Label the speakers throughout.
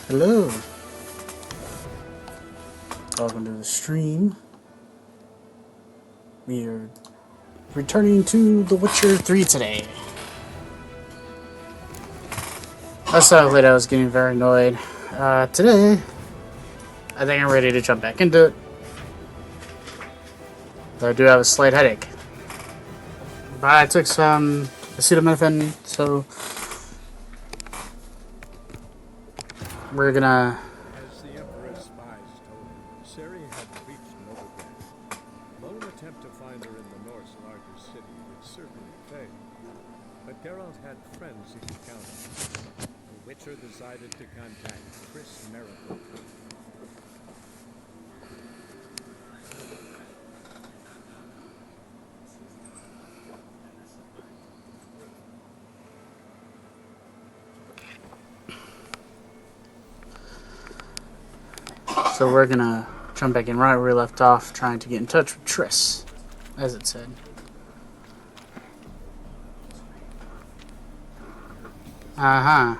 Speaker 1: Hello. Welcome to the stream. We are returning to The Witcher 3 today. Last time I played, I was getting very annoyed. Today, I think I'm ready to jump back into it. Though I do have a slight headache. But I took some acetaminophen, so we're gonna...
Speaker 2: As the Emperor's spies told him, Ciri had reached Novigrad. Lone attempt to find her in the North's largest city would certainly fail. But Geralt had friends he could count on. The Witcher decided to contact Chris Miracle.
Speaker 1: So we're gonna jump back in right where we left off, trying to get in touch with Triss, as it said. Uh-huh.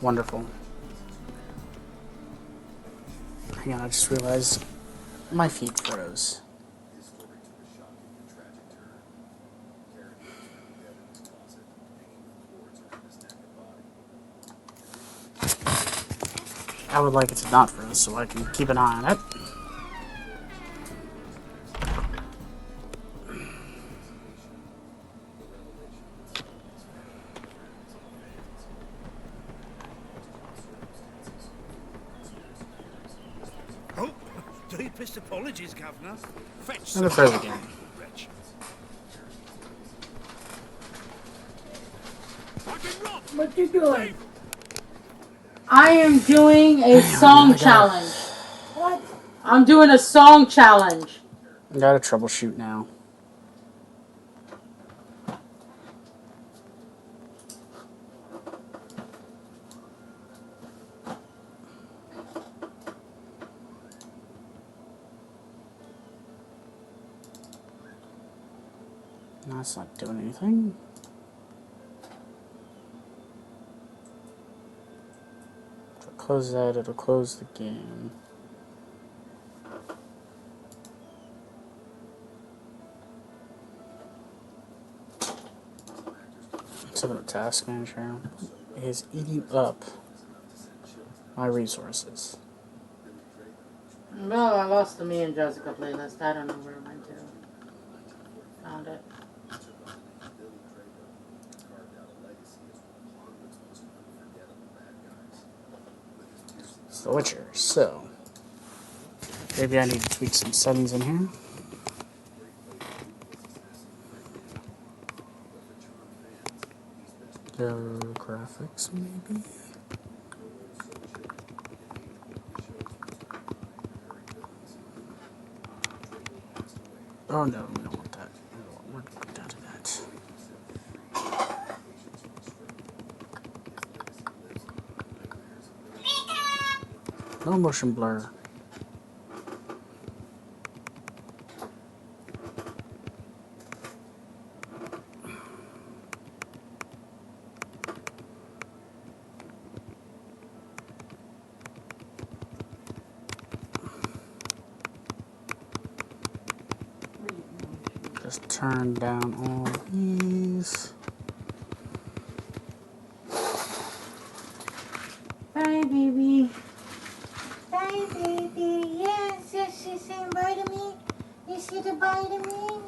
Speaker 1: Wonderful. Hang on, I just realized my feet froze. I would like it to not freeze so I can keep an eye on it.
Speaker 3: Oh, deepest apologies, Governor. Fetch
Speaker 1: And it froze again.
Speaker 3: wretch.
Speaker 4: What you doing? I am doing a song challenge. What? I'm doing a song challenge.
Speaker 1: I gotta troubleshoot now. No, it's not doing anything. If I close that, it'll close the game. Open up Task Manager. Is eating up my resources.
Speaker 4: No, I lost the Me and Jessica playlist. I don't know where it went to. Found it.
Speaker 1: It's The Witcher, so maybe I need to tweak some settings in here. Graphics, maybe? Oh no, we don't want that. We're going to go down to that. No motion blur. Just turn down all these.
Speaker 4: Bye, baby. Bye, baby. Yes, yes, she's saying bye to me. You see the bye to me?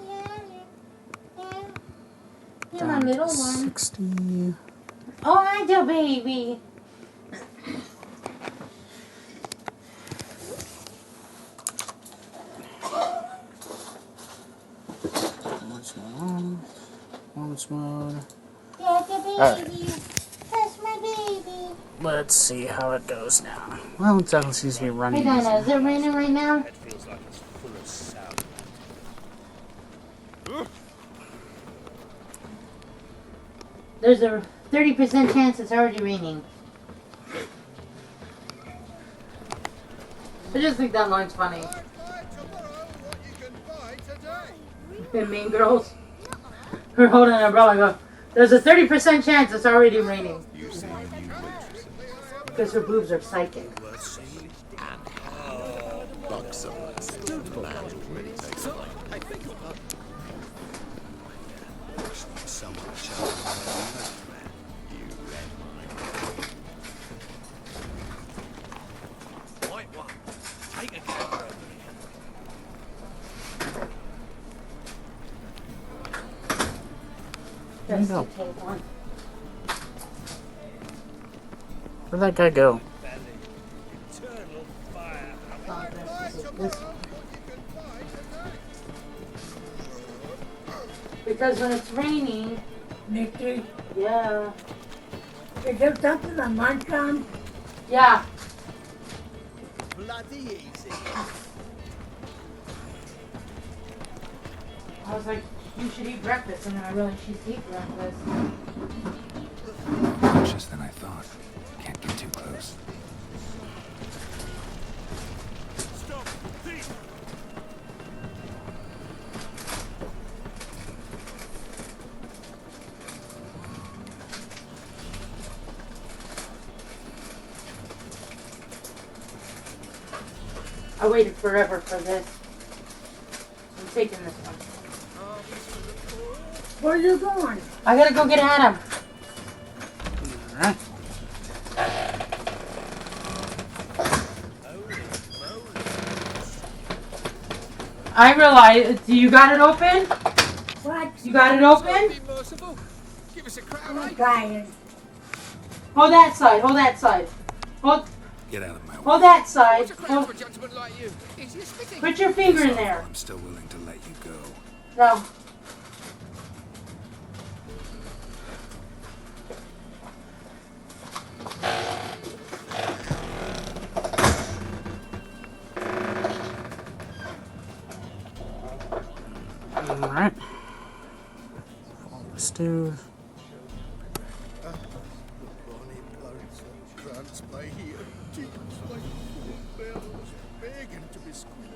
Speaker 4: Yeah. You're my little one.
Speaker 1: 60.
Speaker 4: Oh, hi, dear baby.
Speaker 1: Performance mode.
Speaker 4: Yeah, the baby.
Speaker 1: Alright.
Speaker 4: That's my baby.
Speaker 1: Let's see how it goes now. Well, it definitely seems to be running.
Speaker 4: Hey, Dinah, is it raining right now?
Speaker 2: It feels like it's full of sound.
Speaker 4: There's a 30% chance it's already raining. I just think that line's funny. The Mean Girls. Her holding an umbrella and go, there's a 30% chance it's already raining.
Speaker 2: You see a new waitress in this
Speaker 4: Because her boobs are psychic.
Speaker 3: Right one. Take a camera.
Speaker 1: There you go.
Speaker 4: Take one.
Speaker 1: Where'd that guy go?
Speaker 3: Eternal fire.
Speaker 4: Because when it's raining,
Speaker 5: Nikki,
Speaker 4: yeah.
Speaker 5: is there something I munch on?
Speaker 4: Yeah.
Speaker 3: Bloody easy.
Speaker 4: I was like, you should eat breakfast, and then I realized she's eat breakfast.
Speaker 6: Cautious than I thought. Can't get too close.
Speaker 3: Stop. Thief.
Speaker 4: I waited forever for this. I'm taking this one.
Speaker 5: Where you going?
Speaker 4: I gotta go get Adam.
Speaker 1: Alright.
Speaker 4: I realize. You got it open?
Speaker 5: What?
Speaker 4: You got it open?
Speaker 7: Be merciful. Give us a crack,
Speaker 5: I'm
Speaker 7: mate.
Speaker 5: trying.
Speaker 4: Hold that side. Hold that side. Hold
Speaker 6: Get out of my way.
Speaker 4: that side.
Speaker 7: What's a crack
Speaker 4: Hold,
Speaker 7: for a gentleman like you? Easy as spitting.
Speaker 4: put your finger in there.
Speaker 6: I'm still willing to let you go.
Speaker 4: No.
Speaker 1: Alright. Follow the stew.
Speaker 3: Bonnie birds and grants by here. Tears like bells begging to be squeezed.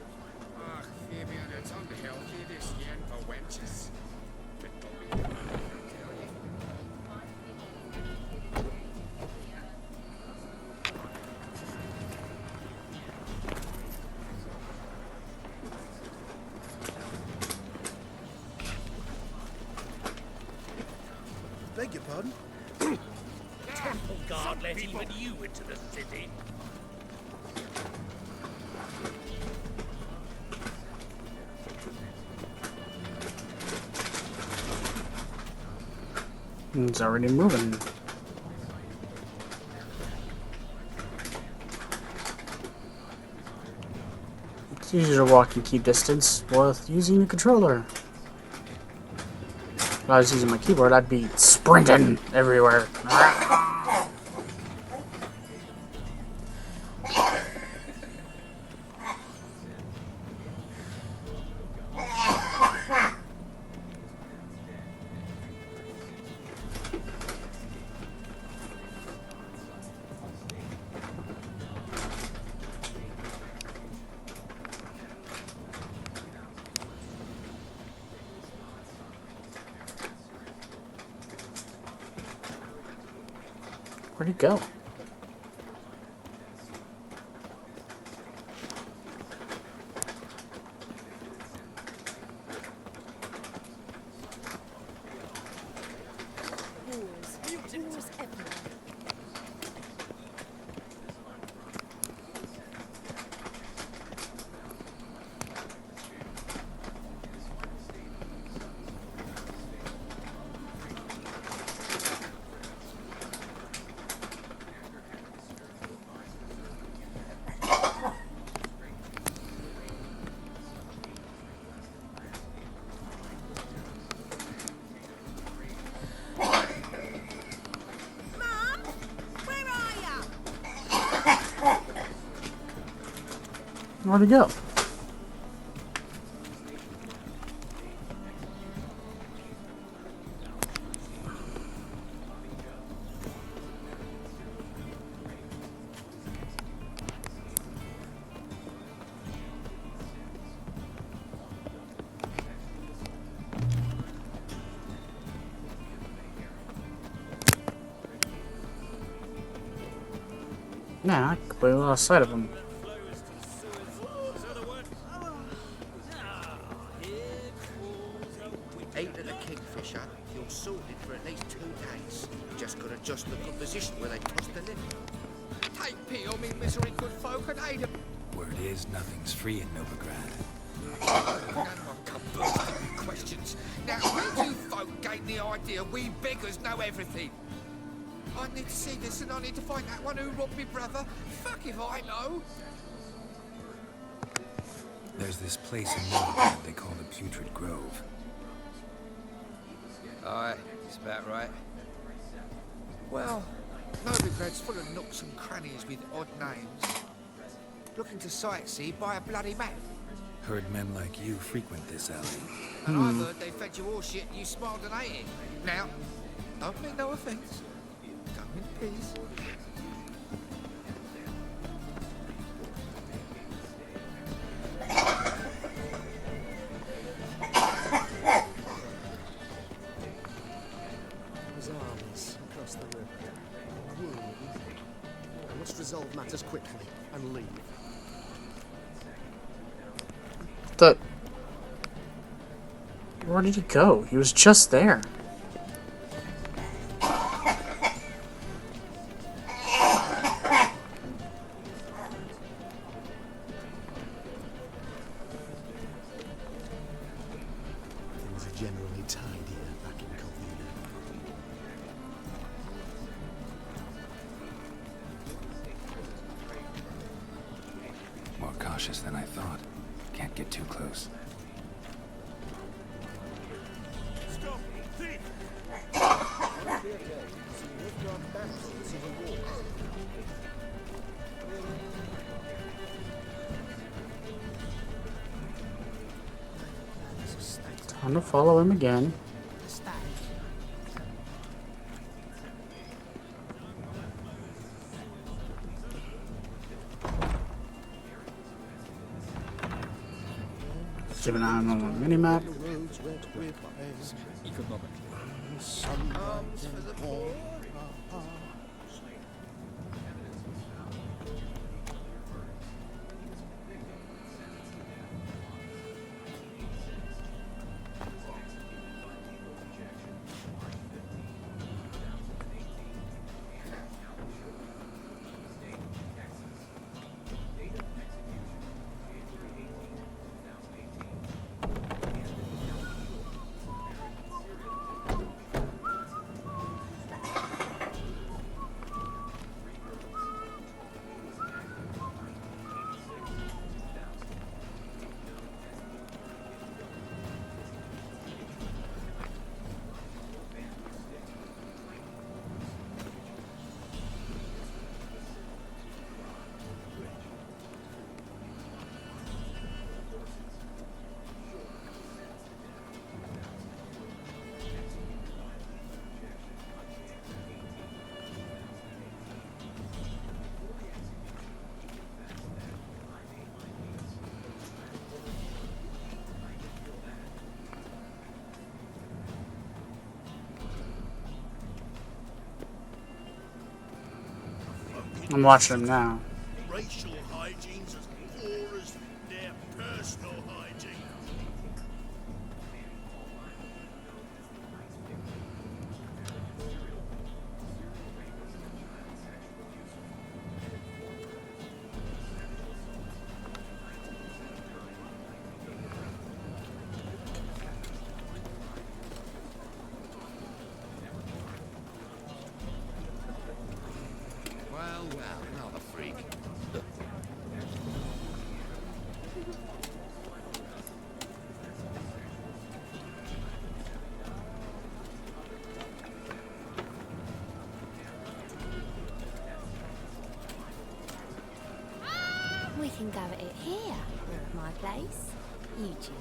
Speaker 7: Ach, hier mir eine Tonne healthy this yen for wenches.
Speaker 3: Beg your pardon? Temple guard let even you into the city.
Speaker 1: It's already moving. It's easier to walk and keep distance with using the controller. If I was using my keyboard, I'd be sprinting everywhere. Where'd he go?
Speaker 8: Rules everywhere.
Speaker 1: Where'd he go? Yeah, I completely lost sight of him.
Speaker 7: Eight of the Kingfisher, you're sorted for at least 2 days. Just gotta adjust the composition where they cross the limit. Take pity on me, misery good folk, and aid 'em.
Speaker 6: Word is, nothing's free in Novigrad.
Speaker 7: None come bursting with questions. Now, where do you folk gain the idea we beggars know everything? I need to see this and I need to find that one who robbed me brother. Fuck if I know.
Speaker 6: There's this place in Novigrad they call the Putrid Grove.
Speaker 7: Aye, it's about right. Well, Novigrad's full of nooks and crannies with odd names. Looking to sightsee by a bloody map.
Speaker 6: Heard men like you frequent this alley.
Speaker 7: And I've heard they fed you all shit and you smiled and ate it. Now, don't mean no offence. Go in peace.
Speaker 3: His armies across the river. Wounded. I must resolve matters quickly and leave.
Speaker 1: Where did he go? He was just there.
Speaker 3: Things are generally tidier back in Calvina.
Speaker 6: More cautious than I thought. Can't get too close.
Speaker 3: Stop! Thief!
Speaker 1: Time to follow him again. Keep an eye on the minimap.
Speaker 3: Roads wet with pains.
Speaker 7: Arms for the poor.
Speaker 1: I'm watching him now.
Speaker 3: Racial hygiene's as poor as their personal hygiene.
Speaker 7: Well, another freak.
Speaker 8: We can go at it here. My place. You choose.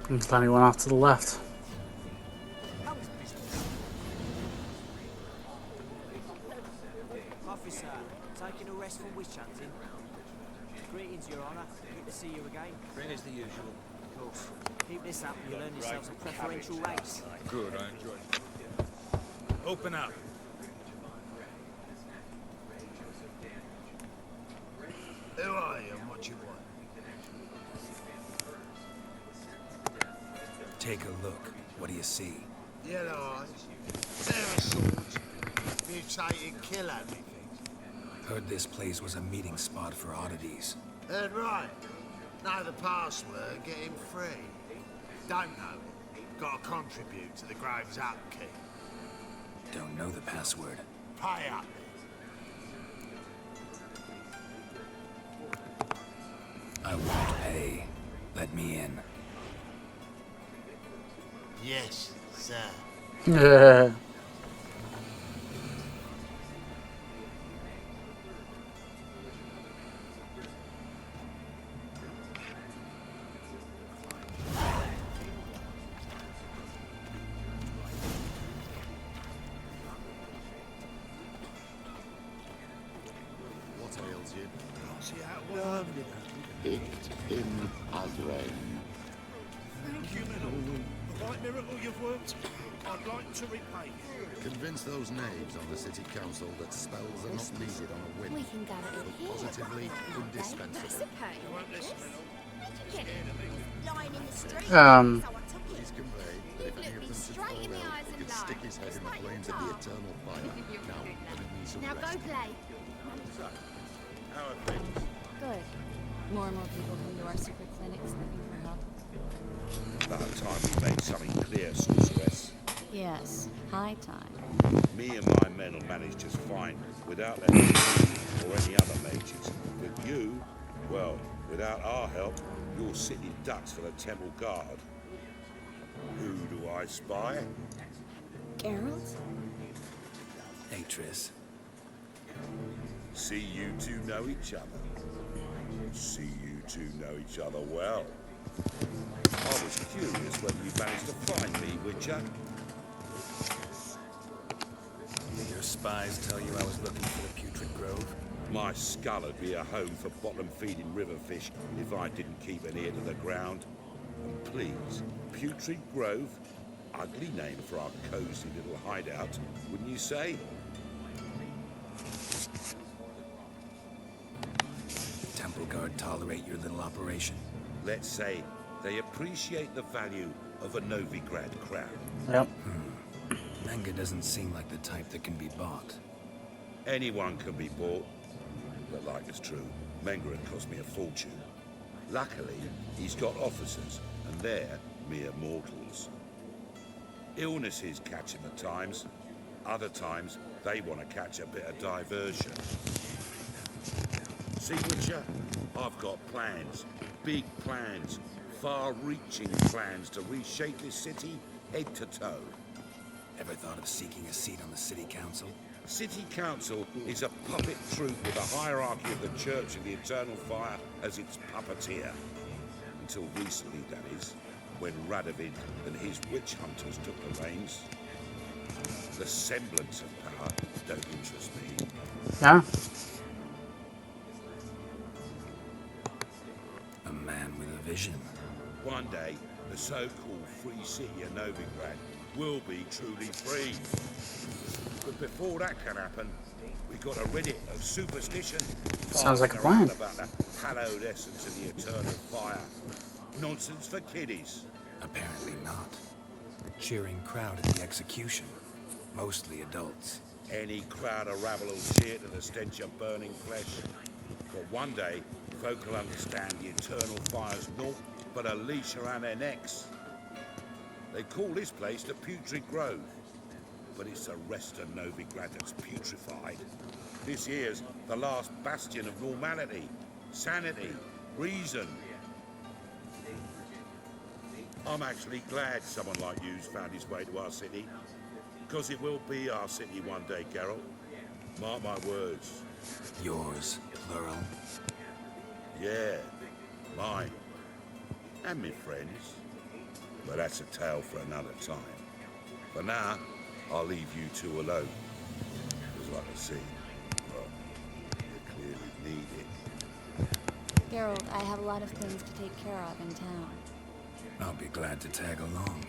Speaker 1: I'm glad he went off to the left.
Speaker 3: Our
Speaker 9: officer. Taking a rest from witch hunting. Greetings, Your Honour. Good to see you again.
Speaker 10: As the usual.
Speaker 9: Of course. Keep this up and you'll earn yourselves a preferential race.
Speaker 10: Good, I enjoy it. Open up.
Speaker 3: Who are you and what you want?
Speaker 6: Take a look. What do you see?
Speaker 3: Yellow eyes, pterosaurs, mutated killer things.
Speaker 6: Heard this place was a meeting spot for oddities.
Speaker 3: Heard right. Know the password, get him free. Don't know it. Got to contribute to the Grove's upkeep.
Speaker 6: Don't know the password.
Speaker 3: Pay up.
Speaker 6: I won't pay. Let me in.
Speaker 3: Yes, sir.
Speaker 1: Yeah.
Speaker 3: What ails you? Can't see out
Speaker 11: It's in Azrain.
Speaker 3: Thank you, Little. The right miracle you've worked, I'd like to repay you.
Speaker 11: Convince those knaves on the city council that spells are not needed on a whim.
Speaker 8: We can gather it here.
Speaker 11: Positively indispensable.
Speaker 8: Suppose.
Speaker 3: You won't listen, Little.
Speaker 8: Get it. Lying in the street.
Speaker 1: Um,
Speaker 8: So I took it.
Speaker 11: Please convey that if any of them should
Speaker 8: straight in the
Speaker 11: fall
Speaker 8: eyes
Speaker 11: he
Speaker 8: and
Speaker 11: could stick
Speaker 8: lie.
Speaker 11: his head
Speaker 8: Just
Speaker 11: in the
Speaker 8: like
Speaker 11: flames
Speaker 8: your
Speaker 11: of the
Speaker 8: car.
Speaker 11: eternal fire. Now, enemies
Speaker 8: Now go
Speaker 11: arrested.
Speaker 8: play.
Speaker 10: So, how are things?
Speaker 12: Good. More and more people come to our secret clinics looking for help.
Speaker 13: About time we made something clear, Sorceress.
Speaker 12: Yes, high time.
Speaker 13: Me and my men will manage just fine without their help or any other mages. With you, well, without our help, you're sitting ducks for the temple guard. Who do I spy?
Speaker 12: Geralt?
Speaker 6: Hey, Triss.
Speaker 13: See you two know each other. See you two know each other well. I was curious whether you managed to find me, Witcher.
Speaker 6: Your spies tell you I was looking for the Putrid Grove?
Speaker 13: My skull would be a home for bottom-feeding river fish if I didn't keep an ear to the ground. And please, Putrid Grove, ugly name for our cozy little hideout, wouldn't you say?
Speaker 6: Temple Guard tolerate your little operation?
Speaker 13: Let's say they appreciate the value of a Novigrad crown.
Speaker 1: Yep.
Speaker 6: Menga doesn't seem like the type that can be bought.
Speaker 13: Anyone can be bought. But like it's true, Menga had cost me a fortune. Luckily, he's got officers, and they're mere mortals. Illnesses catch him at times. Other times, they want to catch a bit of diversion. See, Witcher, I've got plans. Big plans. Far-reaching plans to reshape this city head to toe.
Speaker 6: Ever thought of seeking a seat on the city council?
Speaker 13: City Council is a puppet troupe with a hierarchy of the Church of the Eternal Fire as its puppeteer. Until recently, that is, when Radovid and his witch hunters took the reins. The semblance of power don't interest me.
Speaker 1: Yeah.
Speaker 6: A man with a vision.
Speaker 13: One day, the so-called free city of Novigrad will be truly free. But before that can happen, we've got to rid it of superstition.
Speaker 1: Sounds like a
Speaker 13: Passing around
Speaker 1: plan.
Speaker 13: about the hallowed essence of the eternal fire. Nonsense for kiddies.
Speaker 6: Apparently not. Cheering crowd at the execution. Mostly adults.
Speaker 13: Any crowd of rabble will cheer to the stench of burning flesh. But one day, folk will understand the eternal fire's naught but a leash around their necks. They call this place the Putrid Grove, but it's the rest of Novigrad that's putrefied. This here's the last bastion of normality, sanity, reason. I'm actually glad someone like you's found his way to our city, because it will be our city one day, Geralt. Mark my words.
Speaker 6: Yours, plural.
Speaker 13: Yeah, mine. And me friends. But that's a tale for another time. For now, I'll leave you two alone. Because like I say, well,
Speaker 12: Geralt, I have a lot of things to take care of in town.
Speaker 6: I'll be glad to tag along.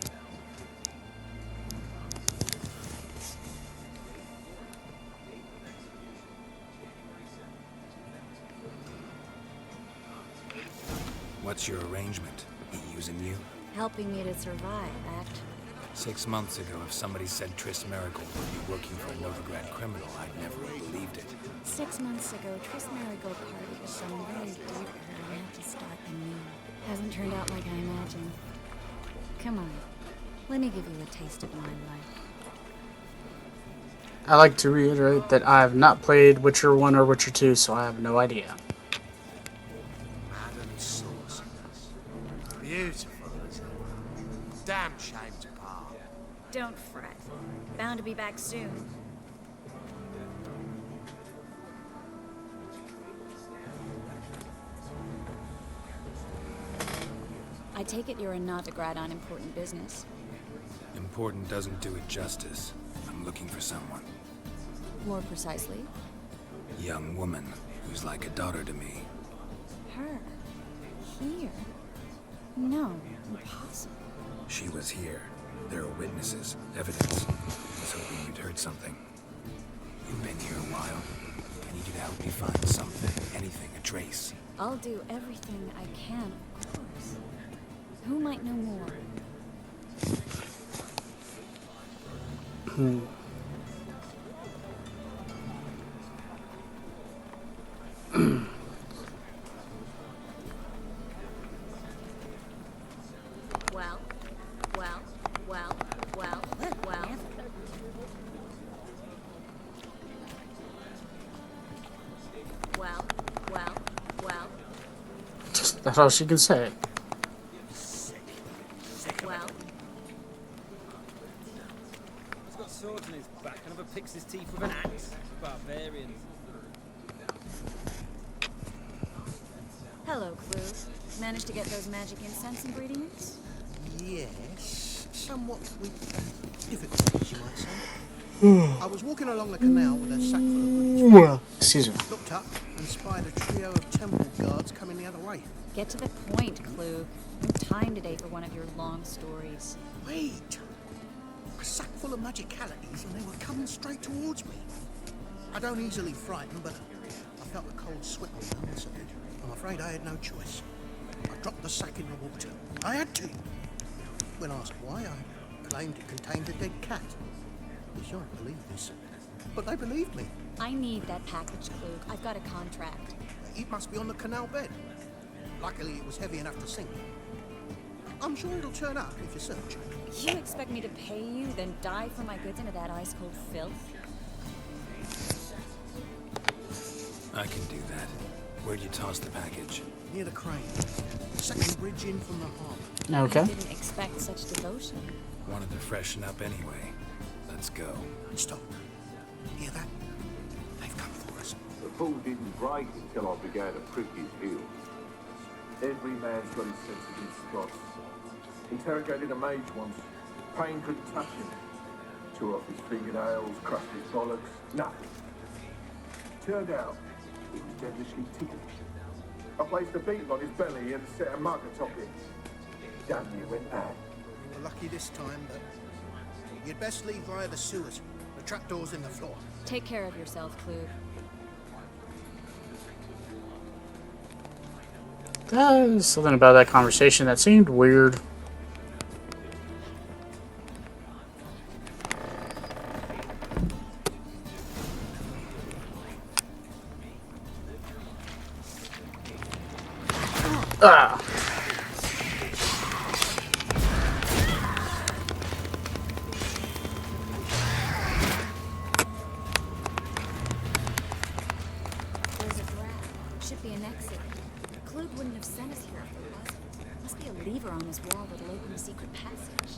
Speaker 6: What's your arrangement? He using you?
Speaker 12: Helping me to survive, actually.
Speaker 6: 6 months ago, if somebody said Triss Merigold would be working for a Novigrad criminal, I'd never have believed it.
Speaker 12: 6 months ago, Triss Merigold parted with someone very dear to her and had to start anew. Hasn't turned out like I imagined. Come on, let me give you a taste of my life.
Speaker 1: I like to reiterate that I have not played Witcher 1 or Witcher 2, so I have no idea.
Speaker 3: Madam Sorceress. Beautiful, isn't it? Damn shame to part.
Speaker 12: Don't fret. Bound to be back soon. I take it you're a Novigrad on important business.
Speaker 6: Important doesn't do it justice. I'm looking for someone.
Speaker 12: More precisely?
Speaker 6: Young woman who's like a daughter to me.
Speaker 12: Her? Here? No, impossible.
Speaker 6: She was here. There are witnesses, evidence. I was hoping you'd heard something. You've been here a while. I need you to help me find something, anything, a trace.
Speaker 12: I'll do everything I can, of course. Who might know more? Well.
Speaker 1: That's all she can say.
Speaker 12: Well.
Speaker 9: He's got swords in his back and never picks his teeth with an axe. Barbarians.
Speaker 12: Hello, Clue. Managed to get those magic incense ingredients?
Speaker 14: Yes, somewhat with difficulties, you might say. I was walking along the canal with a sack full of goodies.
Speaker 1: Excuse me.
Speaker 14: Looked up and spied a trio of temple guards coming the other way.
Speaker 12: Get to the point, Clue. No time today for one of your long stories.
Speaker 14: Wait! A sack full of magicalities and they were coming straight towards me. I don't easily frighten, but I felt a cold sweat on them, so I'm afraid I had no choice. I dropped the sack in the water. I had to. When asked why, I claimed it contained a dead cat. You shan't believe this, but they believed me.
Speaker 12: I need that package, Clue. I've got a contract.
Speaker 14: It must be on the canal bed. Luckily, it was heavy enough to sink. I'm sure it'll turn up if you search.
Speaker 12: You expect me to pay you, then dive for my goods into that ice-cold filth?
Speaker 6: I can do that. Where'd you toss the package?
Speaker 14: Near the crane. Second bridge in from the harbour.
Speaker 1: Okay.
Speaker 12: I didn't expect such devotion.
Speaker 6: Wanted to freshen up anyway. Let's go.
Speaker 14: Stop. Hear that? They've come for us.
Speaker 15: The fool didn't break until I began to prick his heels. Every man's got his sensitive spots. Interrogated a mage once. Pain couldn't touch him. Tore off his fingernails, crushed his bollocks. Nothing. Turned out, he was devilishly tickled. I placed a beetle on his belly and set a mug atop it. Damn near went mad.
Speaker 14: You were lucky this time, but you'd best leave via the sewers. The trapdoor's in the floor.
Speaker 12: Take care of yourself, Clue.
Speaker 1: There's something about that conversation that seemed weird. Ah.
Speaker 12: There's a grab. Should be an exit. Clue wouldn't have sent us here if there wasn't. Must be a lever on this wall that'll open a secret passage.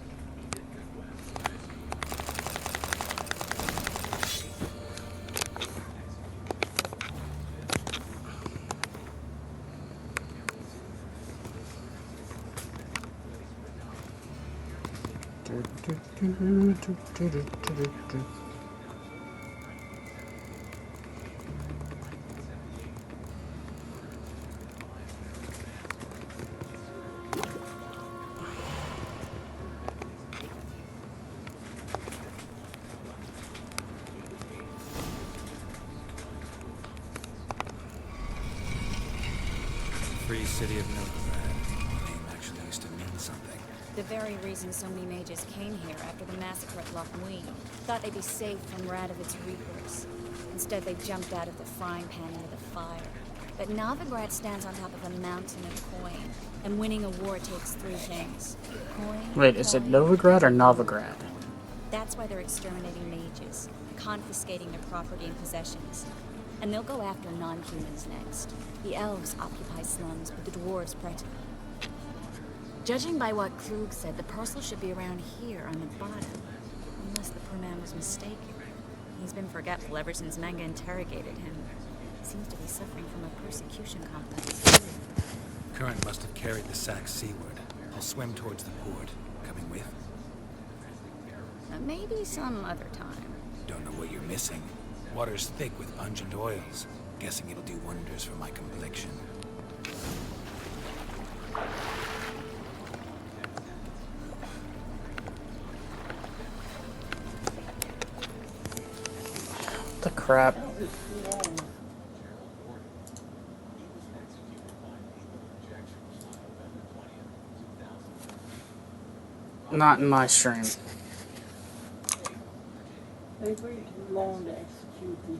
Speaker 6: Free city of Novigrad. The name actually used to mean something.
Speaker 12: The very reason so many mages came here after the massacre at Loch Ween. Thought they'd be safe from Radovid's reapers. Instead, they jumped out of the frying pan into the fire. But Novigrad stands on top of a mountain of coin, and winning a war takes three things. Coin,
Speaker 1: Wait, is it Novigrad or Novigrad?
Speaker 12: That's why they're exterminating mages, confiscating their property and possessions. And they'll go after non-humans next. The elves occupy slums, but the dwarves protect. Judging by what Krug said, the parcel should be around here on the bottom. Unless the poor man was mistaken. He's been forgetful ever since Manga interrogated him. Seems to be suffering from a persecution complex.
Speaker 6: Current must have carried the sack seaward. I'll swim towards the port. Coming with?
Speaker 12: Maybe some other time.
Speaker 6: Don't know what you're missing. Water's thick with pungent oils. Guessing it'll do wonders for my complexion.
Speaker 1: The crap. Not in my stream.
Speaker 5: They waited too long to execute these.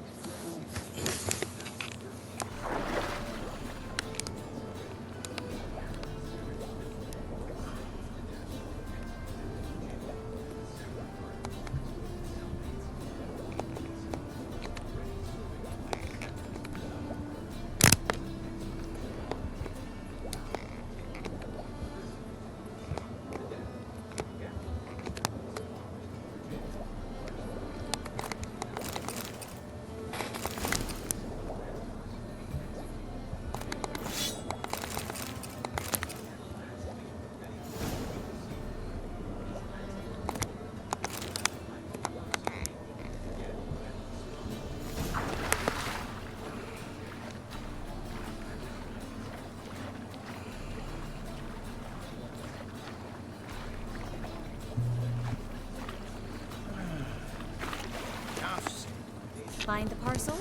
Speaker 12: Find the parcel?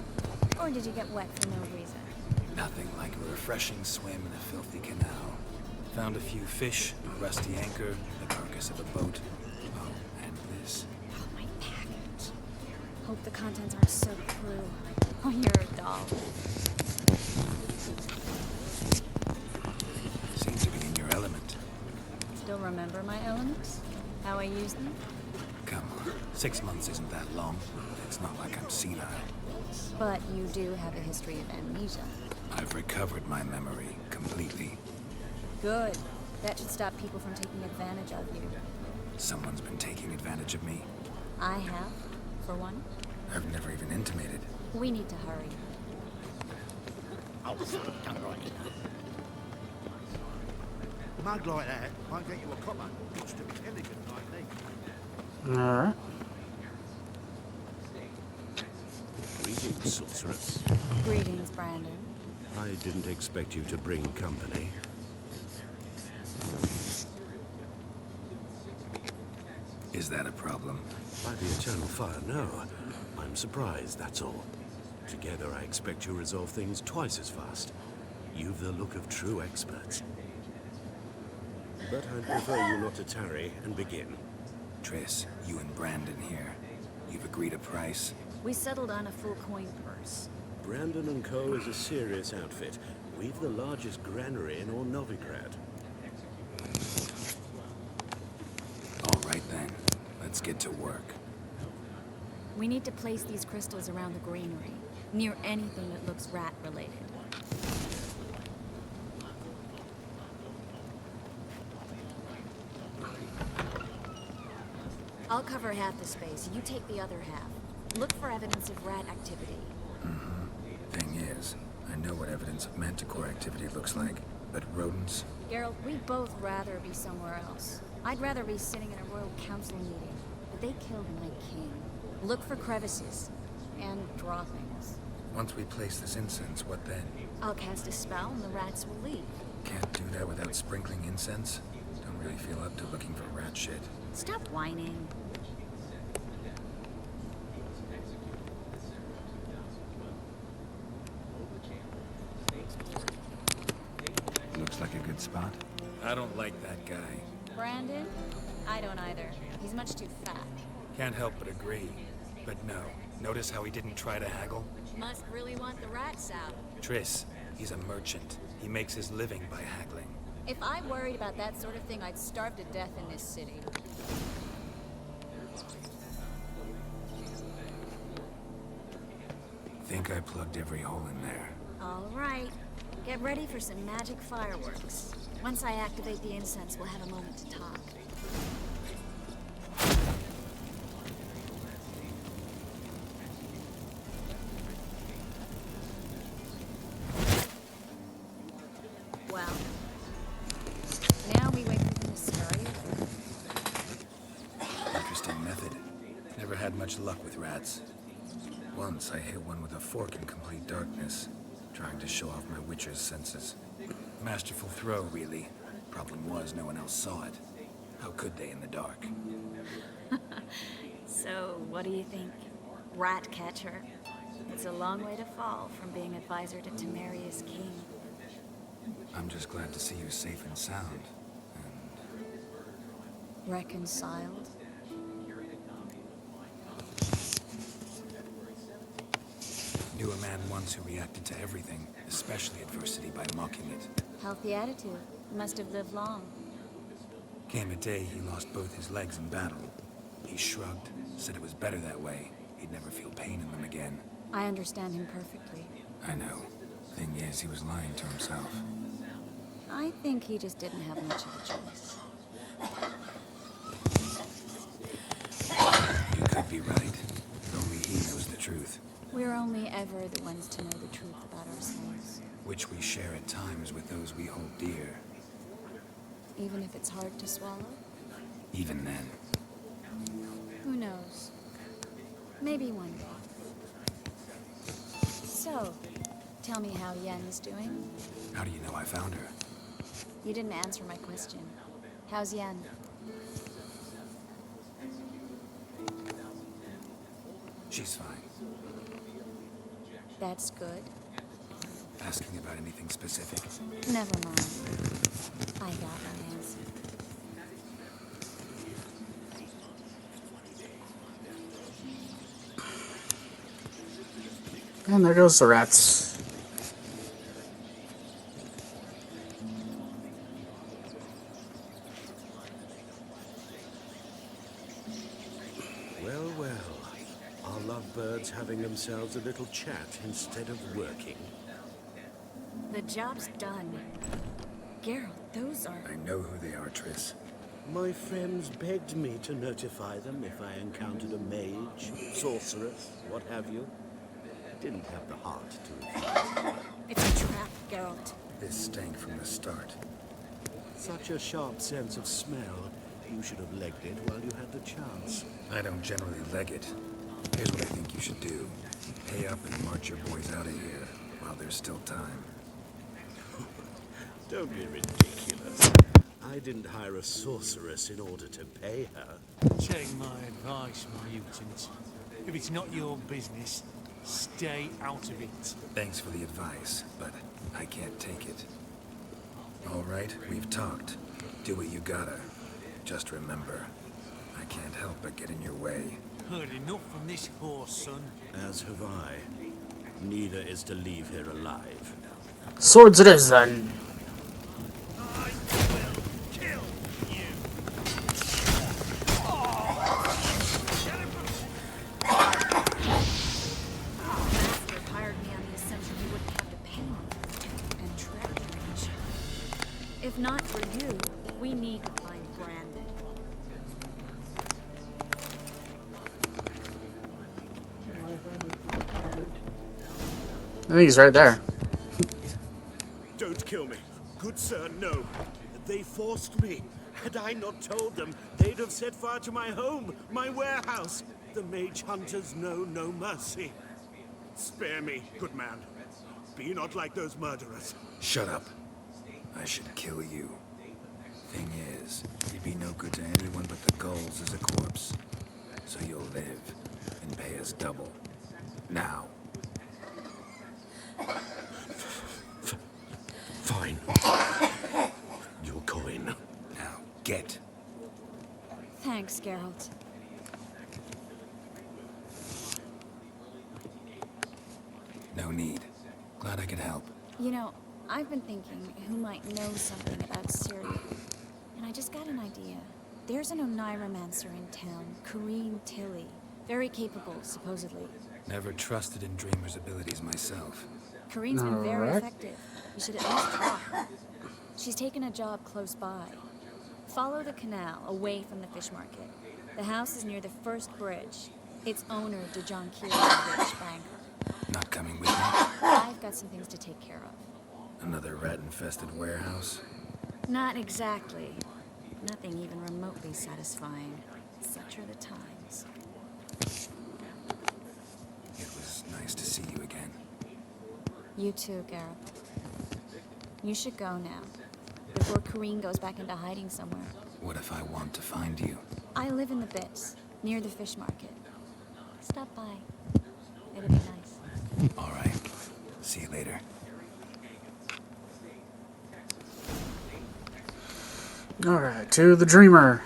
Speaker 12: Or did you get wet for no reason?
Speaker 6: Nothing like a refreshing swim in a filthy canal. Found a few fish, a rusty anchor, the carcass of a boat. Oh, and this.
Speaker 12: Oh, my package. Hope the contents aren't so cruel. Oh, you're a doll.
Speaker 6: Seem to be in your element.
Speaker 12: Still remember my elements? How I use them?
Speaker 6: Come on, 6 months isn't that long. It's not like I'm senile.
Speaker 12: But you do have a history of amnesia.
Speaker 6: I've recovered my memory completely.
Speaker 12: Good. That should stop people from taking advantage of you.
Speaker 6: Someone's been taking advantage of me.
Speaker 12: I have, for one.
Speaker 6: I've never even intimated.
Speaker 12: We need to hurry.
Speaker 14: Oh, done right enough. A mug like that won't get you a copper. It's too elegant like me.
Speaker 1: Alright.
Speaker 16: Greetings, sorceress.
Speaker 12: Greetings, Brandon.
Speaker 16: I didn't expect you to bring company.
Speaker 6: Is that a problem?
Speaker 16: By the eternal fire, no. I'm surprised, that's all. Together, I expect you resolve things twice as fast. You've the look of true experts. But I'd prefer you not to tarry and begin.
Speaker 6: Triss, you and Brandon here. You've agreed a price?
Speaker 12: We settled on a full coin purse.
Speaker 16: Brandon & Co. is a serious outfit. We've the largest granary in all Novigrad.
Speaker 6: All right then. Let's get to work.
Speaker 12: We need to place these crystals around the granary, near anything that looks rat-related. I'll cover half the space, you take the other half. Look for evidence of rat activity.
Speaker 6: Thing is, I know what evidence of manticore activity looks like, but rodents?
Speaker 12: Geralt, we'd both rather be somewhere else. I'd rather be sitting in a royal council meeting, but they killed my king. Look for crevices and droppings.
Speaker 6: Once we place this incense, what then?
Speaker 12: I'll cast a spell and the rats will leave.
Speaker 6: Can't do that without sprinkling incense? Don't really feel up to looking for rat shit.
Speaker 12: Stop whining.
Speaker 6: like a good spot.
Speaker 10: I don't like that guy.
Speaker 12: Brandon? I don't either. He's much too fat.
Speaker 6: Can't help but agree. But no. Notice how he didn't try to haggle?
Speaker 12: Must really want the rats out.
Speaker 6: Triss, he's a merchant. He makes his living by haggling.
Speaker 12: If I worried about that sort of thing, I'd starve to death in this city.
Speaker 6: Think I plugged every hole in there.
Speaker 12: All right. Get ready for some magic fireworks. Once I activate the incense, we'll have a moment to talk. Well, now we wait for them to scurry.
Speaker 6: Interesting method. Never had much luck with rats. Once I hit one with a fork in complete darkness, trying to show off my witcher's senses. Masterful throw, really. Problem was, no one else saw it. How could they in the dark?
Speaker 12: So, what do you think? Rat catcher? It's a long way to fall from being advisor to Temeria's king.
Speaker 6: I'm just glad to see you safe and sound.
Speaker 12: Reconciled?
Speaker 6: Knew a man once who reacted to everything, especially adversity, by mocking it.
Speaker 12: Healthy attitude. Must have lived long.
Speaker 6: Came a day he lost both his legs in battle. He shrugged, said it was better that way. He'd never feel pain in them again.
Speaker 12: I understand him perfectly.
Speaker 6: I know. Thing is, he was lying to himself.
Speaker 12: I think he just didn't have much of a choice.
Speaker 6: You could be right. Only he knows the truth.
Speaker 12: We're only ever the ones to know the truth about ourselves.
Speaker 6: Which we share at times with those we hold dear.
Speaker 12: Even if it's hard to swallow?
Speaker 6: Even then.
Speaker 12: Who knows? Maybe one day. So, tell me how Yen's doing.
Speaker 6: How do you know I found her?
Speaker 12: You didn't answer my question. How's Yen?
Speaker 6: She's fine.
Speaker 12: That's good.
Speaker 6: Asking about anything specific?
Speaker 12: Never mind. I got my answer.
Speaker 1: And there goes the rats.
Speaker 16: Well, well. Are lovebirds having themselves a little chat instead of working?
Speaker 12: The job's done. Geralt, those are...
Speaker 6: I know who they are, Triss.
Speaker 16: My friends begged me to notify them if I encountered a mage, sorceress, what have you. Didn't have the heart to refuse.
Speaker 12: It's a trap, Geralt.
Speaker 6: This stank from the start.
Speaker 16: Such a sharp sense of smell. You should have legged it while you had the chance.
Speaker 6: I don't generally leg it. Here's what I think you should do. Pay up and march your boys out of here while there's still time.
Speaker 16: Don't be ridiculous. I didn't hire a sorceress in order to pay her.
Speaker 17: Take my advice, mutant. If it's not your business, stay out of it.
Speaker 6: Thanks for the advice, but I can't take it. All right, we've talked. Do what you gotta. Just remember, I can't help but get in your way.
Speaker 17: Heard enough from this horse, son.
Speaker 16: As have I. Neither is to leave here alive.
Speaker 1: Swords it is, then.
Speaker 12: If not for you, we need to find Brandon.
Speaker 1: I think he's right there.
Speaker 16: Don't kill me. Good sir, no. They forced me. Had I not told them, they'd have set fire to my home, my warehouse. The mage hunters know no mercy. Spare me, good man. Be not like those murderers.
Speaker 6: Shut up. I should kill you. Thing is, you'd be no good to anyone but the gulls as a corpse. So you'll live and pay us double. Now.
Speaker 16: Fine.
Speaker 6: Get.
Speaker 12: Thanks, Geralt.
Speaker 6: No need. Glad I could help.
Speaker 12: You know, I've been thinking who might know something about Ciri. And I just got an idea. There's an Oneiromancer in town, Corrine Tilly. Very capable, supposedly.
Speaker 6: Never trusted in Dreamer's abilities myself.
Speaker 12: Corrine's been very effective. You should at least try. She's taken a job close by. Follow the canal, away from the fish market. The house is near the first bridge. Its owner, John Keel, is a rich banker.
Speaker 6: Not coming with me?
Speaker 12: I've got some things to take care of.
Speaker 6: Another rat-infested warehouse?
Speaker 12: Not exactly. Nothing even remotely satisfying. Such are the times.
Speaker 6: It was nice to see you again.
Speaker 12: You too, Geralt. You should go now, before Corrine goes back into hiding somewhere.
Speaker 6: What if I want to find you?
Speaker 12: I live in the Bits, near the fish market. Stop by. It'll be nice.
Speaker 6: All right. See you later.
Speaker 1: Alright, to the Dreamer.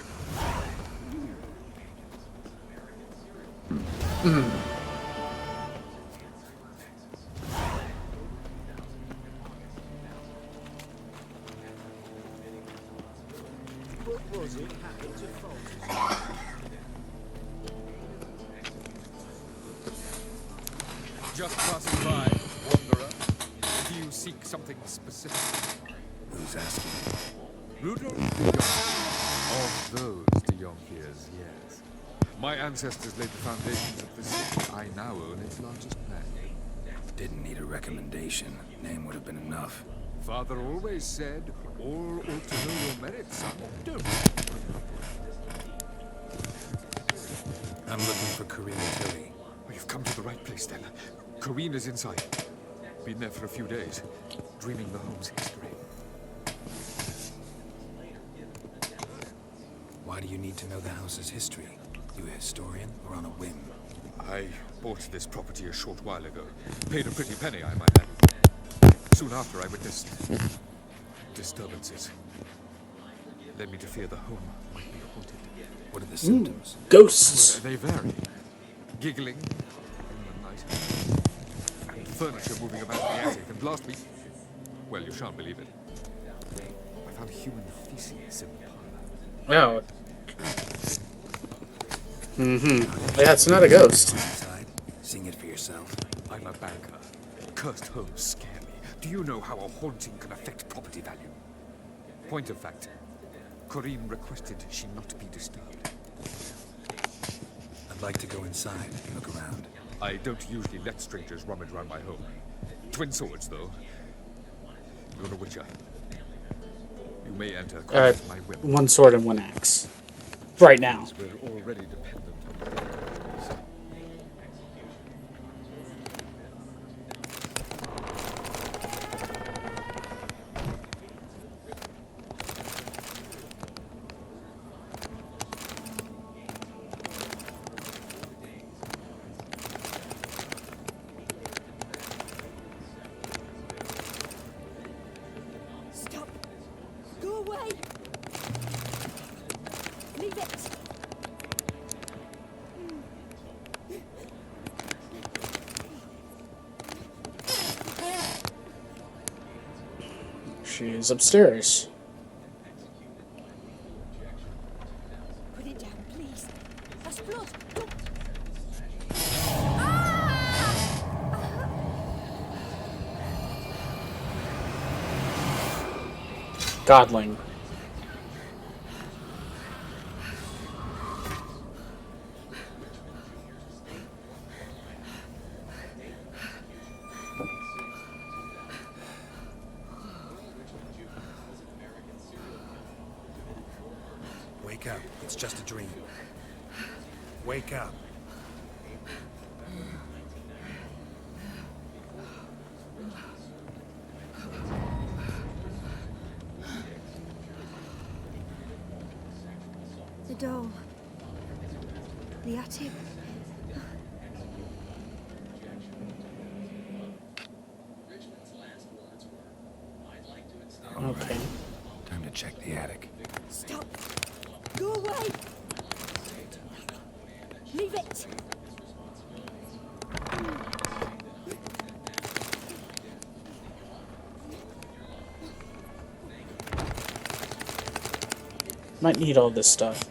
Speaker 2: What was it happened to Fulton?
Speaker 11: Just passing by, wanderer. Do you seek something specific?
Speaker 6: Who's asking?
Speaker 11: Rudolph de Jonquière. Of those de Jonquières, yes. My ancestors laid the foundations of the city. I now own its largest bank.
Speaker 6: Didn't need a recommendation. Name would have been enough.
Speaker 11: Father always said, all ought to know your merit, son. Don't.
Speaker 6: I'm looking for Corrine Tilly.
Speaker 11: Well, you've come to the right place then. Corrine is inside. Been there for a few days, dreaming the home's history.
Speaker 6: Why do you need to know the house's history? You a historian or on a whim?
Speaker 11: I bought this property a short while ago. Paid a pretty penny, I might add. Soon after, I witnessed disturbances. Led me to fear the home might be haunted.
Speaker 6: What are the symptoms?
Speaker 1: Ghosts.
Speaker 11: Well, they vary. Giggling in the night. And furniture moving about in the attic. And last week, well, you shan't believe it, I found human feces in the parlor.
Speaker 1: Oh. Yeah, it's not a ghost.
Speaker 6: Inside, seeing it for yourself.
Speaker 11: I'm a banker. Cursed homes scare me. Do you know how a haunting can affect property value? Point of fact, Corrine requested she not be disturbed.
Speaker 6: I'd like to go inside, look around.
Speaker 11: I don't usually let strangers rummage around my home. Twin swords, though. You're a witcher. You may enter my whip.
Speaker 1: One sword and one axe. Right now.
Speaker 11: We're already dependent on the doctors.
Speaker 12: Stop! Go away! Leave it!
Speaker 1: She is upstairs.
Speaker 12: Put it down, please. That's blood.
Speaker 1: Godling.
Speaker 6: Wake up. It's just a dream. Wake up.
Speaker 12: The door. The attic.
Speaker 6: All right. Time to check the attic.
Speaker 12: Stop! Go away! Leave it!
Speaker 1: Might need all this stuff.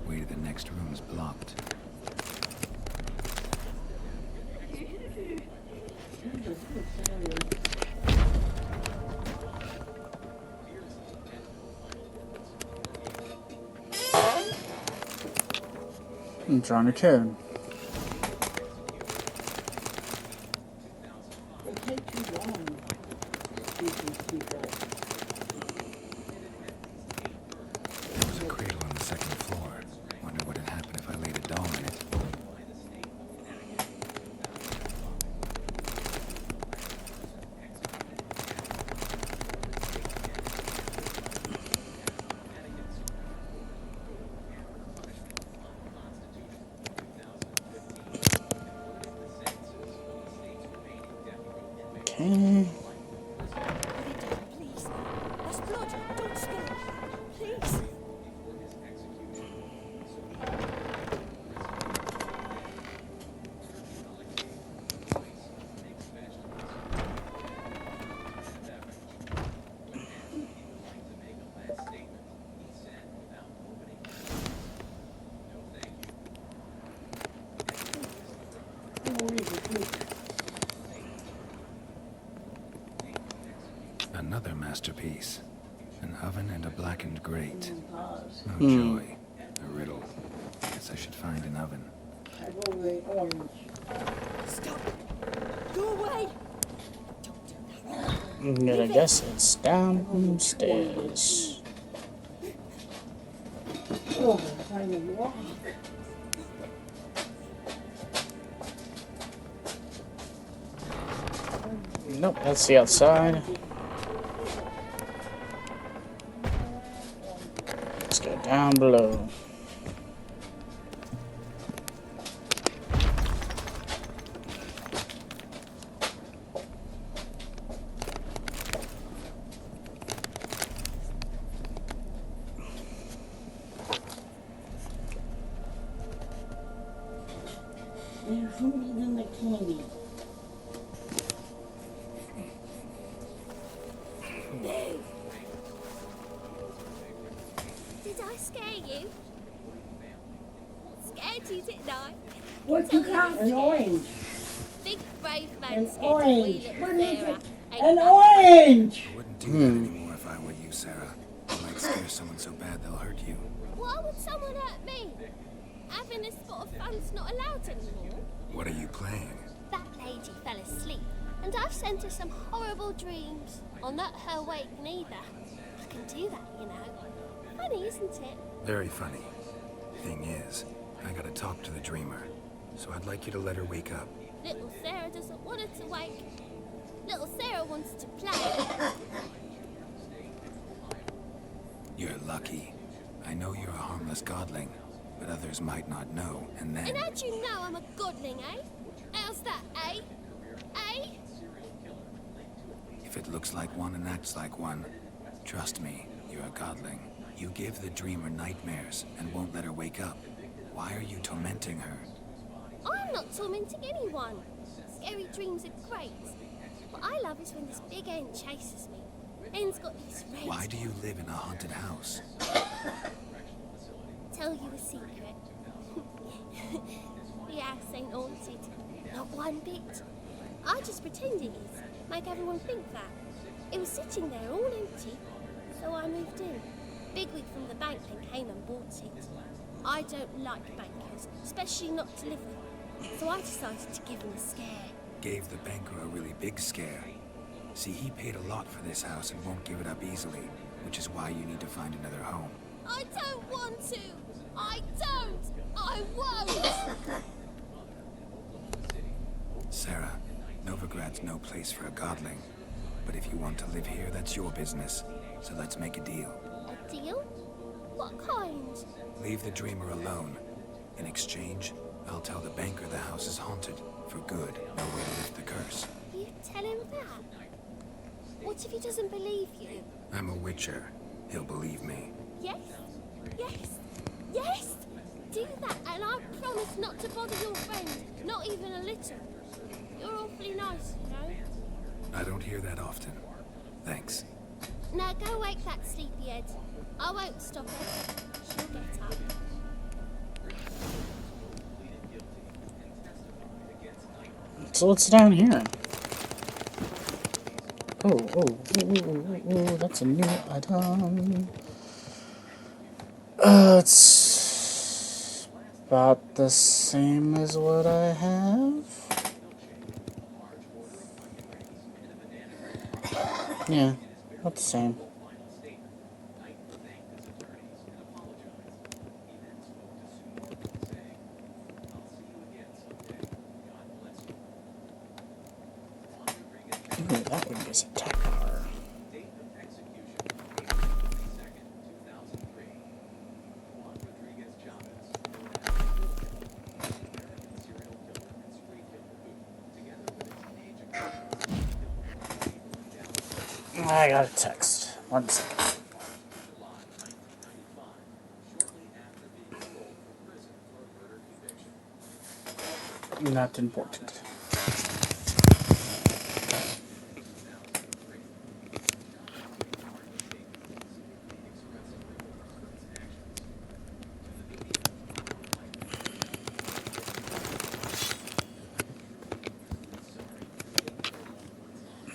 Speaker 6: Way to the next room is blocked.
Speaker 1: I'm drawing a code.
Speaker 5: It takes too long.
Speaker 6: There was a cradle on the second floor. Wonder what would happen if I laid a doll in it.
Speaker 1: Okay.
Speaker 12: Please. That's blood. Don't spill it. Please.
Speaker 6: Another masterpiece. An oven and a blackened grate. No
Speaker 1: Hmm.
Speaker 6: joy. A riddle. Guess I should find an oven.
Speaker 5: I go with the orange.
Speaker 12: Stop. Go away.
Speaker 1: I'm gonna guess it's downstairs.
Speaker 5: Oh, kind of rock.
Speaker 1: Nope, that's the outside. Let's go down below.
Speaker 5: There's food in the candy.
Speaker 8: Did I scare you? Scared you, didn't I?
Speaker 5: What you got? An orange.
Speaker 8: Big brave man
Speaker 5: An
Speaker 8: scared
Speaker 5: orange.
Speaker 8: of
Speaker 5: What
Speaker 8: wee
Speaker 5: is
Speaker 8: little
Speaker 5: it?
Speaker 8: Sarah.
Speaker 5: An orange!
Speaker 6: I wouldn't do that anymore if I were you, Sarah. You might scare someone so bad they'll hurt you.
Speaker 8: Why would someone hurt me? Having a spot of fun's not allowed anymore.
Speaker 6: What are you playing?
Speaker 8: That lady fell asleep, and I've sent her some horrible dreams. I'll not her wake neither. I can do that, you know. Funny, isn't it?
Speaker 6: Very funny. Thing is, I gotta talk to the dreamer. So I'd like you to let her wake up.
Speaker 8: Little Sarah doesn't want her to wake. Little Sarah wants to play.
Speaker 6: You're lucky. I know you're a harmless godling, but others might not know, and then...
Speaker 8: And how'd you know I'm a godling, eh? How's that, eh? Eh?
Speaker 6: If it looks like one and acts like one, trust me, you're a godling. You give the dreamer nightmares and won't let her wake up. Why are you tormenting her?
Speaker 8: I'm not tormenting anyone. Scary dreams are great. What I love is when this big hen chases me. Hen's got these red...
Speaker 6: Why do you live in a haunted house?
Speaker 8: Tell you a secret. The house ain't haunted. Not one bit. I just pretend it is. Make everyone think that. It was sitting there all empty. So I moved in. Bigwig from the bank then came and bought it. I don't like bankers, especially not to live with. So I decided to give him a scare.
Speaker 6: Gave the banker a really big scare. See, he paid a lot for this house and won't give it up easily, which is why you need to find another home.
Speaker 8: I don't want to! I don't! I won't!
Speaker 6: Sarah, Novigrad's no place for a godling. But if you want to live here, that's your business. So let's make a deal.
Speaker 8: A deal? What kind?
Speaker 6: Leave the dreamer alone. In exchange, I'll tell the banker the house is haunted. For good. No way to lift the curse.
Speaker 8: You tell him that? What if he doesn't believe you?
Speaker 6: I'm a witcher. He'll believe me.
Speaker 8: Yes? Yes? Yes! Do that and I promise not to bother your friend. Not even a little. You're awfully nice, you know.
Speaker 6: I don't hear that often. Thanks.
Speaker 8: Now go wake that sleepyhead. I won't stop her. She'll get up.
Speaker 1: So what's down here? Oh, that's a new item. It's about the same as what I have. Yeah, about the same. Ooh, that one is a tower. I got a text. 1 second. Not important.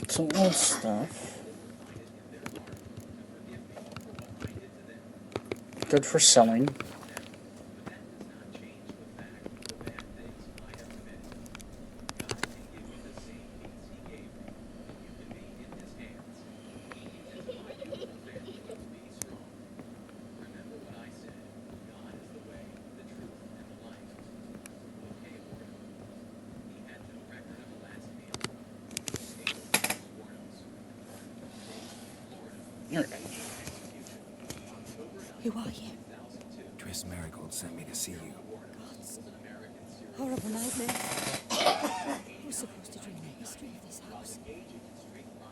Speaker 1: Some old stuff. Good for selling.
Speaker 12: Who are you?
Speaker 6: Triss Marigold sent me to see you.
Speaker 12: Gods. Horrible nightmare. I was supposed to dream the history of this house.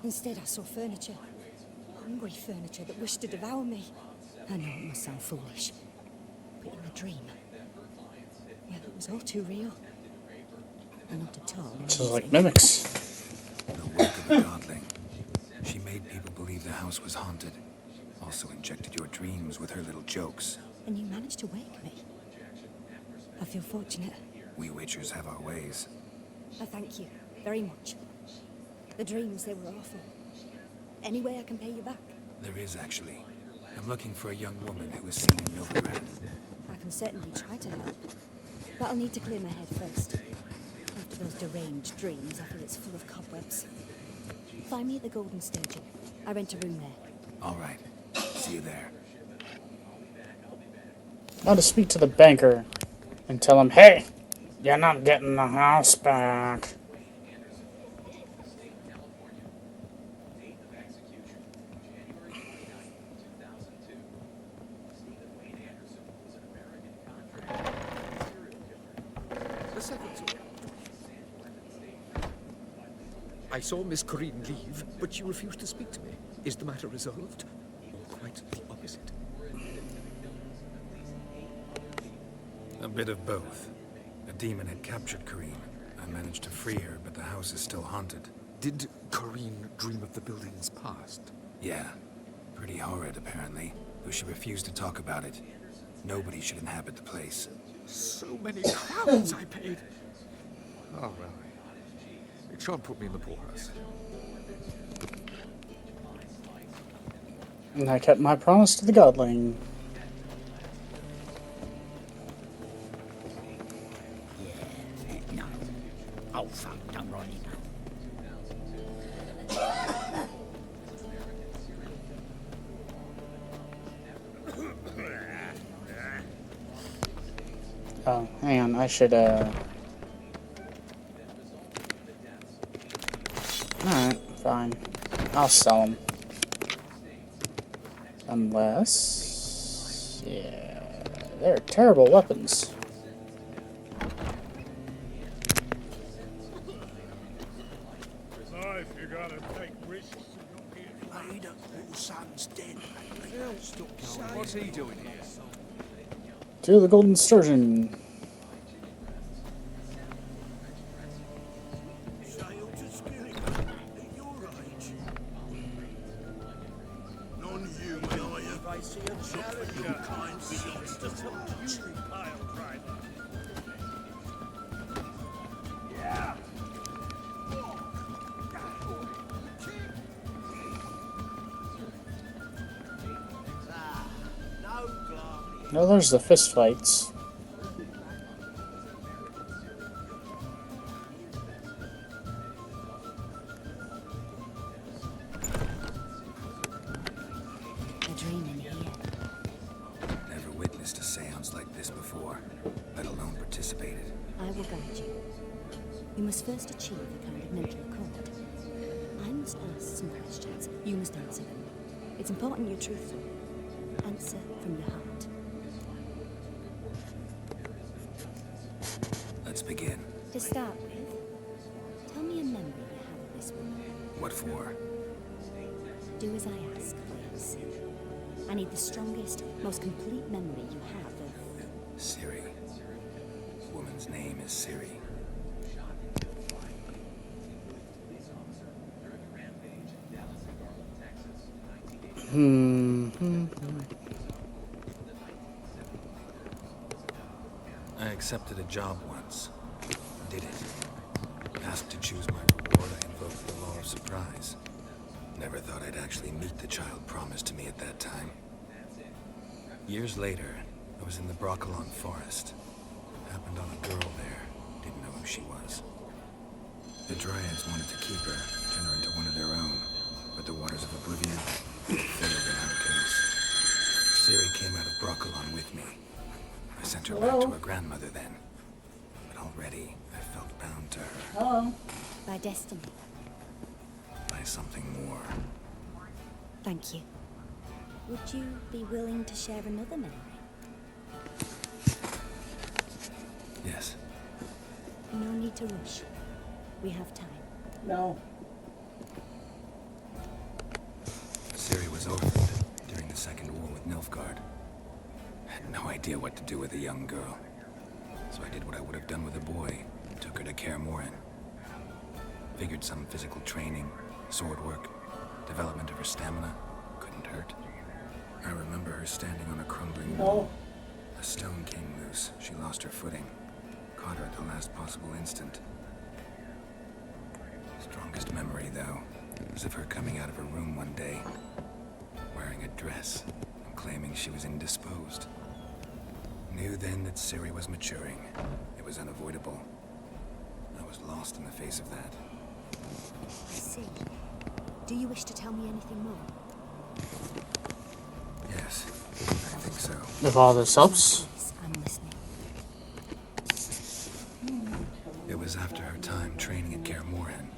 Speaker 12: Instead, I saw furniture. Hungry furniture that wished to devour me. I know it must sound foolish, but in a dream, well, it was all too real. And not at all
Speaker 1: This is like mimics.
Speaker 6: The work of a godling. She made people believe the house was haunted. Also injected your dreams with her little jokes.
Speaker 12: And you managed to wake me. I feel fortunate.
Speaker 6: We witchers have our ways.
Speaker 12: I thank you very much. The dreams, they were awful. Any way I can pay you back?
Speaker 6: There is, actually. I'm looking for a young woman who was seen in Novigrad.
Speaker 12: I can certainly try to help. But I'll need to clear my head first. After those deranged dreams, I feel it's full of cobwebs. Find me at the Golden Sturgeon. I rent a room there.
Speaker 6: All right. See you there.
Speaker 1: I want to speak to the banker and tell him, hey, you're not getting the house back.
Speaker 11: The second one. I saw Miss Corinne leave, but she refused to speak to me. Is the matter resolved? Or quite the opposite?
Speaker 6: A bit of both. A demon had captured Corinne. I managed to free her, but the house is still haunted.
Speaker 11: Did Corinne dream of the building's past?
Speaker 6: Yeah. Pretty horrid, apparently, though she refused to talk about it. Nobody should inhabit the place.
Speaker 11: So many crowns I paid. Oh, well. It shan't put me in the poorhouse.
Speaker 1: And I kept my promise to the godling.
Speaker 9: No. Oh, fuck, don't write it
Speaker 1: Oh, hang on, I should, Alright, fine. I'll sell them. Unless... yeah... they're terrible weapons.
Speaker 2: Life, you gotta take risks.
Speaker 14: Ada, your son's dead.
Speaker 11: What's he doing here?
Speaker 1: To the Golden Sturgeon.
Speaker 14: Sail to Skilling at your age. Non-human, are you? I see a challenge. Your kind belongs to some pile driver. Yeah.
Speaker 1: No, there's the fist fights.
Speaker 12: A dream in here.
Speaker 6: Never witnessed a seance like this before, let alone participated.
Speaker 12: I will guide you. You must first achieve a kind of mental accord. I must ask some questions. You must answer them. It's important you're truthful. Answer from your heart.
Speaker 6: Let's begin.
Speaker 12: To start with, tell me a memory you have of this woman.
Speaker 6: What for?
Speaker 12: Do as I ask, please. I need the strongest, most complete memory you have of...
Speaker 6: Siri. Woman's name is Siri. I accepted a job once. Did it. Asked to choose my reward, I invoked the law of surprise. Never thought I'd actually meet the child promised to me at that time. Years later, I was in the Broccolon forest. Happened on a girl there. Didn't know who she was. The Dryads wanted to keep her, turn her into one of their own. But the waters of oblivion failed in our case. Siri came out of Broccolon with me. I sent her back to her grandmother then. But already, I felt bound to her.
Speaker 12: Hello. By destiny.
Speaker 6: By something more.
Speaker 12: Thank you. Would you be willing to share another memory?
Speaker 6: Yes.
Speaker 12: No need to rush. We have time.
Speaker 5: No.
Speaker 6: Siri was orphaned during the Second War with Nilfgaard. Had no idea what to do with a young girl. So I did what I would have done with a boy. Took her to Kaer Morhen. Figured some physical training, sword work, development of her stamina couldn't hurt. I remember her standing on a crumbling wall. A stone came loose. She lost her footing. Caught her at the last possible instant. Strongest memory, though, was of her coming out of her room one day, wearing a dress and claiming she was indisposed. Knew then that Siri was maturing. It was unavoidable. I was lost in the face of that.
Speaker 12: I see. Do you wish to tell me anything more?
Speaker 6: Yes, I think so.
Speaker 1: If all this helps.
Speaker 12: I'm listening.
Speaker 6: It was after her time training at Kaer Morhen.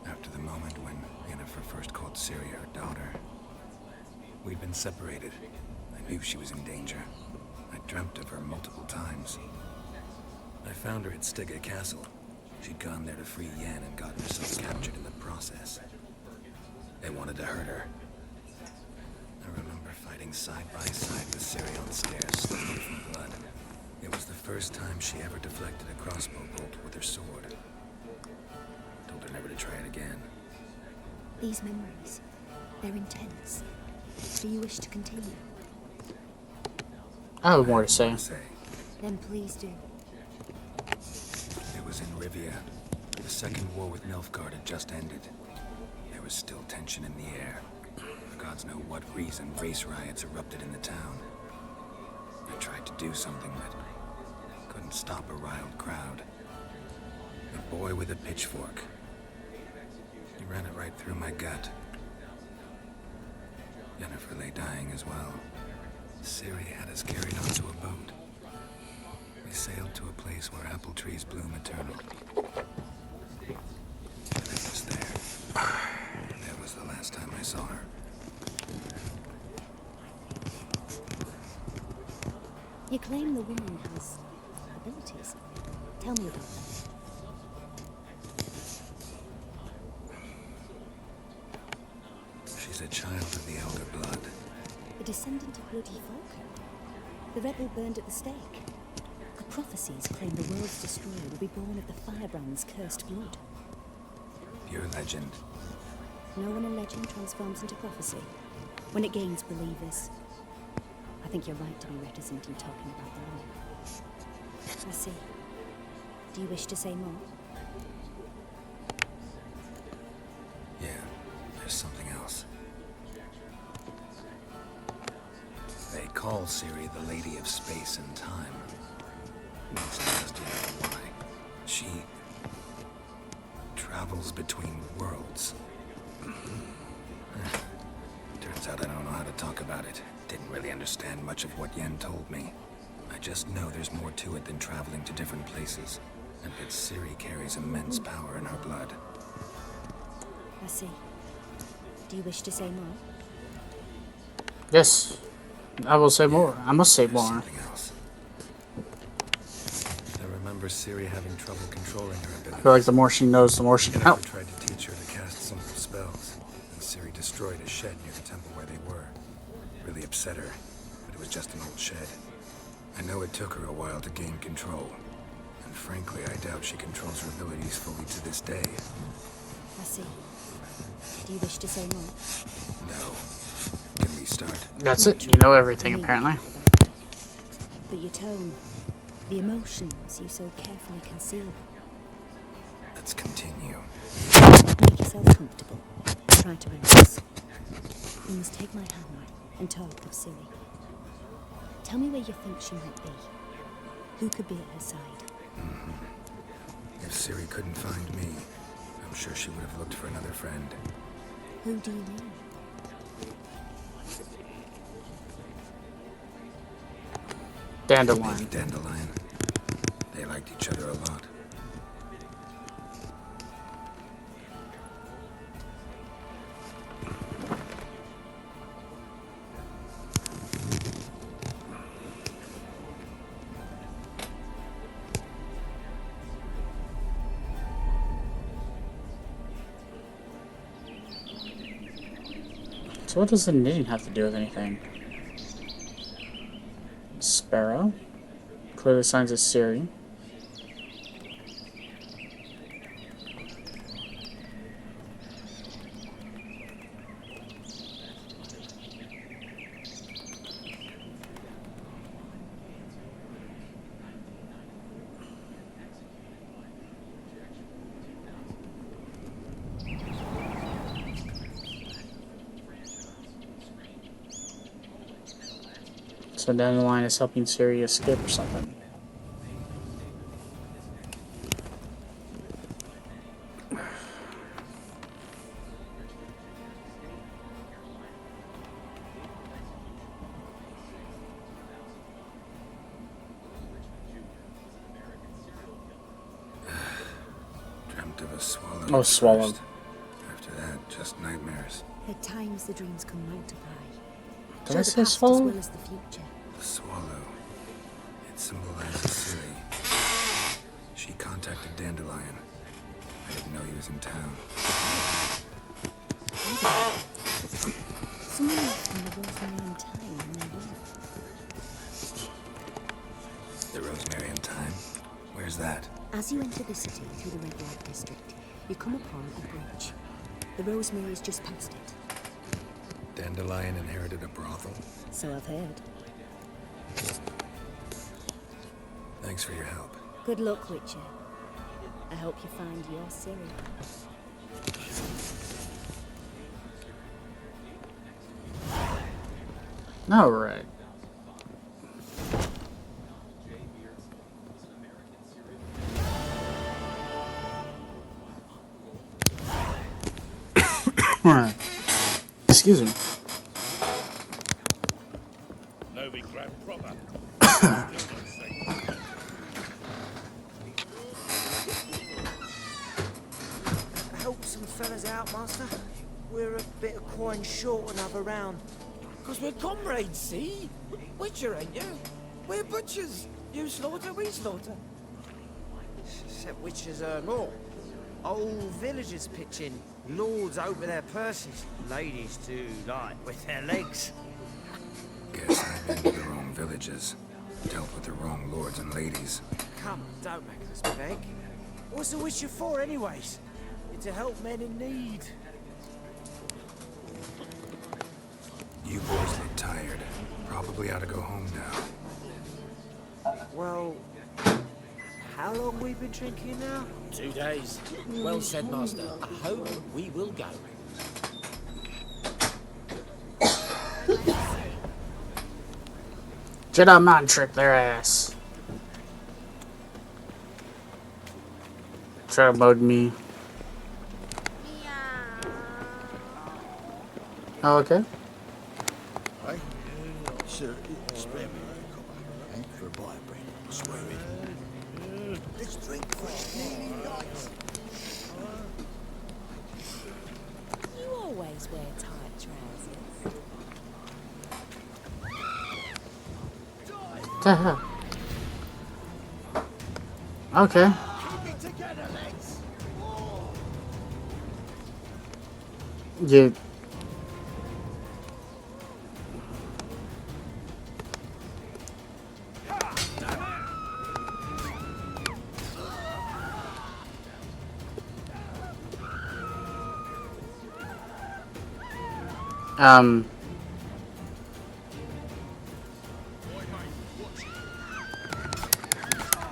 Speaker 6: After the moment when Yennefer first called Siri her daughter. We'd been separated. I knew she was in danger. I dreamt of her multiple times. I found her at Stygga Castle. She'd gone there to free Yen and gotten herself captured in the process. They wanted to hurt her. I remember fighting side by side with Siri on stairs, slowly from blood. It was the first time she ever deflected a crossbow bolt with her sword. Told her never to try it again.
Speaker 12: These memories, they're intense. Do you wish to continue?
Speaker 1: I have more to say.
Speaker 12: Then please do.
Speaker 6: It was in Rivia. The Second War with Nilfgaard had just ended. There was still tension in the air. For gods know what reason, race riots erupted in the town. I tried to do something, but couldn't stop a riled crowd. A boy with a pitchfork. He ran it right through my gut. Yennefer lay dying as well. Ciri had us carried onto a boat. We sailed to a place where apple trees bloom eternal. And it was there. There was
Speaker 12: You claim the woman has abilities. Tell me about them.
Speaker 6: She's a child of the Elder Blood.
Speaker 12: A descendant of bloody Vulcan. The rebel burned at the stake. The prophecies claim the world's destroyer will be born of the Firebrand's cursed blood.
Speaker 6: Pure legend.
Speaker 12: No one in legend transforms into prophecy when it gains believers. I think you're right to be reticent in talking about the law. I see. Do you wish to say more?
Speaker 6: Yeah, there's something else. They call Ciri the Lady of Space and Time. It's just yet why. She travels between worlds. Turns out I don't know how to talk about it. Didn't really understand much of what Yen told me. I just know there's more to it than traveling to different places, and that Ciri carries immense power in her blood.
Speaker 12: I see. Do you wish to say more?
Speaker 1: Yes. I will say more. I must say more.
Speaker 6: Something else. I remember Ciri having trouble controlling her
Speaker 1: I
Speaker 6: abilities.
Speaker 1: feel like the more she knows, the more she can help.
Speaker 6: I tried to teach her to cast simple spells, and Ciri destroyed a shed near the temple where they were. Really upset her, but it was just an old shed. I know it took her a while to gain control, and frankly, I doubt she controls her abilities fully to this day.
Speaker 12: I see. Do you wish to say more?
Speaker 6: No. Can we start?
Speaker 1: That's it. You know everything, apparently.
Speaker 12: But your tone, the emotions you so carefully conceal.
Speaker 6: Let's continue.
Speaker 12: Make yourself comfortable. Try to relax. You must take my hand and talk of Ciri. Tell me where you think she might be. Who could be at her side?
Speaker 6: If Ciri couldn't find me, I'm sure she would have looked for another friend.
Speaker 12: Who do you mean?
Speaker 1: Dandelion.
Speaker 6: Baby Dandelion. They liked each other a lot.
Speaker 1: So what does the knitting have to do with anything? Sparrow. Clearly signs of Ciri. So Dandelion is helping Ciri escape or something.
Speaker 6: Dreamt of a swallow.
Speaker 1: Oh, swallow.
Speaker 6: First. After that, just nightmares.
Speaker 12: At times the dreams can multiply.
Speaker 1: Did
Speaker 12: Show
Speaker 1: I
Speaker 12: the
Speaker 1: say
Speaker 12: past
Speaker 1: swallow?
Speaker 12: as well as the future.
Speaker 6: The swallow. It symbolizes Ciri. She contacted Dandelion. I didn't know he was in town.
Speaker 12: Someone left in the Rosemary in time when they were.
Speaker 6: The Rosemary in Time? Where's that?
Speaker 12: As you enter the city through the red light district, you come upon a bridge. The Rosemary is just past it.
Speaker 6: Dandelion inherited a brothel?
Speaker 12: So I've heard.
Speaker 6: Thanks for your help.
Speaker 12: Good luck, Witcher. I hope you find your Ciri.
Speaker 1: All right. Excuse me.
Speaker 13: No big grab proper.
Speaker 9: Help some fellas out, Master. We're a bit of coin short another round. 'Cause we're comrades, see? Witcher, ain't you? We're butchers. You slaughter, we slaughter. Except witches earn more. Old villagers pitch in. Lords open their purses. Ladies do like with their legs.
Speaker 6: Guess I've been to the wrong villages. Dealt with the wrong lords and ladies.
Speaker 9: Come, don't make us beg. What's a witcher for, anyways? It's to help men in need.
Speaker 6: You boys look tired. Probably ought to go home now.
Speaker 9: Well, how long we been drinking now?
Speaker 18: 2 days. Well said, Master. I hope we will go.
Speaker 1: Jedi mind trick their ass. Try to mode me. Oh, okay.
Speaker 14: Hey, sir, spare me a copper. Ain't for a bite of bread. I swear it. Let's drink fresh nearly night.
Speaker 12: You always wear tight trousers.
Speaker 1: The hell? Okay.
Speaker 14: Keep it together, legs.
Speaker 1: You.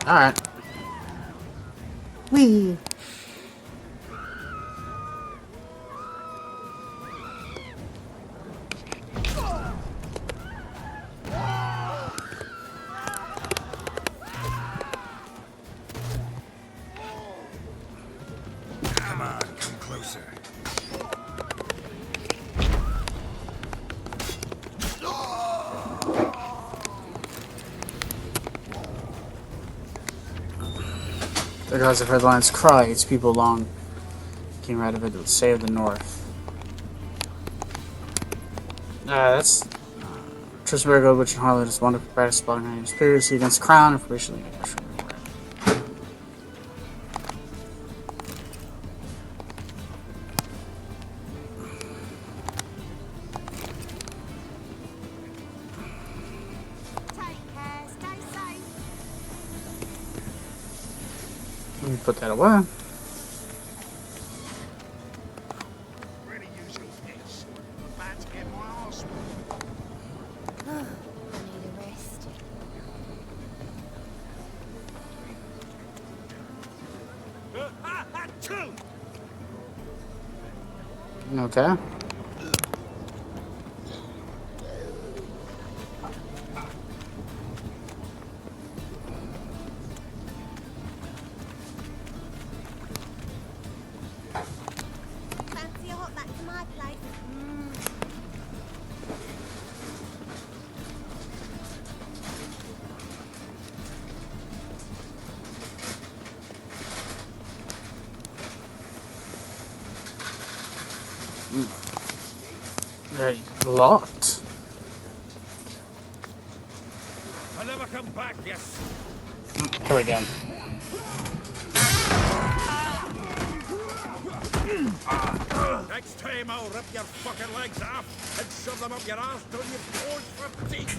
Speaker 1: Alright. Wee.
Speaker 6: Come on, come closer.
Speaker 1: The gods have heard the lion's cry. Its people long came out of it to save the north. That's Trisbergo, Witch and Harlot is wonderful practice spelling her conspiracy against the crown, information. Let me put that away.
Speaker 3: Really use these nets. About to get my arse.
Speaker 8: I need a rest.
Speaker 1: Okay.
Speaker 8: Fancy a hot back to my place?
Speaker 1: They're locked.
Speaker 13: I'll never come back, yes.
Speaker 1: Here we go.
Speaker 13: Next time I'll rip your fucking legs off and shove them up your ass till you've closed for teeth.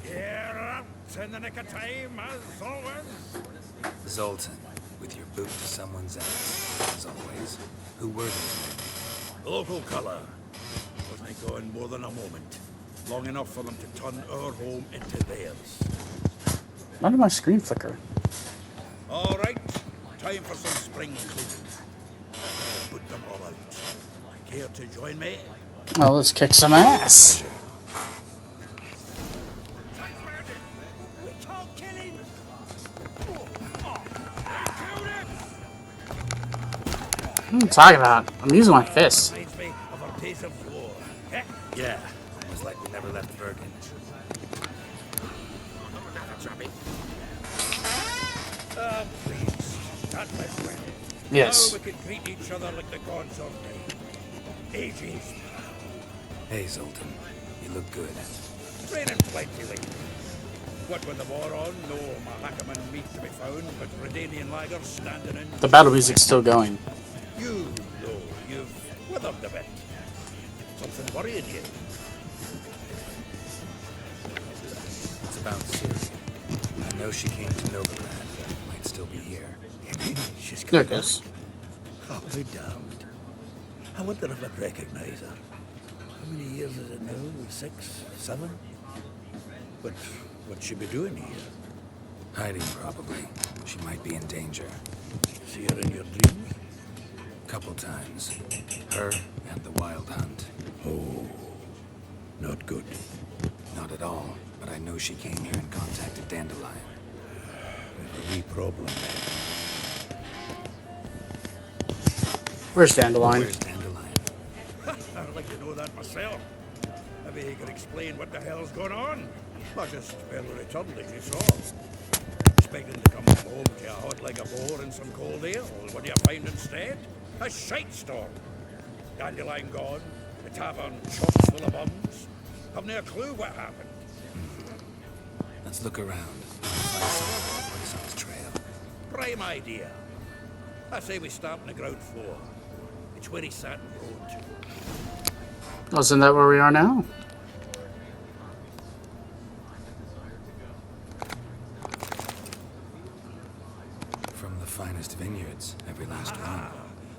Speaker 13: You're out in the nick of time, as always.
Speaker 6: Zoltan, with your boot to someone's ass, as always. Who were these men?
Speaker 13: Local colour. Wasn't going more than a moment. Long enough for them to turn our home into theirs.
Speaker 1: Why did my screen flicker?
Speaker 13: All right, time for some spring cleaning. I'll put them all out. Care to join me?
Speaker 1: Well, let's kick some ass.
Speaker 9: We can't kill him.
Speaker 1: What are you talking about? I'm using my fists.
Speaker 13: Reminds me of our days of war.
Speaker 6: Yeah, almost like we never left Virgin.
Speaker 13: Please, that, my friend.
Speaker 1: Yes.
Speaker 13: Now we can greet each other like the gods of day. Ages.
Speaker 6: Hey, Zoltan. You look good.
Speaker 13: Training plenty lately. What with the war on, no Mahakaman meat to be found, but Redanian lagers standing in.
Speaker 1: The battle music's still going.
Speaker 13: You, though, you've withered a bit. Something worrying you.
Speaker 6: It's about Syria. I know she came to Novigrad. Might still be here.
Speaker 14: She's
Speaker 1: There
Speaker 14: coming
Speaker 1: it goes.
Speaker 14: back. I'll be damned. I wonder if I'd recognize her. How many years is it now? 6, 7? But what'd she be doing here?
Speaker 6: Hiding, probably. She might be in danger.
Speaker 14: See her in your dreams?
Speaker 6: Couple times. Her and the Wild Hunt.
Speaker 14: Oh, not good.
Speaker 6: Not at all, but I know she came here and contacted Dandelion.
Speaker 14: We have a wee problem.
Speaker 1: Where's Dandelion?
Speaker 6: Where's Dandelion?
Speaker 13: I'd like to know that myself. Maybe he could explain what the hell's going on. I just barely returned, as you saw. Expecting to come home to a hot like a boar and some cold ale. What do you find instead? A shite storm. Dandelion gone, the tavern chock full of bums. Haven't a clue what happened.
Speaker 6: Let's look around. Find someone on his trail.
Speaker 13: Prime idea. I say we start on the ground floor. It's where he sat and wrote.
Speaker 1: Wasn't that where we are now?
Speaker 6: From the finest vineyards, every last one.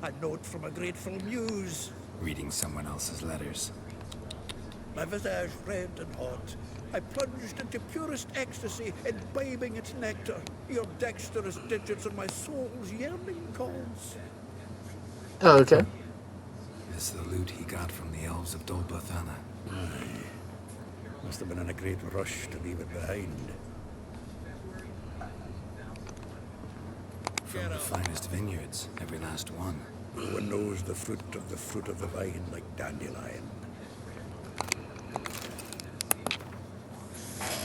Speaker 13: A note from a grateful muse.
Speaker 6: Reading someone else's letters.
Speaker 13: My visage red and hot. I plunged into purest ecstasy, imbibing its nectar. Your dexterous digits on my soul's yearning calls.
Speaker 1: Oh, okay.
Speaker 6: It's the loot he got from the elves of Dol Blathanna.
Speaker 14: Must have been in a great rush to leave it behind.
Speaker 6: From the finest vineyards, every last one.
Speaker 14: No one knows the fruit of the vine like Dandelion.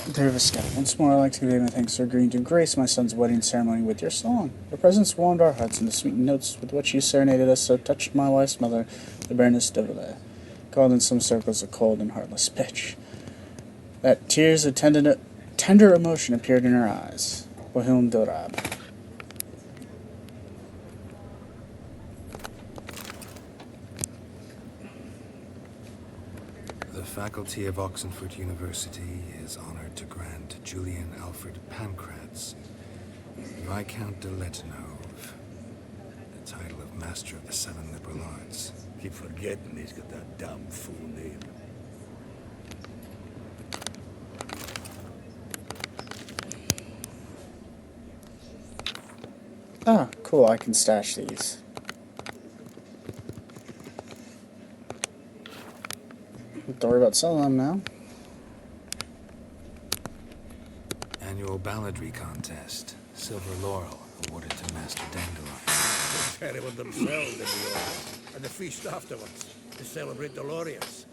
Speaker 1: Derviscat, once more I'd like to convey my thanks for agreeing to grace my son's wedding ceremony with your song. Your presence warmed our hearts, and the sweet notes with which you serenaded us so touched my wife's mother, the Baroness de Villers, called in some circles a cold and heartless bitch. That tears of tender emotion appeared in her eyes. Bohum Dorab.
Speaker 6: The faculty of Oxenford University is honored to grant Julian Alfred Pancratz, Viscount de Letenhove, the title of Master of the Seven Liberal Arts.
Speaker 14: Keep forgetting he's got that damn full name.
Speaker 1: Ah, cool, I can stash these. Don't worry about selling them now.
Speaker 6: Annual balladry contest. Silver Laurel awarded to Master Dandelion.
Speaker 13: Carry one themselves in the order. And the feast afterwards to celebrate the laureates.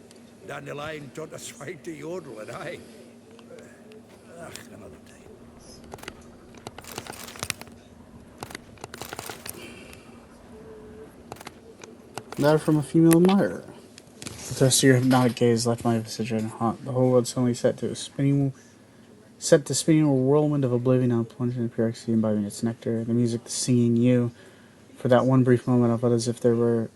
Speaker 13: Dandelion taught us swine to yodel, and I. Another time.
Speaker 1: Letter from a female admirer. The thrust of your hypnotic gaze left my visage and haunt. The whole world suddenly set to spinning a whirlwind of oblivion. I plunged into pure ecstasy, imbibing its nectar. The music, the singing, you. For that one brief moment, I felt as if I were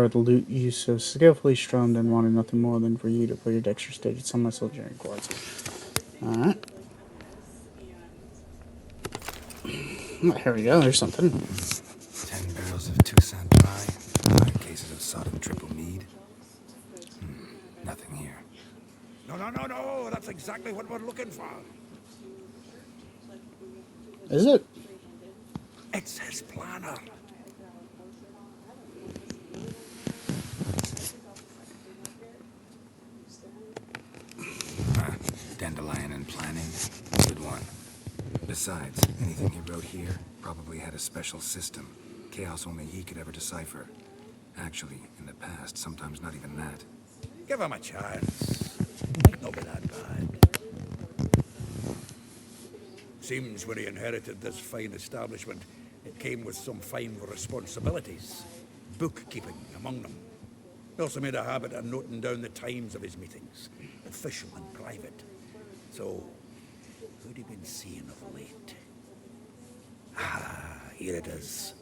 Speaker 1: the lute you so skillfully strummed, and wanted nothing more than for you to play your dexterous digits on my soul-journey chords. Alright. Here we go, there's something.
Speaker 6: 10 barrels of Toussaint Dry, 5 cases of sodden triple mead. Nothing here.
Speaker 13: No, that's exactly what we're looking for.
Speaker 1: Is it?
Speaker 13: It's his planner.
Speaker 6: Dandelion and planning. Good one. Besides, anything he wrote here probably had a special system. Chaos only he could ever decipher. Actually, in the past, sometimes not even that.
Speaker 13: Give him a chance. Might not be that bad. Seems when he inherited this fine establishment, It came with some fine responsibilities, bookkeeping among them. He also made a habit of noting down the times of his meetings, official and private. So, who'd he been seeing of late? Ah, here it is.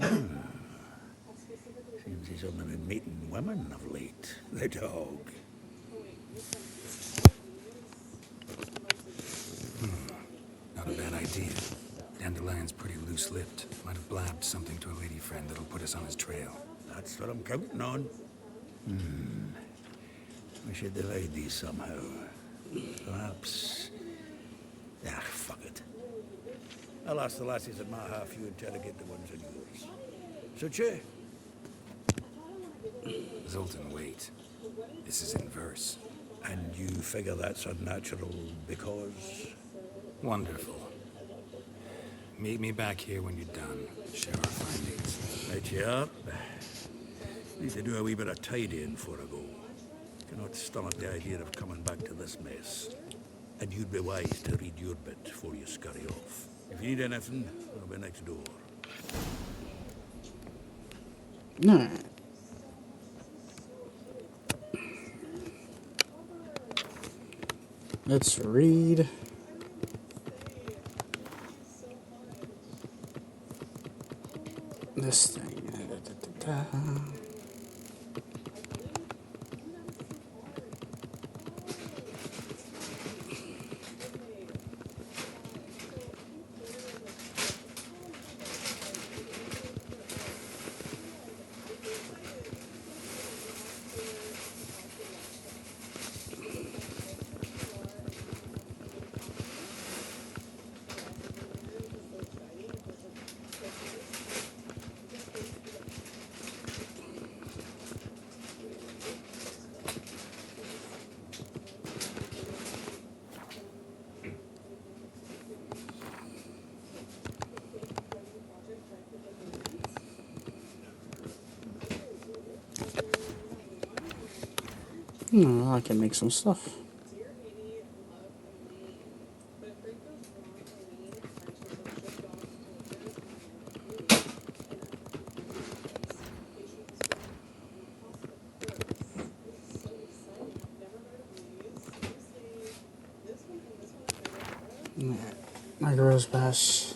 Speaker 13: Seems he's only been meeting women of late, the dog.
Speaker 6: Not a bad idea. Dandelion's pretty loose-lipped. Might have blabbed something to a lady friend that'll put us on his trail.
Speaker 13: That's what I'm counting on. We should divide these somehow. Perhaps... Ah, fuck it. I'll ask the lassies at my half, you interrogate the ones in yours. So, che?
Speaker 6: Zoltan, wait. This is in verse.
Speaker 13: And you figure that's unnatural because...
Speaker 6: Wonderful. Meet me back here when you're done. Share our findings.
Speaker 13: Right you up. Need to do a wee bit of tidying before I go. Cannot stomach the idea of coming back to this mess. And you'd be wise to read your bit before you scurry off. If you need anything, I'll be next door.
Speaker 1: No. Let's read. This thing. I can make some stuff. My girl's bash.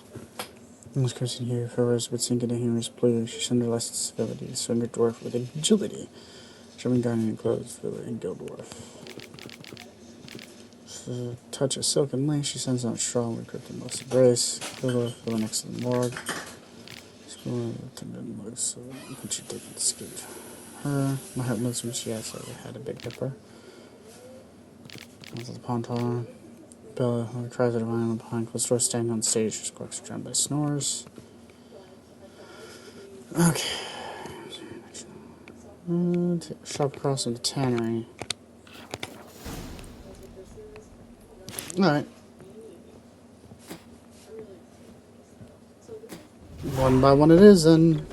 Speaker 1: This person here for Rose but sinking in humorous blue. She's under less civility, slender dwarf with agility. German garden and clothes, Villa and Guildwharf. So, touch of silk and lace, she sends out strong, equipped in most grace. Guildwharf, Villa next to the morgue. School attendant looks so when she didn't escape. Her, my heart melts when she asked if I had a big dipper. Onto the ponton. Bella, who tries to divine behind closed door, standing on stage, her squawks are drowned by snores. Okay. Shop across from the tannery. Alright. One by one it is, then.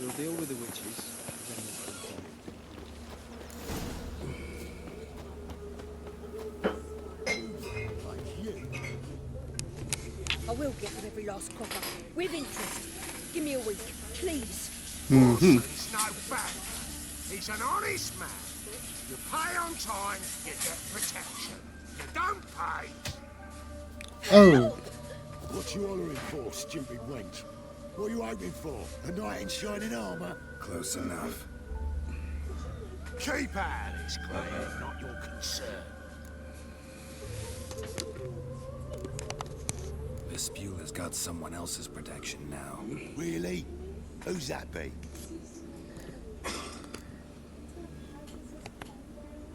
Speaker 10: We'll deal with the witches.
Speaker 19: I will get rid of every last copper. With interest. Give me a week, please.
Speaker 3: It's no fact. He's an honest man. You pay on time, you get protection. You don't pay.
Speaker 1: Oh.
Speaker 14: What you hollering for, stupid wench? What are you hoping for? A knight in shining armour?
Speaker 6: Close enough.
Speaker 3: Keep out of this, Clay. Not your concern.
Speaker 6: This Bueller's got someone else's protection now.
Speaker 14: Really? Who's that be?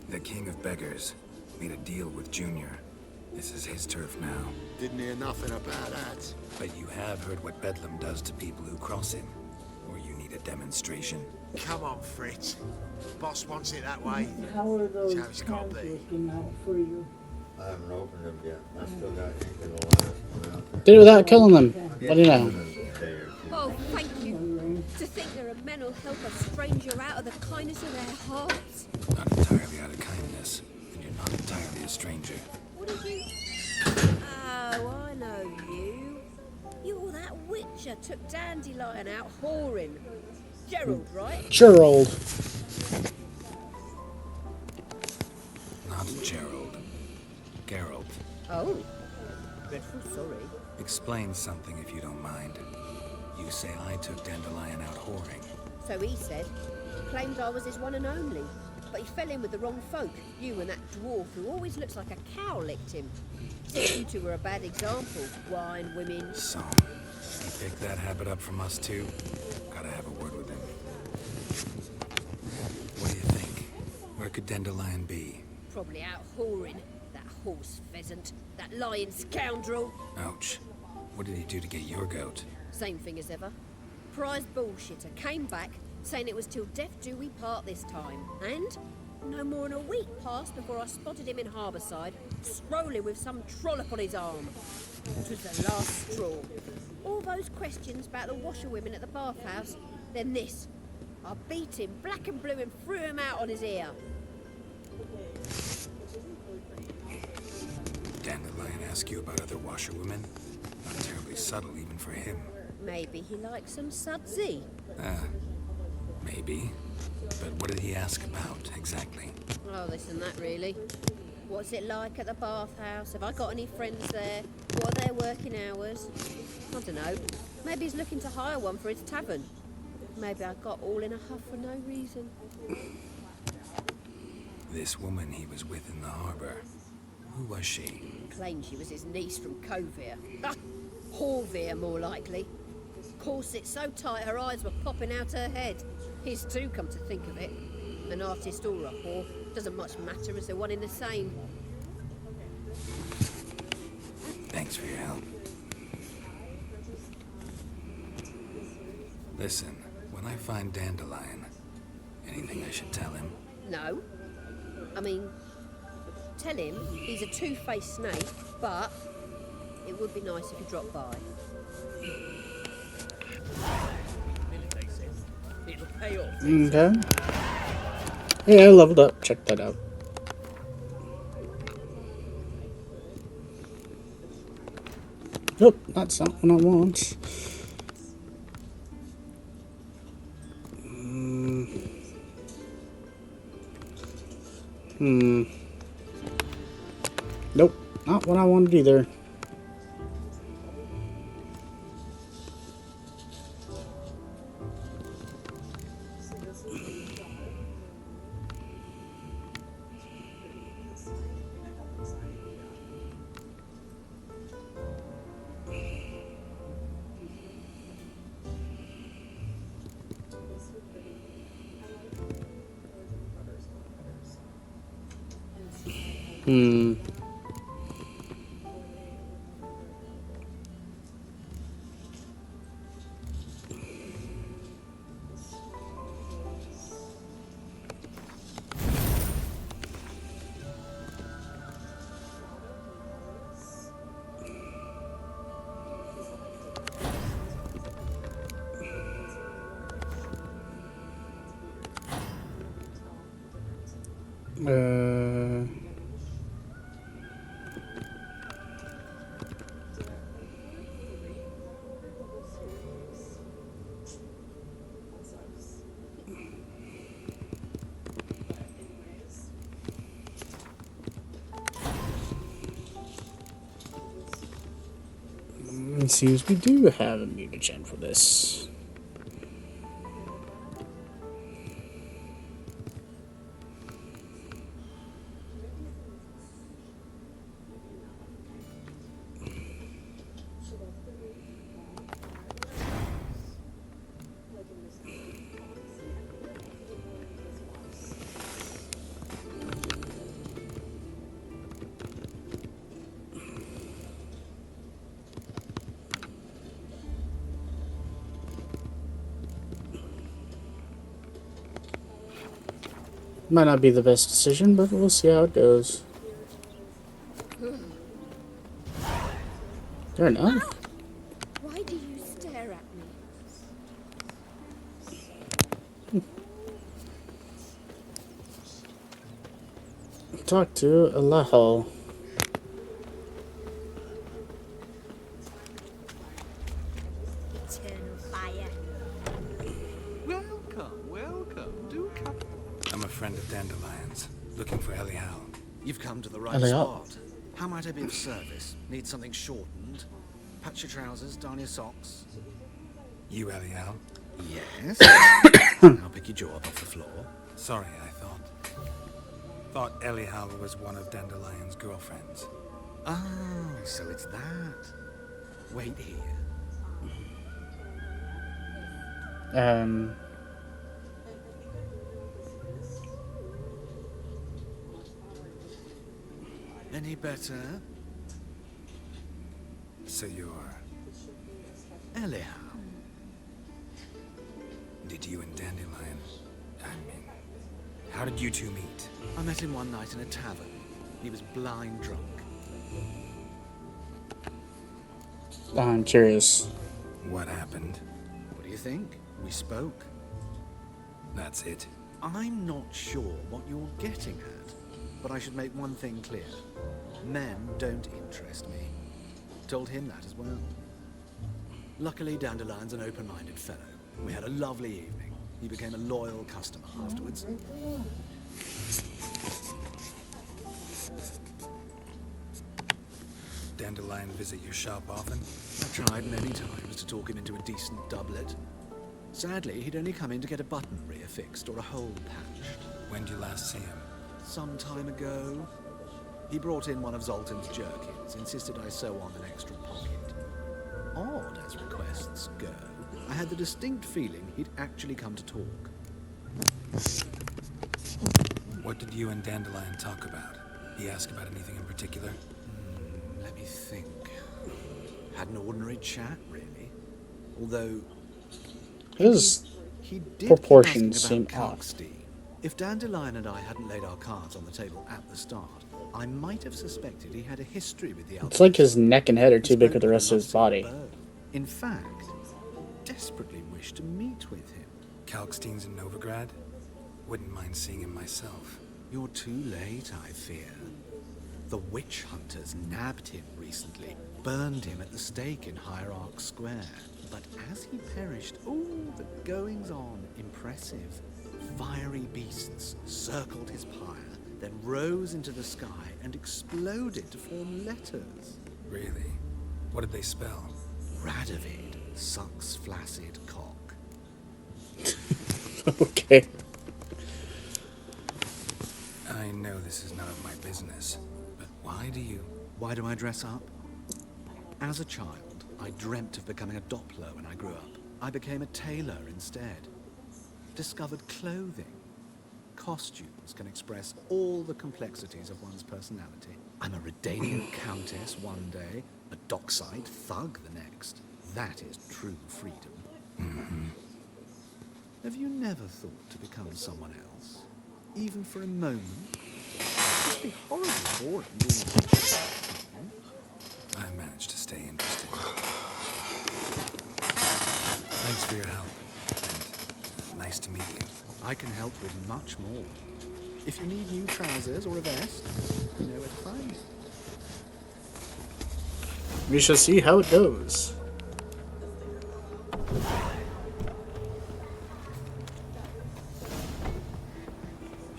Speaker 6: The King of Beggars made a deal with Junior. This is his turf now.
Speaker 14: Didn't hear nothing about that.
Speaker 6: But you have heard what Bedlam does to people who cross him. Or you need a demonstration?
Speaker 3: Come on, Fritz. Boss wants it that way.
Speaker 5: How are those
Speaker 3: That's how it's gotta
Speaker 5: cans
Speaker 3: be.
Speaker 5: looking out for you?
Speaker 20: I haven't opened them yet. I still got ink in the last one out.
Speaker 1: Did it without killing them. What do you know?
Speaker 19: Oh, thank you. To think there are men who'll help us stranger out of the kindness of their hearts?
Speaker 6: Not entirely out of kindness, and you're not entirely a stranger.
Speaker 19: What did you... Oh, I know you. You're that witcher took Dandelion out whoring. Gerald, right?
Speaker 1: Gerald.
Speaker 6: Not Gerald. Geralt.
Speaker 19: Oh. Dreadful sorry.
Speaker 6: Explain something if you don't mind. You say I took Dandelion out whoring.
Speaker 19: So he said. Claimed I was his one and only. But he fell in with the wrong folk. You and that dwarf who always looks like a cow licked him. Said you two were a bad example. Wine, women...
Speaker 6: So, he picked that habit up from us too? Gotta have a word with him. What do you think? Where could Dandelion be?
Speaker 19: Probably out whoring. That horse pheasant. That lying scoundrel.
Speaker 6: Ouch. What did he do to get your goat?
Speaker 19: Same thing as ever. Prize bullshitter came back, saying it was till death do we part this time. And no more than a week passed before I spotted him in Harbourside, strolling with some trollop on his arm. It was the last straw. All those questions about the washerwomen at the bathhouse, then this. I beat him black and blue and threw him out on his ear.
Speaker 6: Dandelion ask you about other washerwomen? Not terribly subtle even for him.
Speaker 19: Maybe he likes some sudsy.
Speaker 6: Maybe. But what did he ask about, exactly?
Speaker 19: Oh, this and that, really. What's it like at the bathhouse? Have I got any friends there? What are their working hours? I don't know. Maybe he's looking to hire one for his tavern. Maybe I got all in a huff for no reason.
Speaker 6: This woman he was with in the harbor. Who was she?
Speaker 19: Claimed she was his niece from Covere. Horvere, more likely. Corset so tight her eyes were popping out her head. His too, come to think of it. An artist or a whore doesn't much matter as they're one in the same.
Speaker 6: Thanks for your help. Listen, when I find Dandelion, anything I should tell him?
Speaker 19: No. I mean, tell him he's a two-faced snake, but it would be nice if he dropped by.
Speaker 9: It'll pay off.
Speaker 1: Okay. Yeah, I leveled up. Check that out. Nope, that's not what I want. Nope, not what I wanted either. It seems we do have a mutagen for this. Might not be the best decision, but we'll see how it goes. Fair enough.
Speaker 19: Why do you stare at me?
Speaker 1: talk to Alejo.
Speaker 8: Eternal fire.
Speaker 10: Welcome. Do come.
Speaker 6: I'm a friend of Dandelion's, looking for Elial.
Speaker 14: You've come to the right
Speaker 1: Elial.
Speaker 14: spot. How might I be of service? Need something shortened? Patch your trousers, darn your socks.
Speaker 6: You, Elial?
Speaker 14: Yes. I'll pick your jaw up off the floor.
Speaker 6: Sorry, I thought Elial was one of Dandelion's girlfriends.
Speaker 14: Oh, so it's that. Wait here. Any better?
Speaker 6: So you're...
Speaker 14: Elial.
Speaker 6: Did you and Dandelion... how did you two meet?
Speaker 14: I met him one night in a tavern. He was blind drunk.
Speaker 1: I'm curious.
Speaker 6: What happened?
Speaker 14: What do you think? We spoke.
Speaker 6: That's it?
Speaker 14: I'm not sure what you're getting at, but I should make one thing clear. Men don't interest me. Told him that as well. Luckily, Dandelion's an open-minded fellow. We had a lovely evening. He became a loyal customer afterwards.
Speaker 6: Dandelion visit your shop often?
Speaker 14: I've tried many times to talk him into a decent doublet. Sadly, he'd only come in to get a button reaffixed or a hole patched.
Speaker 6: When did you last see him?
Speaker 14: Some time ago. He brought in one of Zoltan's jerkins, insisted I sew on an extra pocket. Odd as requests go, I had the distinct feeling he'd actually come to talk.
Speaker 6: What did you and Dandelion talk about? He asked about anything in particular?
Speaker 14: Let me think. Had an ordinary chat, really. Although...
Speaker 1: His
Speaker 14: he did
Speaker 1: proportions seem
Speaker 14: keep asking about
Speaker 1: off.
Speaker 14: Kalkstein. If Dandelion and I hadn't laid our cards on the table at the start, I might have suspected he had a history with the
Speaker 1: It's like his neck and head are too big for the rest of his body.
Speaker 14: In fact, desperately wished to meet with him.
Speaker 6: Kalkstein's in Novigrad? Wouldn't mind seeing him myself.
Speaker 14: You're too late, I fear. The witch hunters nabbed him recently, burned him at the stake in Hierarch Square. But as he perished, the goings-on impressive. Fiery beasts circled his pyre, then rose into the sky and exploded to form letters.
Speaker 6: Really? What did they spell?
Speaker 14: Radovid sucks flaccid cock.
Speaker 1: Okay.
Speaker 6: I know this is none of my business, but why do
Speaker 14: I dress up? As a child, I dreamt of becoming a Doppler when I grew up. I became a tailor instead. Discovered clothing. Costumes can express all the complexities of one's personality. I'm a Redanian countess one day, a dockside thug the next. That is true freedom.
Speaker 6: Mm-hmm.
Speaker 14: Have you never thought to become someone else? Even for a moment? It must be horribly boring being a teacher.
Speaker 6: I managed to stay interested. Thanks for your help. And nice to meet you.
Speaker 14: I can help with much more. If you need new trousers or a vest, you know where to find me.
Speaker 1: We shall see how it goes.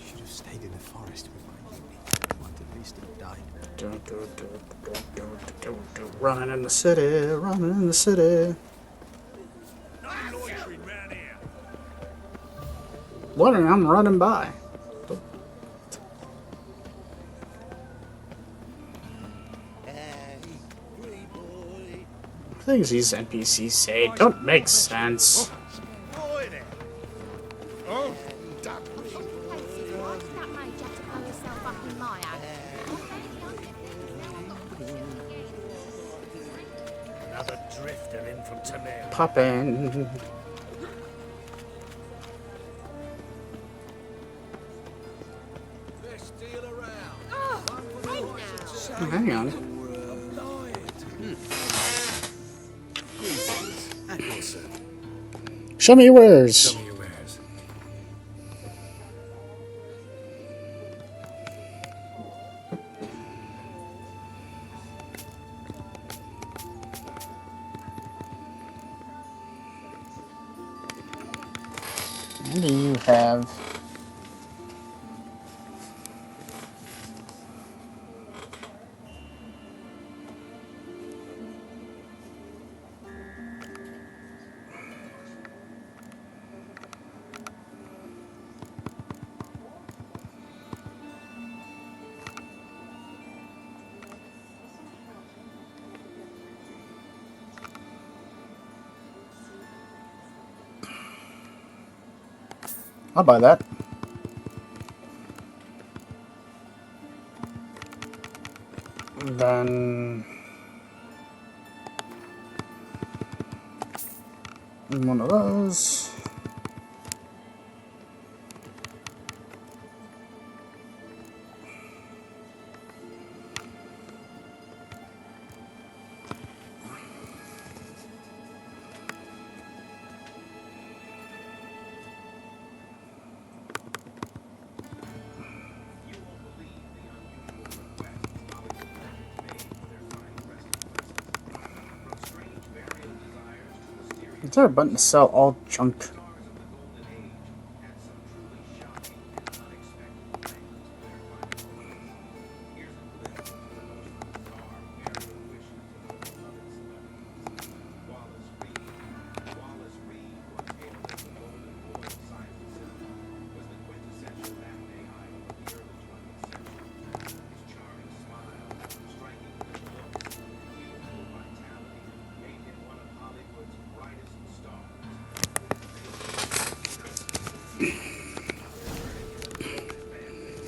Speaker 10: Should have stayed in the forest with my unit. Might at least have died.
Speaker 1: Running in the city, running in the city. What? I'm running by. Things these NPCs say don't make sense.
Speaker 3: Oh,
Speaker 9: Another drifter in from Tamir.
Speaker 1: Poppin'. Oh, hang on. Show me your wares.
Speaker 6: Show me your wares.
Speaker 1: What do you have? I'll buy that. Then one of those. Is there a button to sell all junk?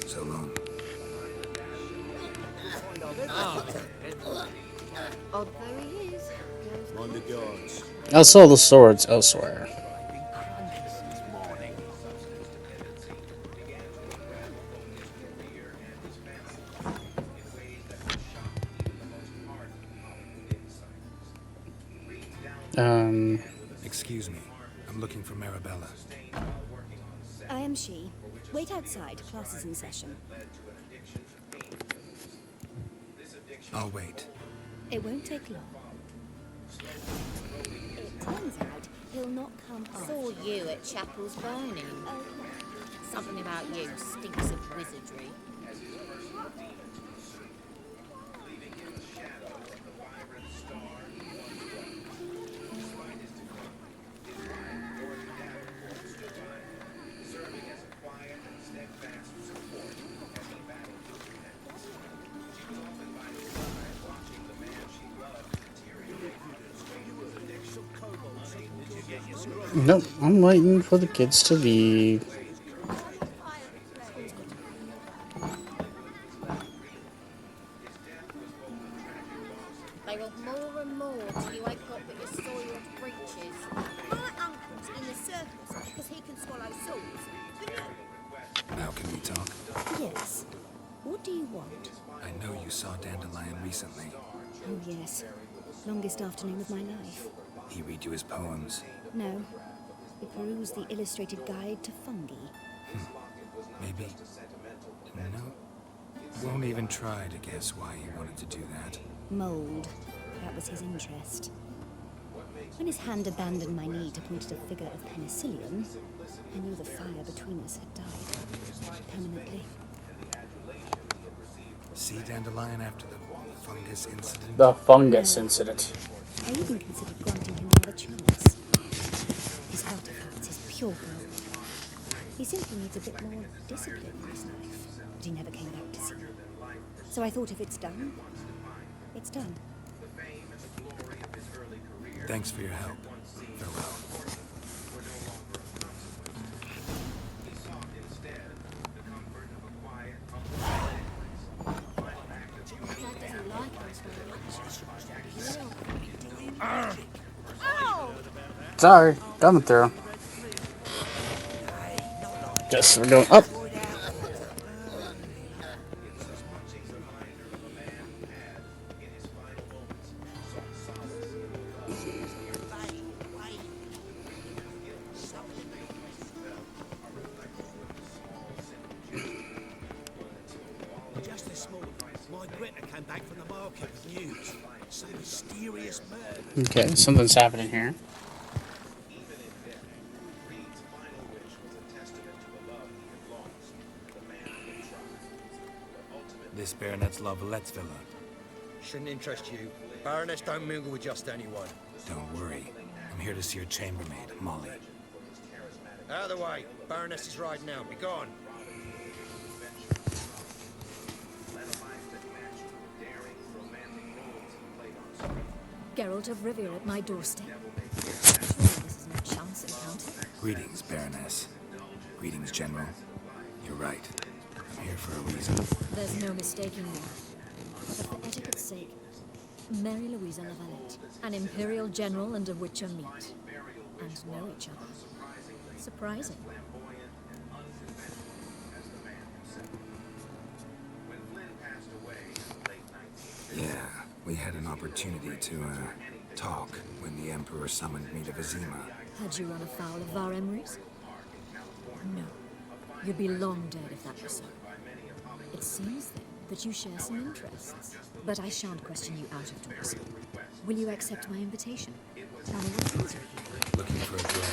Speaker 6: So long.
Speaker 19: Odd though he is.
Speaker 16: On the guards.
Speaker 1: I'll sell the swords elsewhere.
Speaker 6: Excuse me. I'm looking for Marabella.
Speaker 12: I am she. Wait outside. Class is in session.
Speaker 6: I'll wait.
Speaker 12: It won't take long. It turns out he'll not come off.
Speaker 21: Saw you at Chapel's Burning. Something about you stinks of wizardry.
Speaker 1: Nope, I'm waiting for the kids to leave.
Speaker 21: They want more and more till you ain't got but your soiled breeches.
Speaker 19: My uncle's in the circus because he can swallow swords.
Speaker 6: Now can we talk?
Speaker 12: Yes. What do you want?
Speaker 6: I know you saw Dandelion recently.
Speaker 12: Oh, yes. Longest afternoon of my life.
Speaker 6: He read you his poems.
Speaker 12: No. We perused the illustrated guide to fungi.
Speaker 6: Maybe. No. Won't even try to guess why he wanted to do that.
Speaker 12: Mold. That was his interest. When his hand abandoned my knee to point at a figure of penicillium, I knew the fire between us had died. Permanently.
Speaker 6: See Dandelion after the fungus incident?
Speaker 1: The fungus incident.
Speaker 12: I even considered granting him another chance. His artifacts, his pure gold. He simply needs a bit more discipline in his life. But he never came back to see me. So I thought if it's done, it's done.
Speaker 6: Thanks for your help. Farewell.
Speaker 1: Sorry, coming through. Guess we're going up.
Speaker 14: Just this morning, my Greta came back from the market with news. Some mysterious murder.
Speaker 1: Okay, something's happening here.
Speaker 6: this Baronet's Lavalettes villa?
Speaker 7: Shouldn't interest you. Baroness don't mingle with just anyone.
Speaker 6: Don't worry. I'm here to see your chambermaid, Molly.
Speaker 7: Out of the way. Baroness is riding now. Be gone.
Speaker 12: Geralt of Rivia at my doorstep. Surely this is no chance encounter.
Speaker 6: Greetings, Baroness. Greetings, General. You're right. I'm here for a reason.
Speaker 12: There's no mistaking me. But for etiquette's sake, Mary Louisa Lavalette, an Imperial General and a Witcher meet. And know each other. Surprising.
Speaker 6: Yeah, we had an opportunity to, talk when the Emperor summoned me to Vizima.
Speaker 12: Had you run afoul of Var Emrys? No. You'd be long dead if that were so. It seems, then, that you share some interests. But I shan't question you out of doors. Will you accept my invitation? Tell me what brings you here.
Speaker 6: Looking for a girl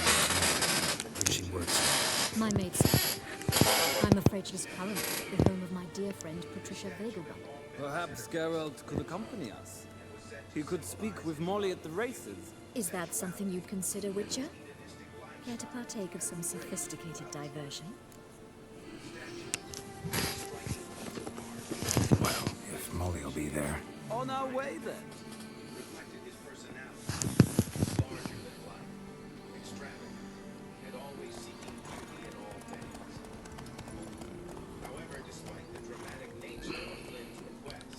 Speaker 6: who she works with.
Speaker 12: My maid said. I'm afraid she's currently at the home of my dear friend Patricia Vegelbud.
Speaker 4: Perhaps Geralt could accompany us. He could speak with Molly at the races.
Speaker 12: Is that something you'd consider, Witcher? Care to partake of some sophisticated diversion?
Speaker 6: Well, if Molly will be there.
Speaker 4: On our way, then.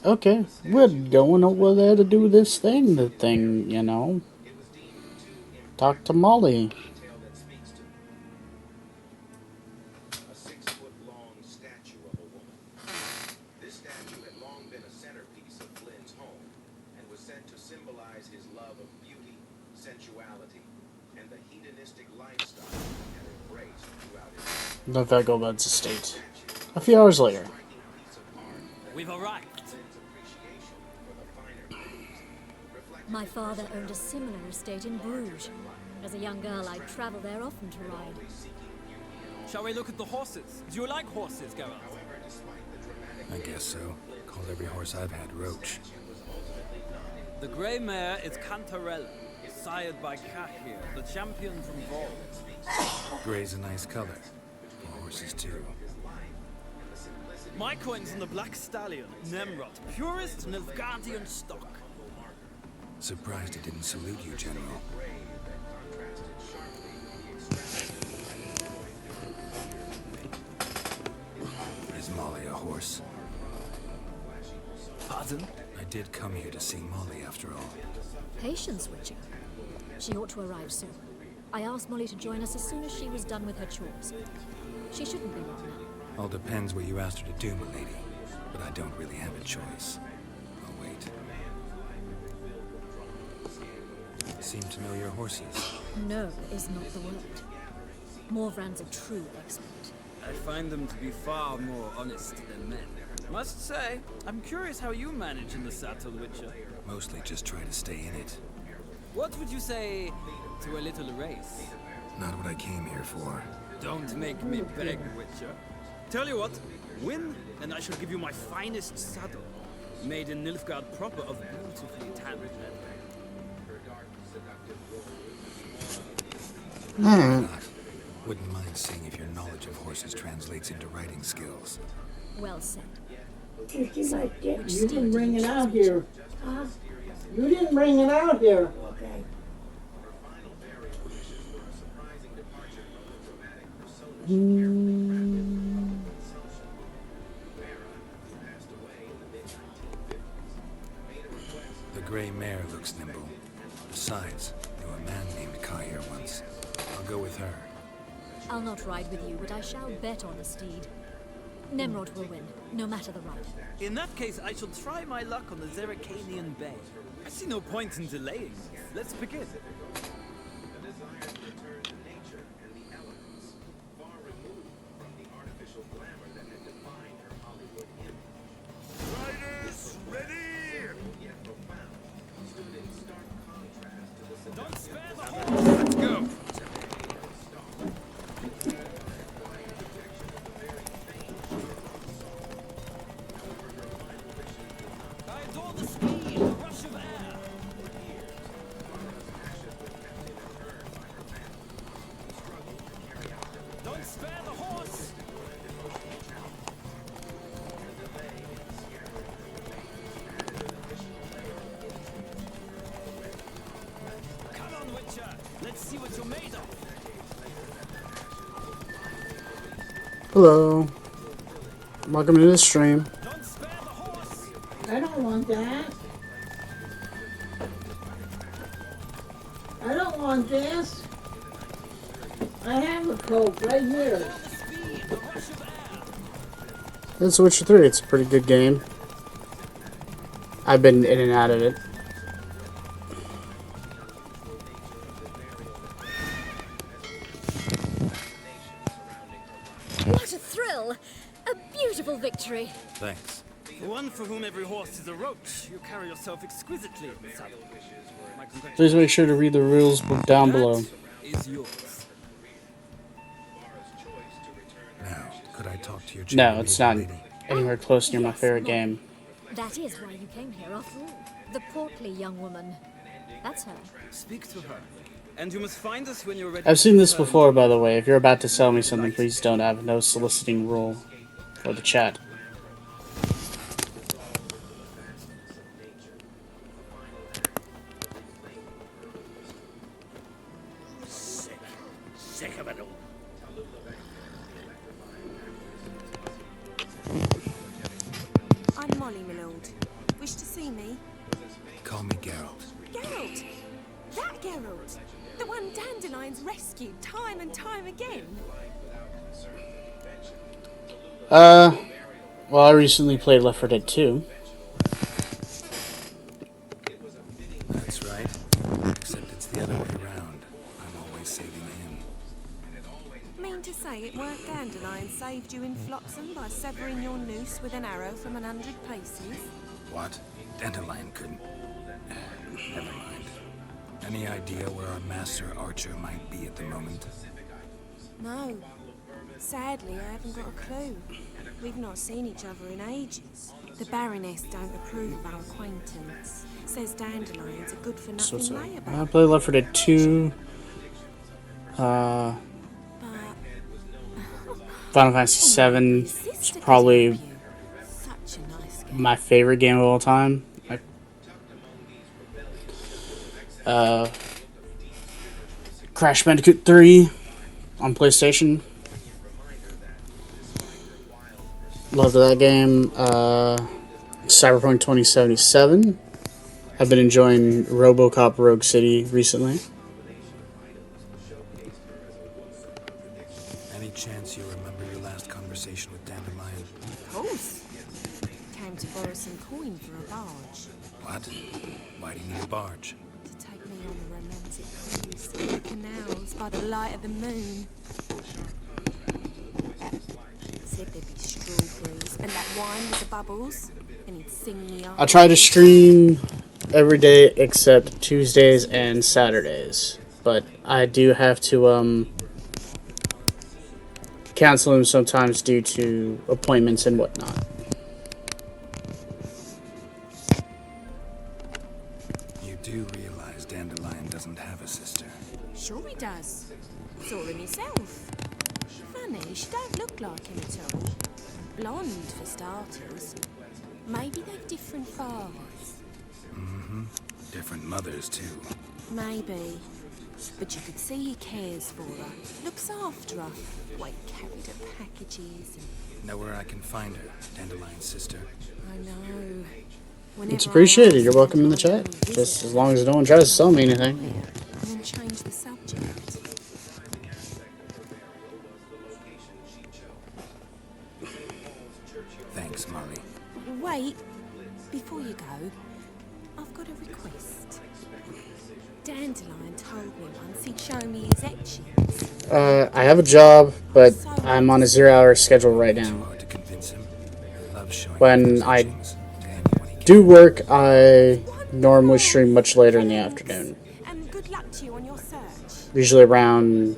Speaker 1: Okay, we're going over there to do this thing, you know. Talk to Molly.
Speaker 22: A 6-foot-long statue of a woman. This statue had long been a centerpiece of Flynn's home and was said to symbolize his love of beauty, sensuality, and the hedonistic lifestyle he had embraced throughout his life.
Speaker 1: The Vegelbud's estate. A few hours later.
Speaker 4: We've arrived.
Speaker 12: My father owned a similar estate in Bruges. As a young girl, I'd travel there often to ride.
Speaker 4: Shall we look at the horses? Do you like horses, Geralt?
Speaker 6: I guess so. Called every horse I've had Roach.
Speaker 4: The grey mare is Cantarella, sired by Cahir, the champion from Vol.
Speaker 6: Grey's a nice color. For horses, too.
Speaker 4: My coin's on the black stallion, Nemrod, purest Nilfgaardian stock.
Speaker 6: Surprised it didn't salute you, General. Is Molly a horse?
Speaker 4: Pardon?
Speaker 6: I did come here to see Molly, after all.
Speaker 12: Patience, Witcher. She ought to arrive soon. I asked Molly to join us as soon as she was done with her chores. She shouldn't be long now.
Speaker 6: All depends what you asked her to do, milady. But I don't really have a choice. I'll wait. Seem to know your horses.
Speaker 12: No is not the word. Morvran's a true expert.
Speaker 4: I find them to be far more honest than men. Must say, I'm curious how you manage in the saddle, Witcher.
Speaker 6: Mostly just try to stay in it.
Speaker 4: What would you say to a little race?
Speaker 6: Not what I came here for.
Speaker 4: Don't make me beg, Witcher. Tell you what, win, and I shall give you my finest saddle. Made in Nilfgaard proper of beautifully tanned leather.
Speaker 6: Wouldn't mind seeing if your knowledge of horses translates into riding skills.
Speaker 12: Well said.
Speaker 5: You didn't bring it out here. Huh? You didn't bring it out here. Okay.
Speaker 6: The gray mare looks nimble. Besides, knew a man named Cahir once. I'll go with her.
Speaker 12: I'll not ride with you, but I shall bet on the steed. Nemrod will win, no matter the ride.
Speaker 4: In that case, I shall try my luck on the Zeracanian Bay. I see no point in delaying. Let's begin.
Speaker 3: Riders, ready!
Speaker 4: Don't spare the horse! Let's go! see what you're made of.
Speaker 1: Hello. Welcome to the stream.
Speaker 5: I don't want that. I don't want this. I have a Coke right here.
Speaker 1: It's Witcher 3. It's a pretty good game. I've been in and out of it.
Speaker 21: What a thrill! A beautiful victory.
Speaker 6: Thanks.
Speaker 4: For one for whom every horse is a roach, you carry yourself exquisitely in the saddle. My congratulations.
Speaker 1: Please make sure to read the rules book down below.
Speaker 4: Is yours.
Speaker 6: Now, could I talk to your
Speaker 1: No, it's not anywhere close near my favorite game.
Speaker 12: That is why you came here after all. The portly young woman. That's her.
Speaker 4: Speak to her. And you must find us when you're ready.
Speaker 1: I've seen this before, by the way. If you're about to sell me something, please don't have no soliciting rule for the chat.
Speaker 3: Sick of it all.
Speaker 15: I'm Molly, my lord. Wish to see me?
Speaker 6: Call me Geralt.
Speaker 15: Geralt! That Geralt! The one Dandelion's rescued time and time again.
Speaker 1: Well, I recently played Left 4 Dead 2.
Speaker 6: That's right. Except it's the other way around. I'm always saving him.
Speaker 15: Mean to say it weren't Dandelion saved you in Flotsam by severing your noose with an arrow from 100 paces?
Speaker 6: What? Dandelion couldn't. Never mind. Any idea where our master archer might be at the moment?
Speaker 15: No. Sadly, I haven't got a clue. We've not seen each other in ages. The Baroness don't approve of our acquaintance. Says Dandelion's a good-for-nothing layabout.
Speaker 1: I played Left 4 Dead 2. Final Fantasy VII is probably my favorite game of all time. Crash Bandicoot 3 on PlayStation. Loved that game. Cyberpunk 2077. I've been enjoying RoboCop Rogue City recently.
Speaker 6: Any chance you remember your last conversation with Dandelion?
Speaker 15: Of course. Came to borrow some coin for a barge.
Speaker 6: What? Why do you need a barge?
Speaker 15: To take me on a romantic cruise through the canals by the light of the moon. Said there'd be strawberries and that wine with the bubbles, and he'd sing me on.
Speaker 1: I try to stream every day except Tuesdays and Saturdays, but I do have to cancel them sometimes due to appointments and whatnot.
Speaker 6: You do realize Dandelion doesn't have a sister.
Speaker 15: Sure he does. Saw him himself. Funny, she don't look like him at all. Blonde, for starters. Maybe they've different fathers.
Speaker 6: Mm-hmm. Different mothers, too.
Speaker 15: Maybe. But you could see he cares for her. Looks after her. Way carried her packages and...
Speaker 6: Know where I can find her, Dandelion's sister?
Speaker 15: I know.
Speaker 1: It's appreciated. You're welcome in the chat. Just as long as no one tries to sell me anything.
Speaker 15: And then change the subject.
Speaker 6: Thanks, Molly.
Speaker 15: Wait. Before you go, I've got a request. Dandelion told me once he'd show me his etchings.
Speaker 1: I have a job, but I'm on a 0-hour schedule right now. When I do work, I normally stream much later in the afternoon.
Speaker 15: And good luck to you on your search.
Speaker 1: Usually around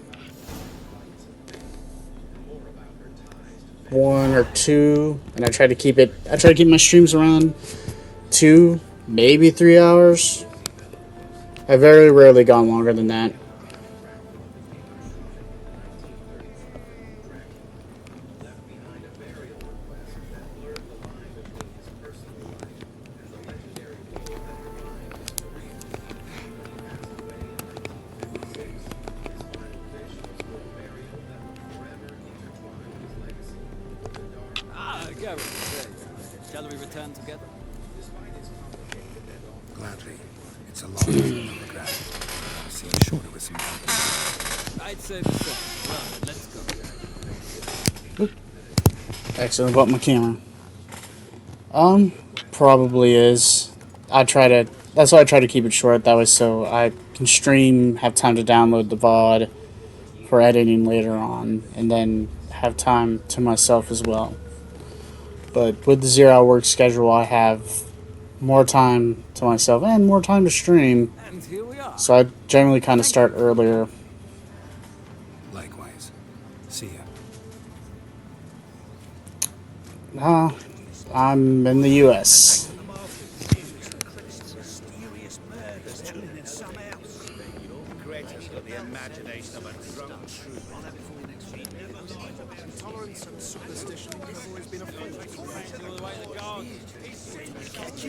Speaker 1: 1 or 2, and I try to keep my streams around 2, maybe 3 hours. I've very rarely gone longer than that.
Speaker 4: Gareth, shall we return together?
Speaker 6: Gladly. It's a long way to grab. Seems shorter with some company.
Speaker 4: I'd say the same. Well, let's go.
Speaker 1: Accidentally bought my camera. Probably is. That's why I try to keep it short, that way so I can stream, have time to download the VOD for editing later on, and then have time to myself as well. But with the 0-hour work schedule, I have more time to myself and more time to stream.
Speaker 4: And here we are.
Speaker 1: So I generally kind of start earlier.
Speaker 6: Likewise. See ya.
Speaker 1: I'm in the U.S.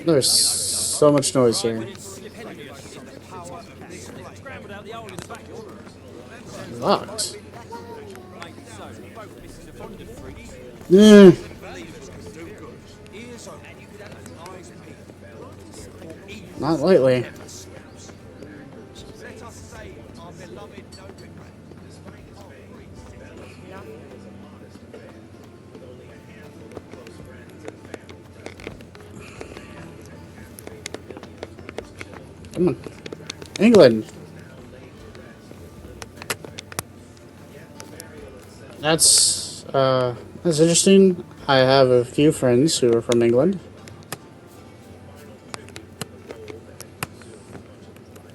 Speaker 1: There's so much noise here. Locked. Yeah. Not lately. Come on. England. That's interesting. I have a few friends who are from England.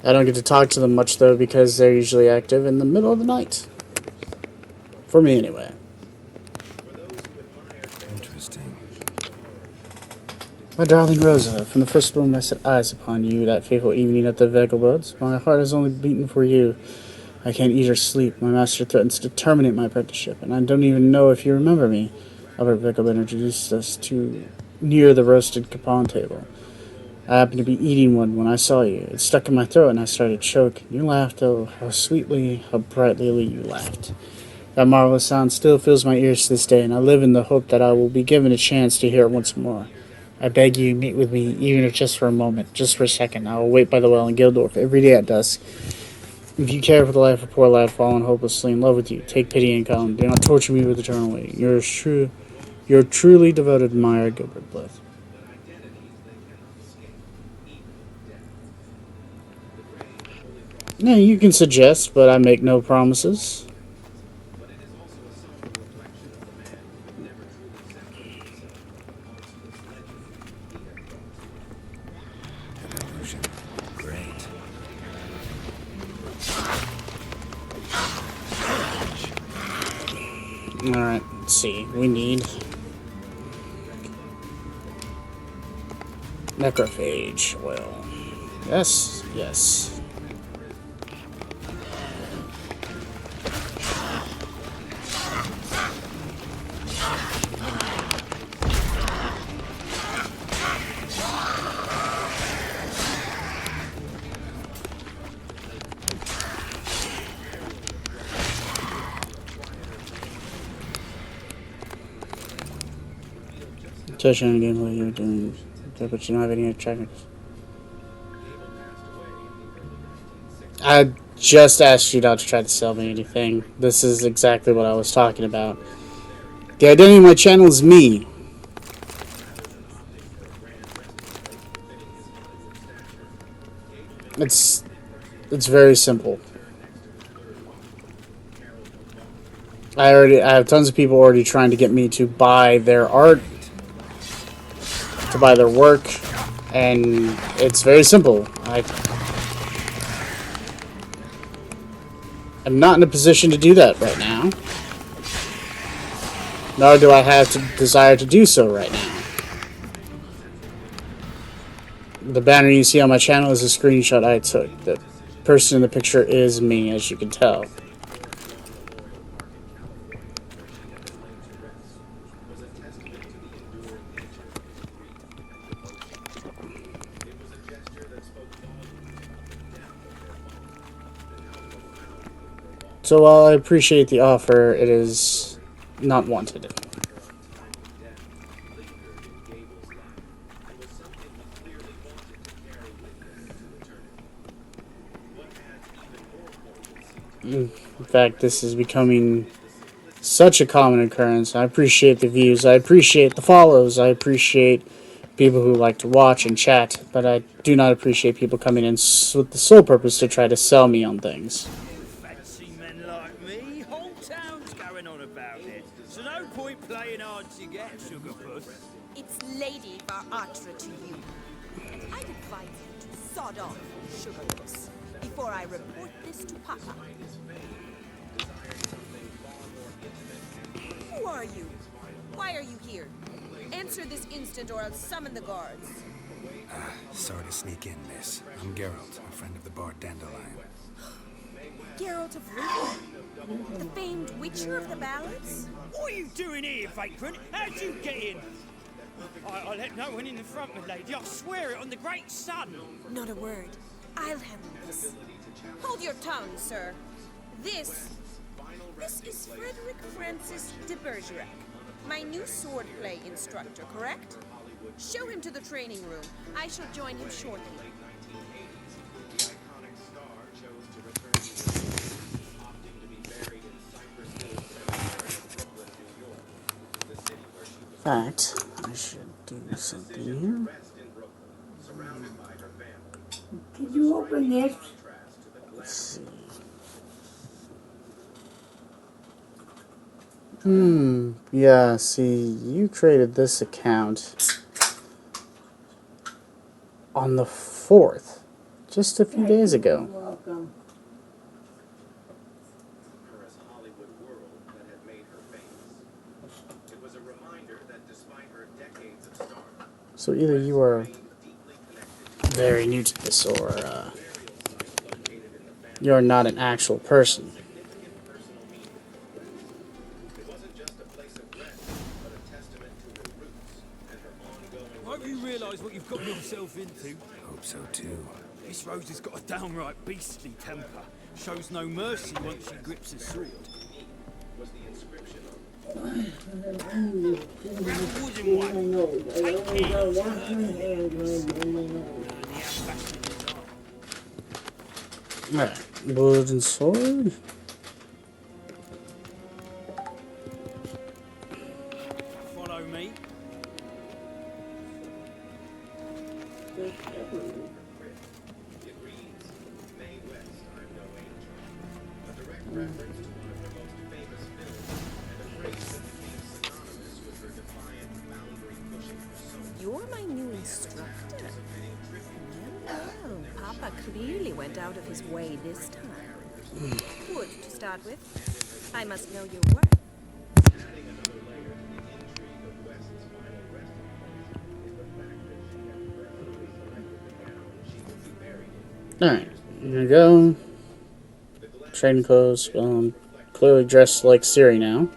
Speaker 1: I don't get to talk to them much, though, because they're usually active in the middle of the night. For me, anyway.
Speaker 6: Interesting.
Speaker 1: My darling Rosa, from the first moment I set eyes upon you that fateful evening at the Vagabonds, my heart has only beaten for you. I can't eat or sleep. My master threatens to terminate my apprenticeship, and I don't even know if you remember me. Albert Vagabond introduced us to near the roasted capon table. I happened to be eating one when I saw you. It stuck in my throat and I started choking. You laughed, oh, how sweetly, how brightly you laughed. That marvelous sound still fills my ears to this day, and I live in the hope that I will be given a chance to hear it once more. I beg you, meet with me, even if just for a moment, just for a second. I will wait by the well in Gildorf every day at dusk. If you care for the life of a poor lad fallen hopelessly in love with you, take pity and come. Do not torture me with eternal waiting. Your truly devoted admirer, Gilbert Blythe. Yeah, you can suggest, but I make no promises.
Speaker 6: Great.
Speaker 1: Alright, let's see. We need necrophage oil. Yes, yes. Touch on again what you're doing. Okay, but you don't have any attractions. I just asked you not to try to sell me anything. This is exactly what I was talking about. The identity of my channel is me. It's very simple. I have tons of people already trying to get me to buy their art, to buy their work, and it's very simple. I'm not in a position to do that right now. Nor do I have the desire to do so right now. The banner you see on my channel is a screenshot I took. The person in the picture is me, as you can tell. So while I appreciate the offer, it is not wanted. In fact, this is becoming such a common occurrence. I appreciate the views, I appreciate the follows, I appreciate people who like to watch and chat, but I do not appreciate people coming in with the sole purpose to try to sell me on things.
Speaker 4: Fancy men like me, whole town's going on about it. So no point playing hard to get, sugar puss.
Speaker 2: It's Lady Baratra to you. And I'd advise you to sod off, sugar puss, before I report this to Papa. Who are you? Why are you here? Answer this instant or I'll summon the guards.
Speaker 6: Sorry to sneak in, miss. I'm Geralt, a friend of the bard Dandelion.
Speaker 2: Geralt of Rivia? The famed witcher of the ballads?
Speaker 4: What are you doing here, vagrant? How'd you get in? I let no one in the front, my lady. I swear it on the great sun.
Speaker 2: Not a word. I'll handle this. Hold your tongue, sir. This is Frederick Francis de Bergerac, my new swordplay instructor, correct? Show him to the training room. I shall join him shortly.
Speaker 1: In fact, I should do something here.
Speaker 5: Could you open this?
Speaker 1: Let's see. Yeah, see, you created this account on the 4th, just a few days ago.
Speaker 5: Welcome.
Speaker 1: So either you are very new to this, or you're not an actual person.
Speaker 4: I hope you realise what you've got yourself into.
Speaker 6: Hope so too.
Speaker 4: This Rose has got a downright beastly temper. Shows no mercy once she grips a sword.
Speaker 1: Alright, wood and sword.
Speaker 4: Follow me.
Speaker 2: You're my new instructor. Well, Papa clearly went out of his way this time. Good to start with. I must know your worth.
Speaker 1: Alright, here we go. Training clothes. Clearly dressed like Siri now.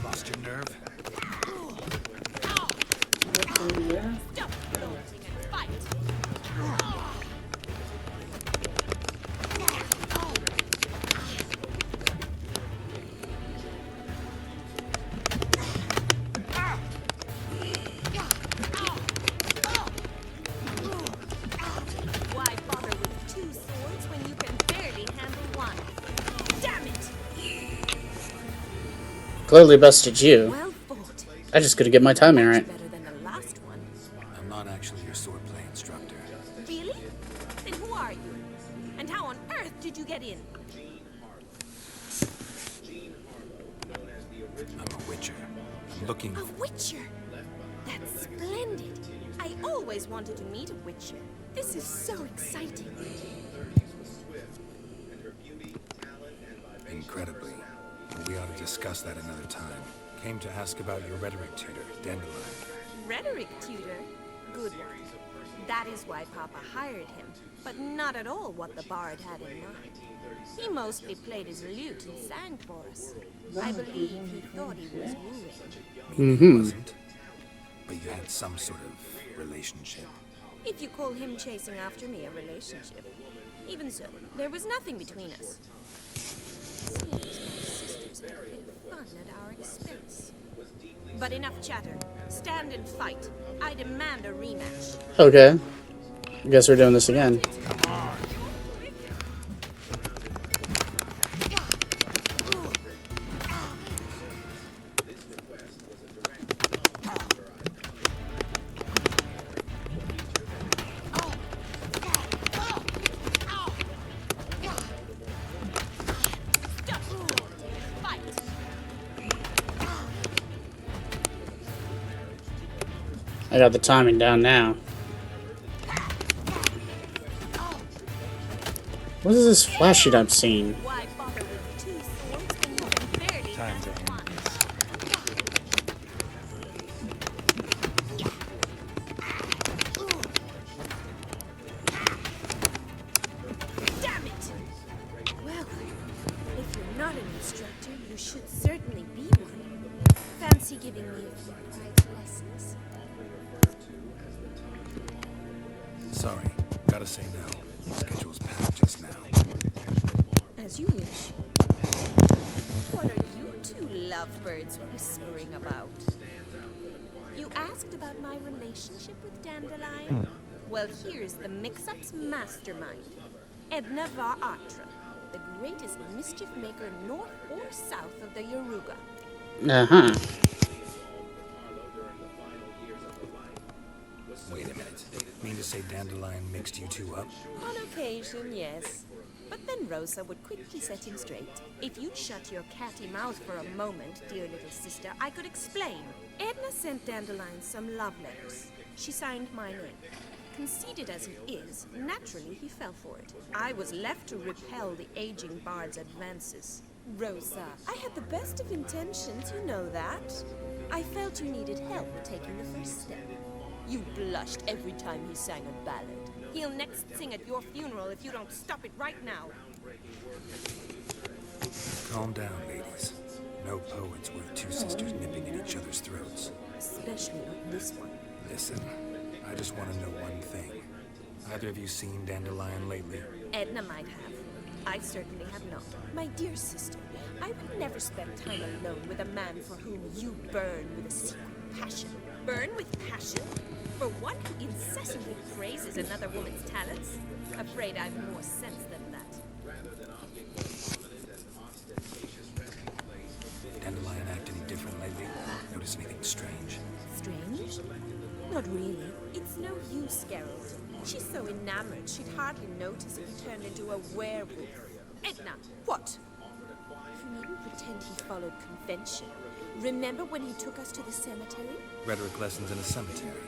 Speaker 6: Lost your nerve?
Speaker 2: Stop gloating and fight! Why bother with two swords when you can barely handle one? Damn it!
Speaker 1: Clearly bested you.
Speaker 2: Well fought.
Speaker 1: I just couldn't get my timing right.
Speaker 2: Better than the last one.
Speaker 6: I'm not actually your swordplay instructor.
Speaker 2: Really? Then who are you? And how on earth did you get in?
Speaker 6: I'm a witcher. I'm looking...
Speaker 2: A witcher? That's splendid. I always wanted to meet a witcher. This is so exciting.
Speaker 6: Incredibly. But we ought to discuss that another time. Came to ask about your rhetoric tutor, Dandelion.
Speaker 2: Rhetoric tutor? Good one. That is why Papa hired him, but not at all what the bard had in mind. He mostly played his lute and sang for us. I believe he thought he was wooing.
Speaker 6: He wasn't. But you had some sort of relationship.
Speaker 2: If you call him chasing after me a relationship. Even so, there was nothing between us. Seems my just have a bit of fun at our expense. But enough chatter. Stand and fight. I demand a rematch.
Speaker 1: Okay. I guess we're doing this again. I got the timing down now. What is this flash sheet I'm seeing?
Speaker 6: Time to end this.
Speaker 2: Damn it! Well, if you're not an instructor, you should certainly be one. Fancy giving me a few private lessons?
Speaker 6: Sorry, gotta say no. Schedule's packed just now.
Speaker 2: As you wish. What are you two lovebirds whispering about? You asked about my relationship with Dandelion? Well, here's the mix-up's mastermind. Edna Va Atra, the greatest mischief maker north or south of the Yoruga.
Speaker 1: Uh-huh.
Speaker 6: Wait a minute. Mean to say Dandelion mixed you two up?
Speaker 2: On occasion, yes. But then Rosa would quickly set him straight. If you'd shut your catty mouth for a moment, dear little sister, I could explain. Edna sent Dandelion some love letters. She signed my name. Conceited as he is, naturally he fell for it. I was left to repel the aging bard's advances. Rosa, I had the best of intentions, you know that. I felt you needed help taking the first step. You blushed every time he sang a ballad. He'll next sing at your funeral if you don't stop it right now.
Speaker 6: Calm down, ladies. No poet's worth two sisters nipping at each other's throats.
Speaker 2: Especially not this one.
Speaker 6: Listen, I just want to know one thing. Either of you seen Dandelion lately?
Speaker 2: Edna might have. I certainly have not. My dear sister, I would never spend time alone with a man for whom you burn with a secret passion. Burn with passion? For one who incessantly praises another woman's talents? Afraid I've more sense than that.
Speaker 6: Dandelion act any different lately? Notice anything strange?
Speaker 2: Strange? Not really. It's no use, Geralt. She's so enamored she'd hardly notice if he turned into a werewolf. Edna, what? You needn't pretend he followed convention. Remember when he took us to the cemetery?
Speaker 6: Rhetoric lessons in a cemetery.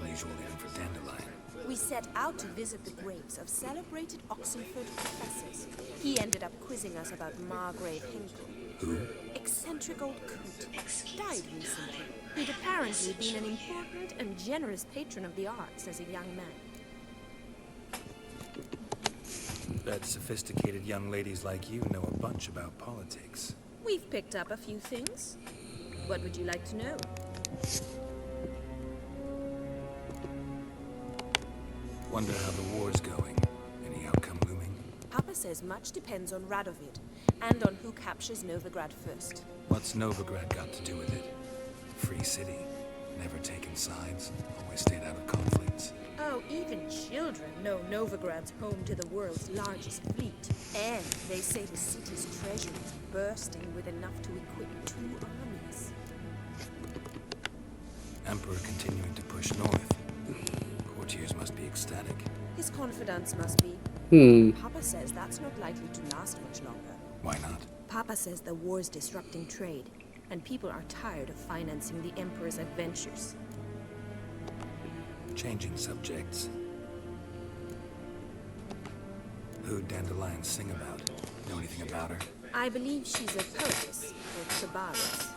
Speaker 6: Unusual even for Dandelion.
Speaker 2: We set out to visit the graves of celebrated Oxenford professors. He ended up quizzing us about Margrave Hinkle.
Speaker 6: Who?
Speaker 2: Eccentric old coot. Died recently. He'd apparently been an important and generous patron of the arts as a young man.
Speaker 6: Bet sophisticated young ladies like you know a bunch about politics.
Speaker 2: We've picked up a few things. What would you like to know?
Speaker 6: Wonder how the war's going. Any outcome looming?
Speaker 2: Papa says much depends on Radovid, and on who captures Novigrad first.
Speaker 6: What's Novigrad got to do with it? Free city. Never taken sides. Always stayed out of conflicts.
Speaker 2: Oh, even children know Novigrad's home to the world's largest fleet. And they say the city's treasure is bursting with enough to equip 2 armies.
Speaker 6: Emperor continuing to push north. Courtiers must be ecstatic.
Speaker 2: His confidants must be. Papa says that's not likely to last much longer.
Speaker 6: Why not?
Speaker 2: Papa says the war's disrupting trade, and people are tired of financing the Emperor's adventures.
Speaker 6: Changing subjects. Who'd Dandelion sing about? Know anything about her?
Speaker 2: I believe she's a poetess, or Tabaris.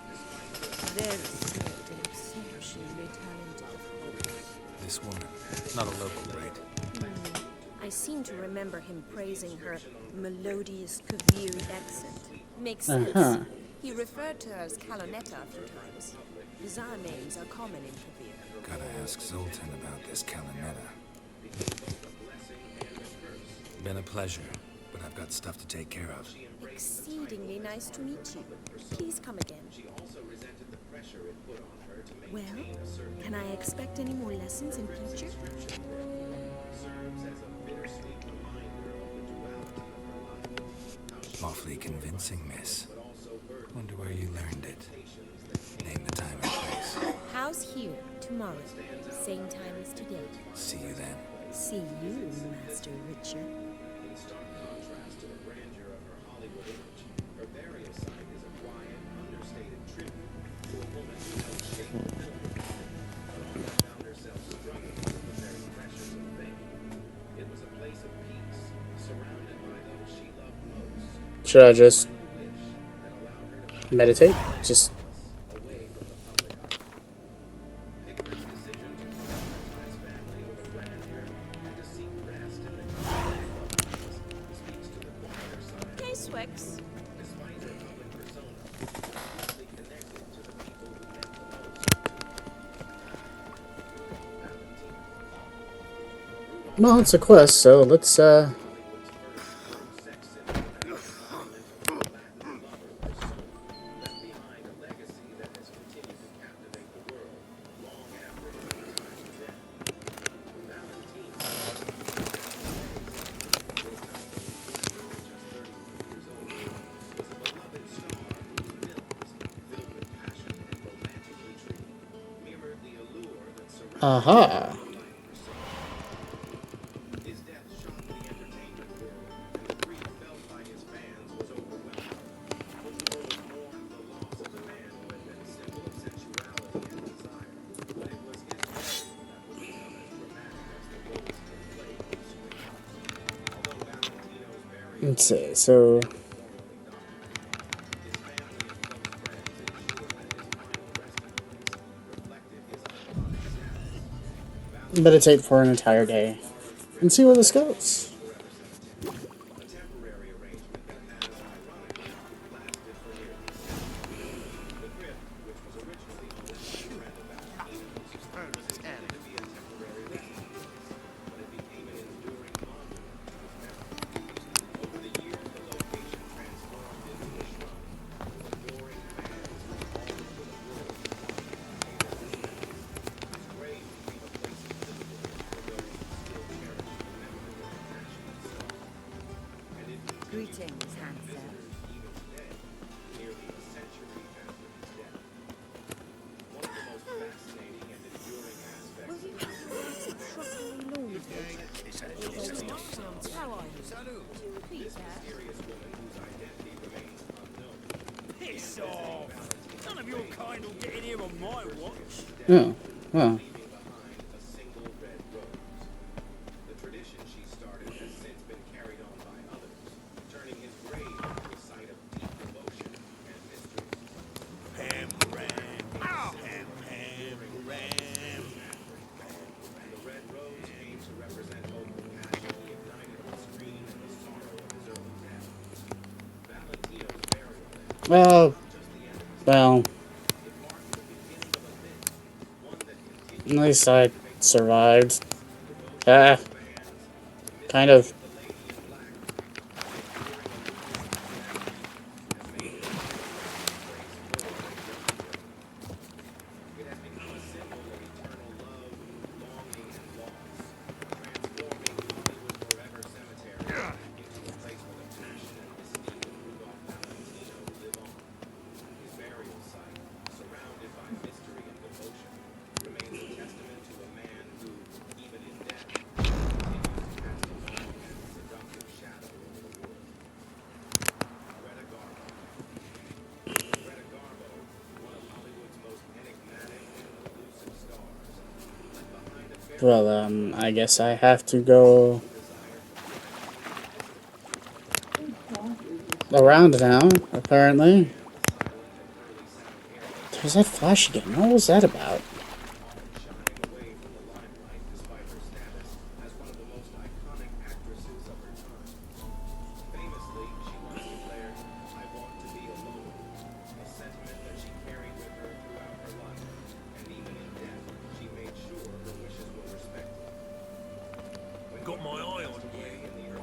Speaker 2: Very skilled and exceptionally talented, of course.
Speaker 6: This woman. Not a local, right?
Speaker 2: I seem to remember him praising her melodious Kaviri accent. Makes sense. He referred to her as Calonetta a few times. Bizarre names are common in Kavir.
Speaker 6: Gotta ask Zoltan about this Calonetta. Been a pleasure, but I've got stuff to take care of.
Speaker 2: It exceedingly nice to meet you. Please come again. Well, can I expect any more lessons in future?
Speaker 6: Awfully convincing, miss. Wonder where you learned it. Name the time and place.
Speaker 2: House here, tomorrow. Same time as today.
Speaker 6: See you then.
Speaker 2: See you, Master Richard.
Speaker 22: In stark contrast to the grandeur of her Hollywood image, her burial site is a quiet, understated tribute to a woman who held shape and form, but often found herself struggling with the very pressures of fame. It was a place of peace, surrounded by those she loved most.
Speaker 1: Should I just meditate? Just
Speaker 2: Swix.
Speaker 1: well, it's a quest, so let's aha. Let's see, so meditate for an entire day and see where this goes.
Speaker 12: Greetings, handsome.
Speaker 4: How are you? Piss off! None of your kind will get in here on my watch.
Speaker 1: Oh, well. Well, at least I survived. Kind of. Well, I guess I have to go around now, apparently. There's that flash again. What was that about?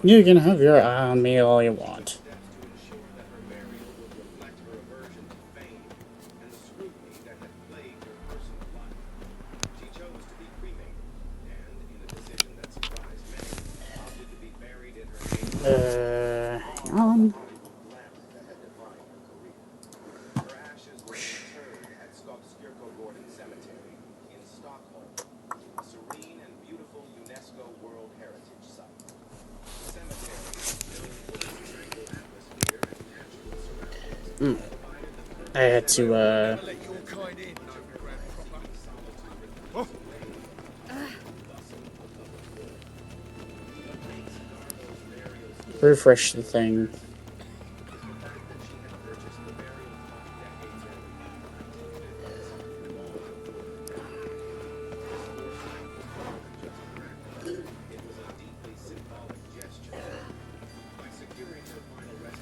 Speaker 1: You can have your eye on me all you want. Hang on. I had to, refresh the thing.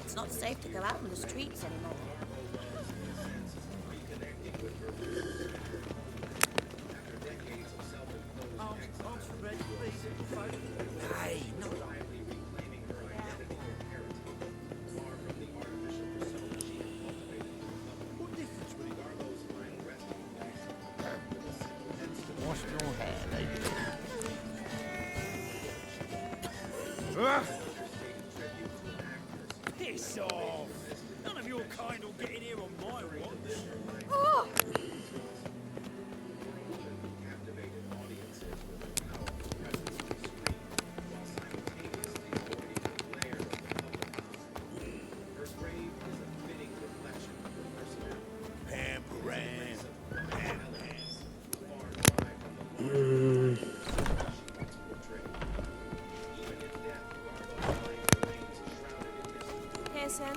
Speaker 12: It's not safe to go out on the streets anymore.
Speaker 9: Hey, no.
Speaker 7: Wash your hair, lady.
Speaker 4: Piss off! None of your kind will get in here on my watch.
Speaker 12: Oh!
Speaker 15: Here, Sam.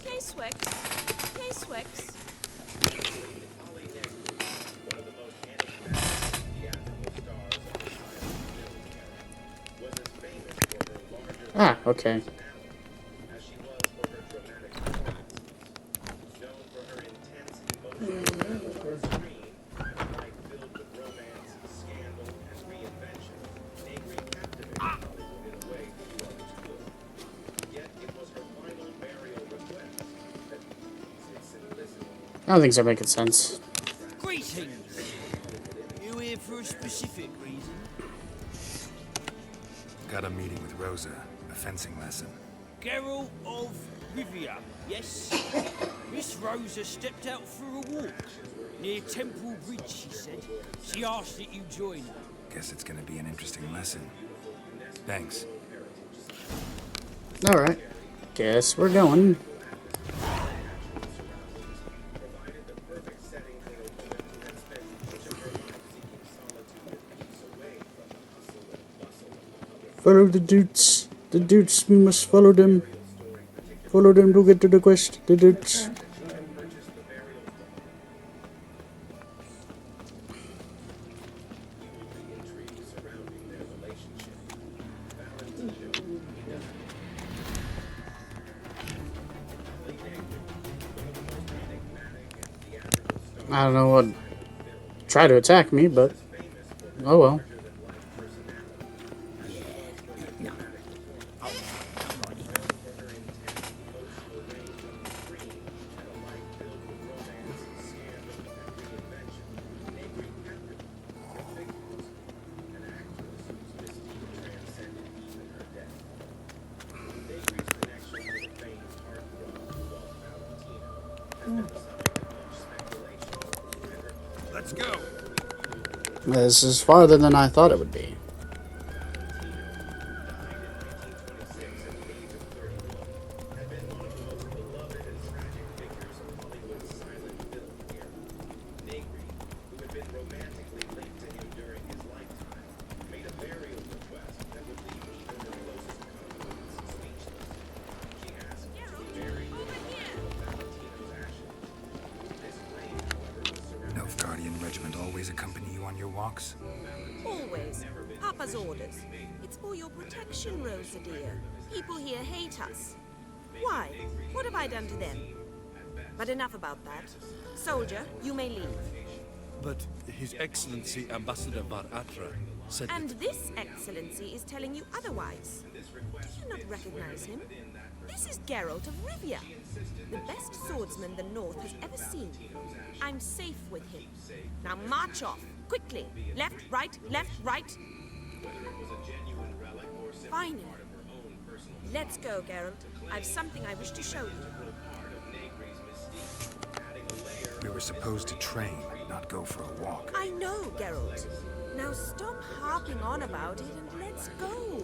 Speaker 15: K-Swix. K-Swix.
Speaker 1: Ah, okay. I don't think so making sense.
Speaker 4: Greetings! You here for a specific reason?
Speaker 6: Got a meeting with Rosa, a fencing lesson.
Speaker 4: Geralt of Rivia, yes? Miss Rosa stepped out for a walk. Near Temple Bridge, she said. She asked that you join her.
Speaker 6: Guess it's gonna be an interesting lesson. Thanks.
Speaker 1: Alright. Guess we're going. Follow the dudes. The dudes, we must follow them. Follow them to get to the quest. The dudes. I don't know what try to attack me, but oh well.
Speaker 7: Let's go.
Speaker 1: This is farther than I thought it would be.
Speaker 6: Nilfgaardian regiment always accompany you on your walks?
Speaker 2: Always. Papa's orders. It's for your protection, Rosa dear. People here hate us. Why? What have I done to them? But enough about that. Soldier, you may leave.
Speaker 11: But His Excellency Ambassador Var Atra said
Speaker 2: And this excellency is telling you otherwise. Do you not recognize him? This is Geralt of Rivia, the best swordsman the North has ever seen. I'm safe with him. Now march off, quickly. Left, right, left, right.
Speaker 15: Finally. Let's go, Geralt. I've something I wish to show you.
Speaker 6: We were supposed to train, not go for a walk.
Speaker 15: I know, Geralt. Now stop harping on about it and let's go.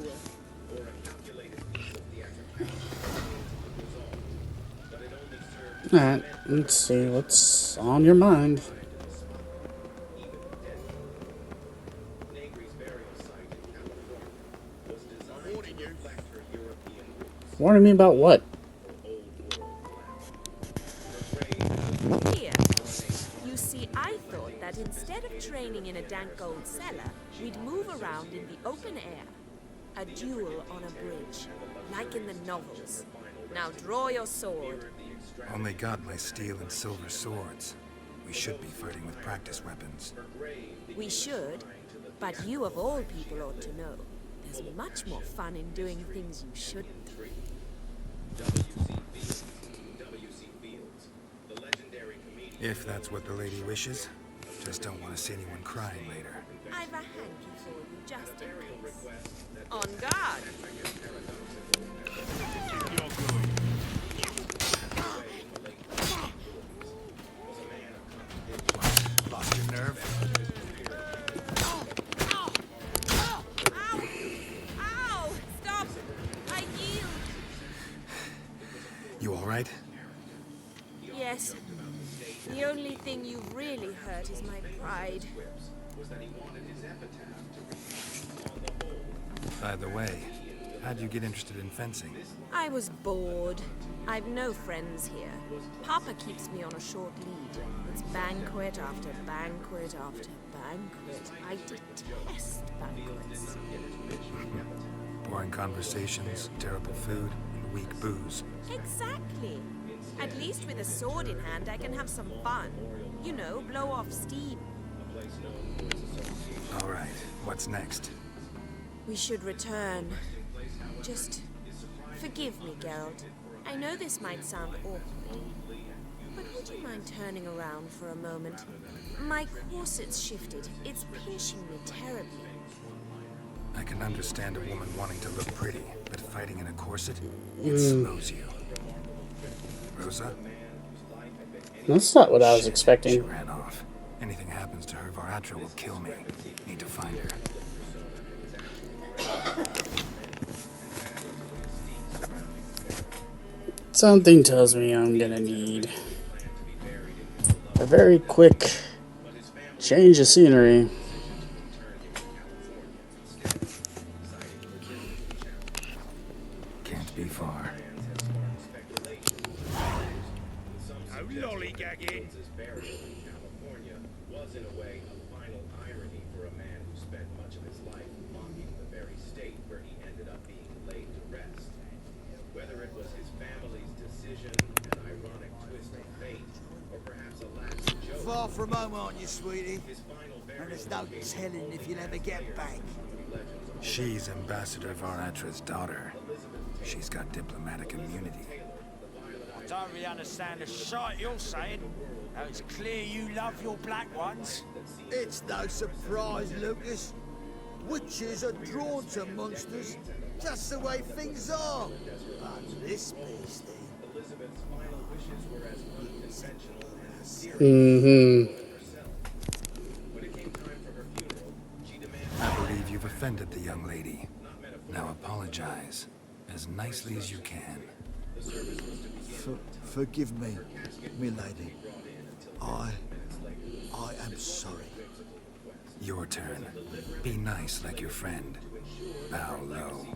Speaker 1: Alright, let's see what's on your mind. Warning me about what?
Speaker 15: Here. You see, I thought that instead of training in a dank old cellar, we'd move around in the open air. A duel on a bridge, like in the novels. Now draw your sword.
Speaker 6: Only got my steel and silver swords. We should be fighting with practice weapons.
Speaker 15: We should, but you of all people ought to know. There's much more fun in doing things you shouldn't.
Speaker 6: If that's what the lady wishes. Just don't want to see anyone crying later.
Speaker 15: I've a hanky for you, just in case. On guard!
Speaker 6: Lost your nerve?
Speaker 15: Ow! Stop! I yield!
Speaker 6: You alright?
Speaker 15: Yes. The only thing you've really hurt is my pride.
Speaker 6: By the way, how'd you get interested in fencing?
Speaker 15: I was bored. I've no friends here. Papa keeps me on a short lead. It's banquet after banquet after banquet. I detest banquets.
Speaker 6: Boring conversations, terrible food, and weak booze.
Speaker 15: Exactly. At least with a sword in hand, I can have some fun. You know, blow off steam.
Speaker 6: Alright, what's next?
Speaker 15: We should return. Just forgive me, Geralt. I know this might sound awkward, but would you mind turning around for a moment? My corset's shifted. It's pinching me terribly.
Speaker 6: I can understand a woman wanting to look pretty, but fighting in a corset, it slows you. Rosa?
Speaker 1: That's not what I was
Speaker 6: Shit,
Speaker 1: expecting.
Speaker 6: She ran off. Anything happens to her, Varatra will kill me. Need to find her.
Speaker 1: Something tells me I'm gonna need a very quick change of scenery.
Speaker 6: Can't be far.
Speaker 13: No lollygagging.
Speaker 22: Was in a way a final irony for a man who spent much of his life mocking the very state where he ended up being laid to rest. Whether it was his family's decision, an ironic twist of fate, or perhaps a last joke.
Speaker 14: Far from home, aren't you, sweetie? And there's no telling if you'll ever get back.
Speaker 6: She's Ambassador Varatra's daughter. She's got diplomatic immunity.
Speaker 4: I don't really understand the shite you're saying. Now it's clear you love your black ones.
Speaker 14: It's no surprise, Lucas. Witches are drawn to monsters, just the way things are. But this beastie...
Speaker 6: I believe you've offended the young lady. Now apologize, as nicely as you can.
Speaker 14: Forgive me, milady. I am sorry.
Speaker 6: Your turn. Be nice like your friend. Bow low,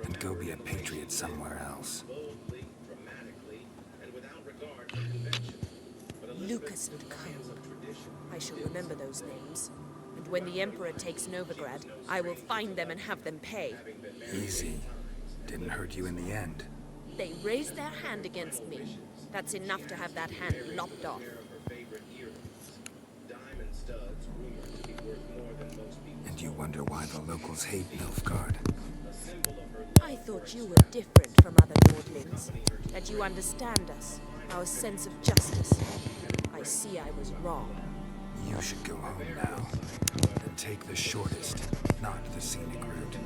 Speaker 6: and go be a patriot somewhere else.
Speaker 15: Lucas and Co. I shall remember those names. And when the Emperor takes Novigrad, I will find them and have them pay.
Speaker 6: Easy. Didn't hurt you in the end.
Speaker 15: They raised their hand against me. That's enough to have that hand lopped off.
Speaker 6: And you wonder why the locals hate Nilfgaard.
Speaker 15: I thought you were different from other Nordlings. That you understand us, our sense of justice. I see I was wrong.
Speaker 6: You should go home now. And take the shortest, not the scenic route.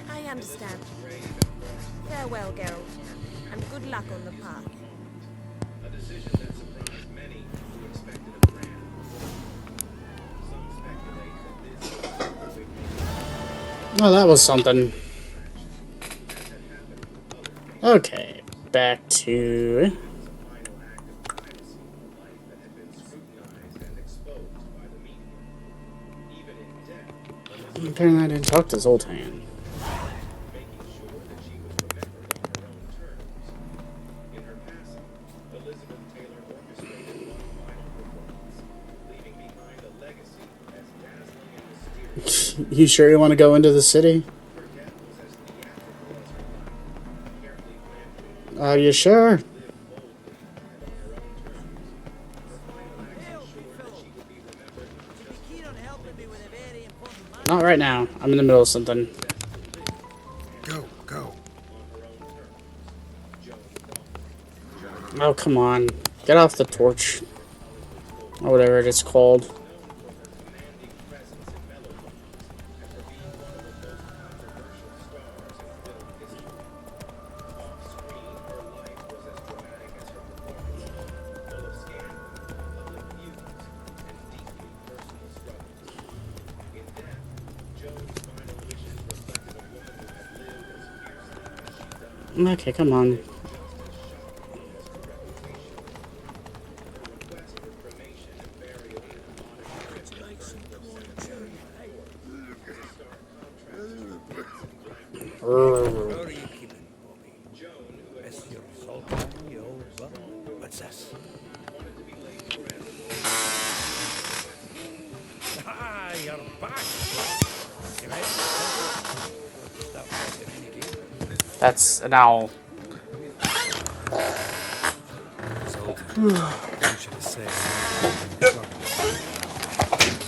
Speaker 15: I I understand. Farewell, Geralt, and good luck on the path.
Speaker 22: A decision that surprised many who expected a grand performance. Some speculate that this
Speaker 1: Oh, that was something. Okay, back to... Apparently I didn't talk to Zoltan. You sure you want to go into the city? Are you sure? Not right now. I'm in the middle of something.
Speaker 3: Go, go.
Speaker 1: Oh, come on. Get off the torch. Or whatever it is called. Okay, come on.
Speaker 6: How are you keeping, Bobby? Miss your sultan, you old buck? What's this? Ah, you're back! You right? Stop talking any game.
Speaker 1: That's an owl.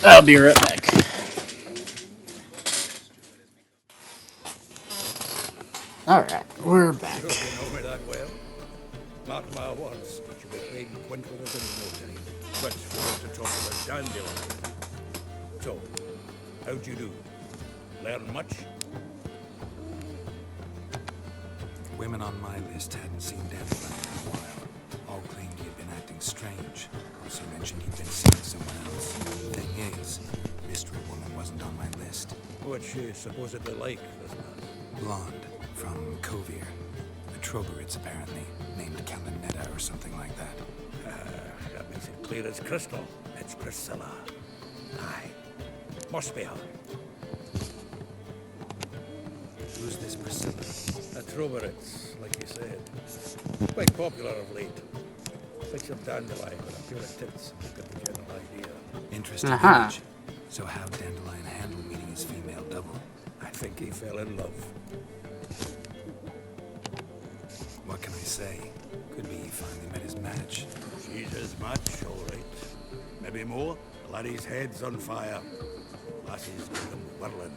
Speaker 1: I'll be right back. Alright, we're back.
Speaker 6: You know me that well. Mark my words, but you'll be playing quint with us in no time. But we want to talk about Dandelion. So, how'd you do? Learn much? Women on my list hadn't seen Dandelion in a while. All claimed he had been acting strange. Also mentioned he'd been seeing someone else. Thing is, Mystery Woman wasn't on my list. What's she supposedly like, this man? Blonde, from Kovir. The Troberids, apparently, named Calinetta or something like that. That makes it clear as crystal. It's Priscilla. Aye. Must be her. Who's this Priscilla? The Troberids, like you said. Quite popular of late. Picture Dandelion with a pair of tits. Get the general idea. Interesting image. So how'd Dandelion handle meeting his female double? I think he fell in love. What can I say? Could be he finally met his match. She's his match, all right. Maybe more. Laddie's head's on fire. Lassie's got him whirling.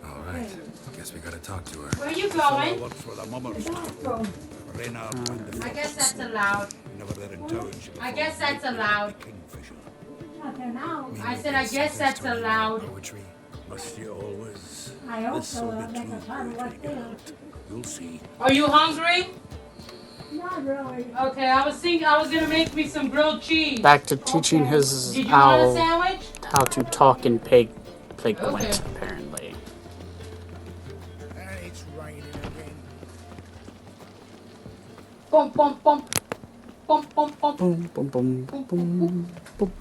Speaker 6: All right. Guess we gotta talk to her.
Speaker 5: Where you going?
Speaker 6: Works for the mummers. Reynard and the
Speaker 5: I guess that's allowed.
Speaker 6: Never there in town.
Speaker 5: I guess that's allowed. I said, I guess that's allowed.
Speaker 6: Poetry. Must you always?
Speaker 5: I also make a part of what
Speaker 6: You'll see.
Speaker 5: Are you hungry? Not really. Okay, I was thinking I was gonna make me some grilled cheese.
Speaker 1: Back to teaching his
Speaker 5: Did you want a
Speaker 1: owl
Speaker 5: sandwich?
Speaker 1: how to talk in pig quint, apparently.
Speaker 3: And it's raining again.
Speaker 5: Bum bum bum. Bum bum bum.
Speaker 1: Boom, boom, boom, boom, boom, boom.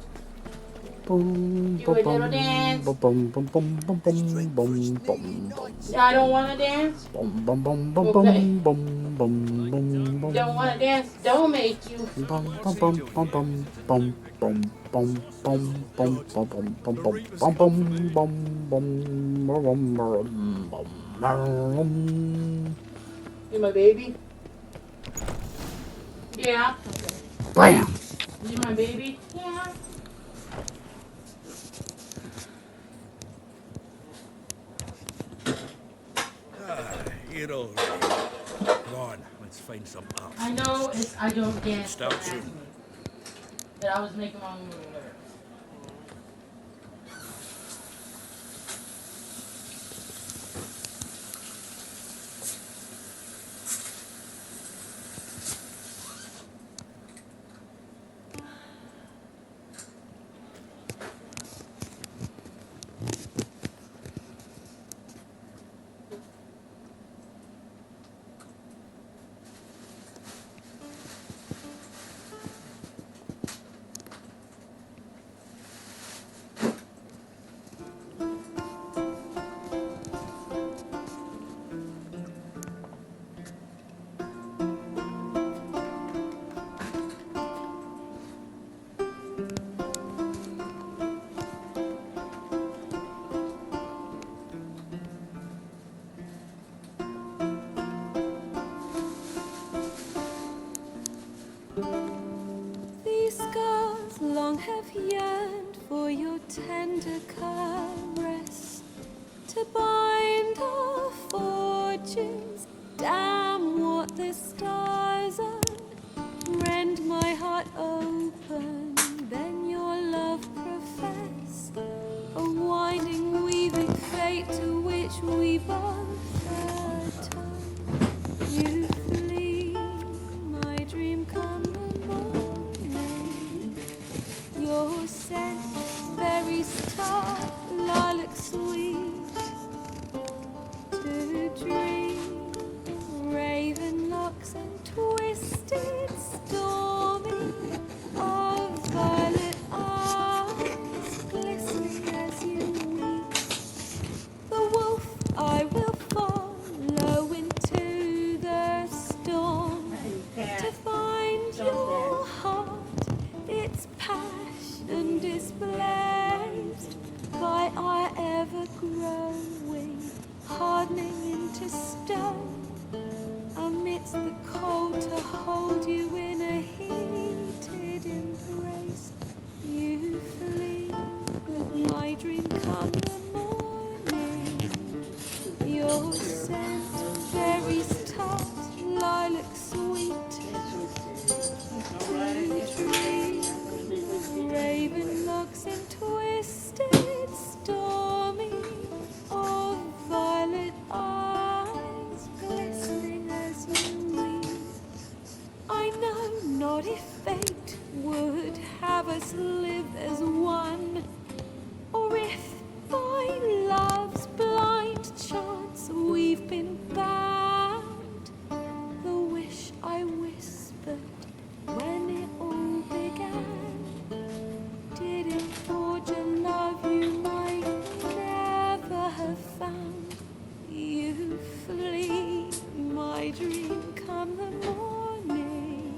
Speaker 1: Boom,
Speaker 5: Do a little dance.
Speaker 1: boom, boom, boom, boom, boom, boom, boom, boom.
Speaker 5: I don't want to dance.
Speaker 1: Boom, boom, boom, boom,
Speaker 5: Okay.
Speaker 1: boom, boom, boom, boom.
Speaker 5: Don't want to dance. Don't make you.
Speaker 1: Bum, bum, bum, bum, bum, bum, bum, bum, bum, bum, bum, bum, bum, bum, bum, bum, bum, bum.
Speaker 5: You my baby? Yeah.
Speaker 1: Bam!
Speaker 5: You my baby? Yeah.
Speaker 6: You're all right. Come on, let's find some art.
Speaker 5: I know it's. I don't dance.
Speaker 6: Start soon.
Speaker 5: That I was making my own movie.
Speaker 17: have yearned for your tender caress, to bind our fortunes. Damn what the stars are. Rend my heart open, then your love profess. A winding, weaving fate to which we both atone. You flee, my dream come the morning. Your scent, very star, lilac sweet. To dream, raven locks and twisted, stormy, of violet eyes, glistening as you weep. The wolf I will follow into the storm, to find your heart, its passion displaced by our ever-growing, hardening into stone. Amidst the cold, to hold you in a heated embrace. You flee, my dream come the morning. Your scent, berries tart, lilac sweet. To dream, raven locks and twisted, stormy, of violet eyes, glistening as you weep. I know not if fate would have us live as one, or if by love's blind chance we've been bound. The wish I whispered when it all began, didn't forge a love you might never have found. You flee, my dream come the morning.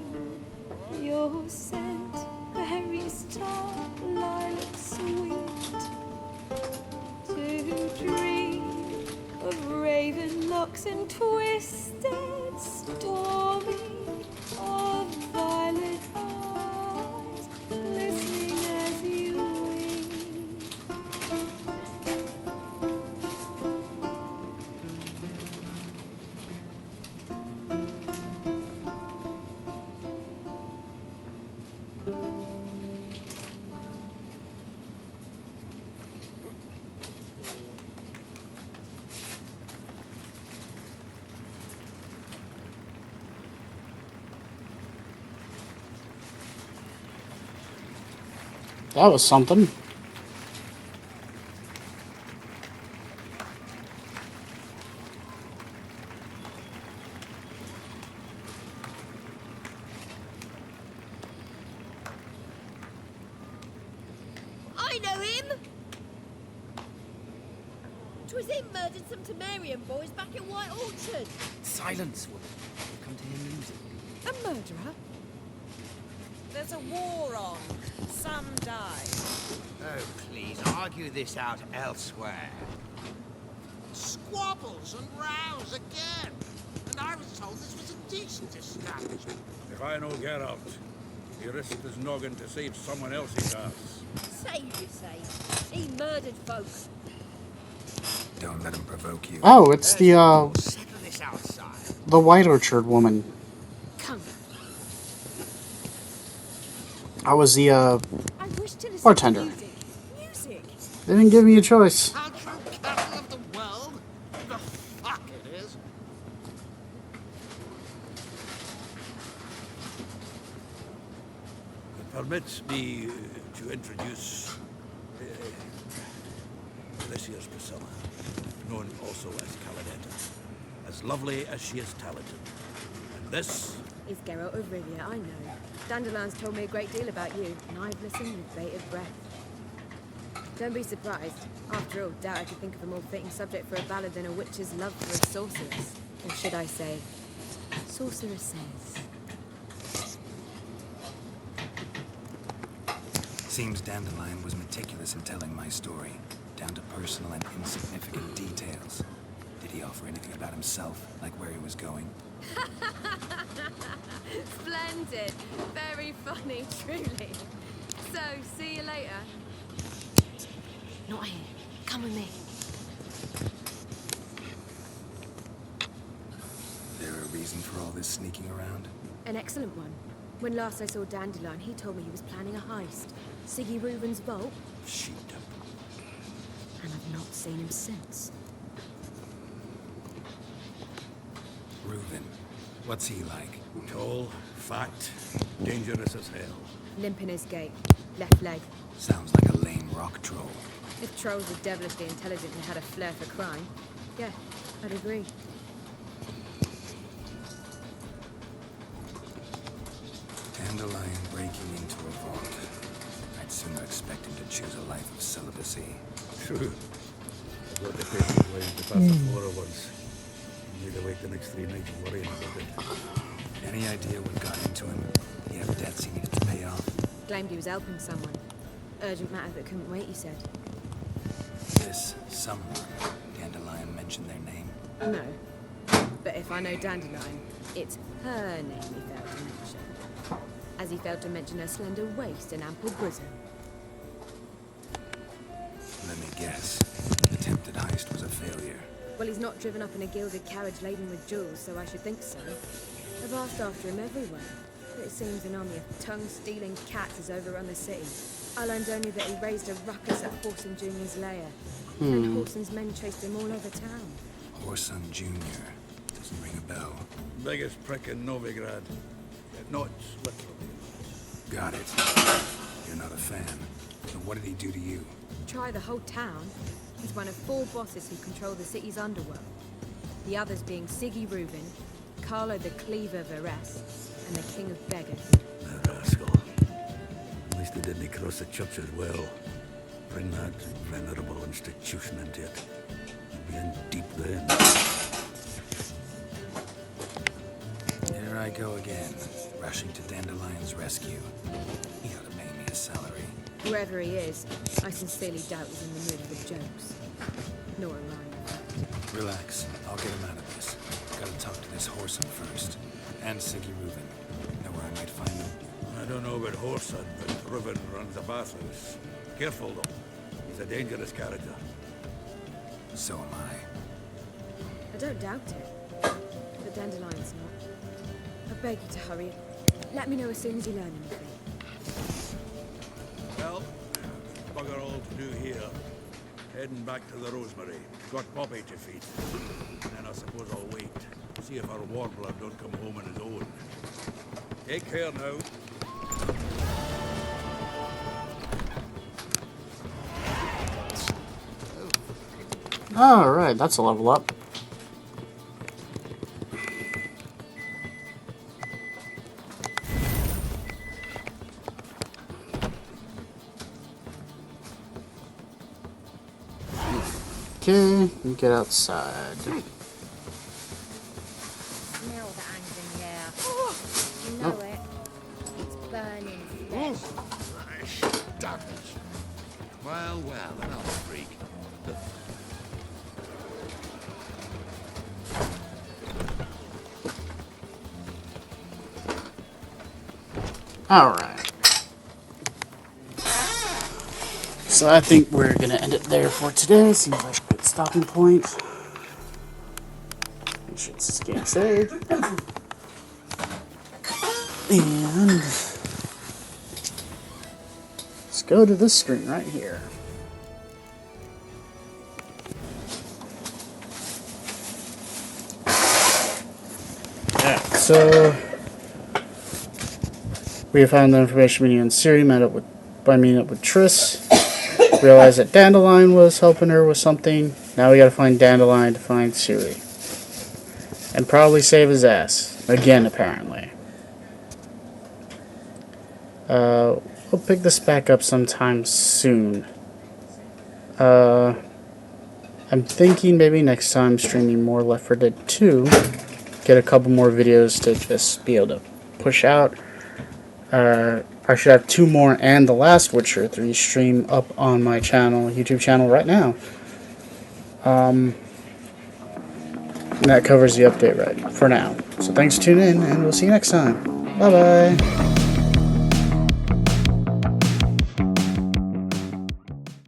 Speaker 17: Your scent, berries tart, lilac sweet. To dream of raven locks and twisted, stormy, of violet eyes, glistening as you wink.
Speaker 1: That was something.
Speaker 19: I know him! 'Twas him murdered some Temerian boys back in White Orchard.
Speaker 9: Silence, woman. We've come to hear music.
Speaker 15: A murderer?
Speaker 2: There's a war on. Some die.
Speaker 3: Oh, please, argue this out elsewhere. Squabbles and rows again. And I was told this was a decent establishment.
Speaker 13: If I know Geralt, he risked his noggin to save someone else's ass.
Speaker 19: Save, you say? He murdered folk.
Speaker 6: Don't let him provoke you.
Speaker 1: Oh, it's the
Speaker 3: Settle this outside.
Speaker 1: the White Orchard woman.
Speaker 15: Come.
Speaker 1: I was the
Speaker 15: I wish to listen
Speaker 1: bartender.
Speaker 15: to music. Music.
Speaker 1: They didn't give me a choice.
Speaker 3: Cultural capital of the world? The fuck it is.
Speaker 13: Permit me to introduce this here's Priscilla, known also as Caladetta. As lovely as she is talented. And this
Speaker 15: Is Geralt of Rivia, I know. Dandelion's told me a great deal about you, and I've listened with bated breath. Don't be surprised. After all, doubt I could think of a more fitting subject for a ballad than a witch's love for a sorceress. Or should I say, sorceresses.
Speaker 6: Seems Dandelion was meticulous in telling my story, down to personal and insignificant details. Did he offer anything about himself, like where he was going?
Speaker 15: Splendid. Very funny, truly. So, see you later.
Speaker 12: Not here. Come with me.
Speaker 6: There a reason for all this sneaking around?
Speaker 15: An excellent one. When last I saw Dandelion, he told me he was planning a heist. Siggy Reuben's vault.
Speaker 6: Sheep.
Speaker 15: And I've not seen him since.
Speaker 6: Reuben. What's he like?
Speaker 11: Tall, fat, dangerous as hell.
Speaker 15: Limp in his gait. Left leg.
Speaker 6: Sounds like a lame rock troll.
Speaker 15: If trolls were devilishly intelligent and had a flair for crime, yeah, I'd agree.
Speaker 6: Dandelion breaking into a vault. I'd sooner expect him to choose a life of celibacy.
Speaker 11: True. I've got the paper playing to pass the floor once. Need to wait the next 3 nights worrying about it.
Speaker 6: Any idea what got into him? He had debts he needed to pay off.
Speaker 15: Claimed he was helping someone. Urgent matter that couldn't wait, he said.
Speaker 6: This someone, Dandelion mentioned their name?
Speaker 15: No. But if I know Dandelion, it's her name he failed to mention. As he failed to mention her slender waist and ample bosom.
Speaker 6: Let me guess. The attempted heist was a failure.
Speaker 15: Well, he's not driven up in a gilded carriage laden with jewels, so I should think so. I've asked after him everywhere, but it seems an army of tongue-stealing cats has overrun the city. I learned only that he raised a ruckus at Whoreson Jr.'s lair, and Whoreson's men chased him all over town.
Speaker 6: Whoreson Jr. Doesn't ring a bell.
Speaker 11: Biggest prick in Novigrad. Not literally.
Speaker 6: Got it. You're not a fan. So what did he do to you?
Speaker 15: Try the whole town. He's one of 4 bosses who control the city's underworld. The others being Siggy Reuben, Carlo the Cleaver Varese, and the King of Beggars.
Speaker 11: That rascal. At least he didn't cross the church as well. Bring that venerable institution into it. You'd be in deep then.
Speaker 6: Here I go again, rushing to Dandelion's rescue. He ought to pay me a salary.
Speaker 15: Whoever he is, I sincerely doubt he's in the mood for jokes. Nor am I.
Speaker 6: Relax. I'll get him out of this. Gotta talk to this Whoreson first. And Siggy Reuben. Know where I might find them?
Speaker 11: I don't know about Whoreson, but Reuben runs a bathhouse. Careful, though. He's a dangerous character.
Speaker 6: So am I.
Speaker 15: I don't doubt it. But Dandelion's not. I beg you to hurry. Let me know as soon as you learn anything.
Speaker 11: Well, bugger all to do here. Heading back to the Rosemary. Got Poppy to feed. And I suppose I'll wait. See if our warbler don't come home on his own. Take care now.
Speaker 1: Alright, that's a level up. Okay, we get outside.
Speaker 21: Smell the anger in the air. You know it. It's burning flesh.
Speaker 7: Damage. Well, another freak.
Speaker 1: Alright. So I think we're gonna end it there for today. Seems like a good stopping point. Make sure it's scan save. And let's go to this screen right here. Yeah, so we have found the information we need on Siri, by meeting up with Triss. Realized that Dandelion was helping her with something. Now we gotta find Dandelion to find Siri. And probably save his ass. Again, apparently. We'll pick this back up sometime soon. I'm thinking maybe next time streaming more Left 4 Dead 2. Get a couple more videos to just be able to push out. I should have 2 more and the last Witcher 3 stream up on my YouTube channel right now. And that covers the update right for now. So thanks for tuning in, and we'll see you next time. Bye bye.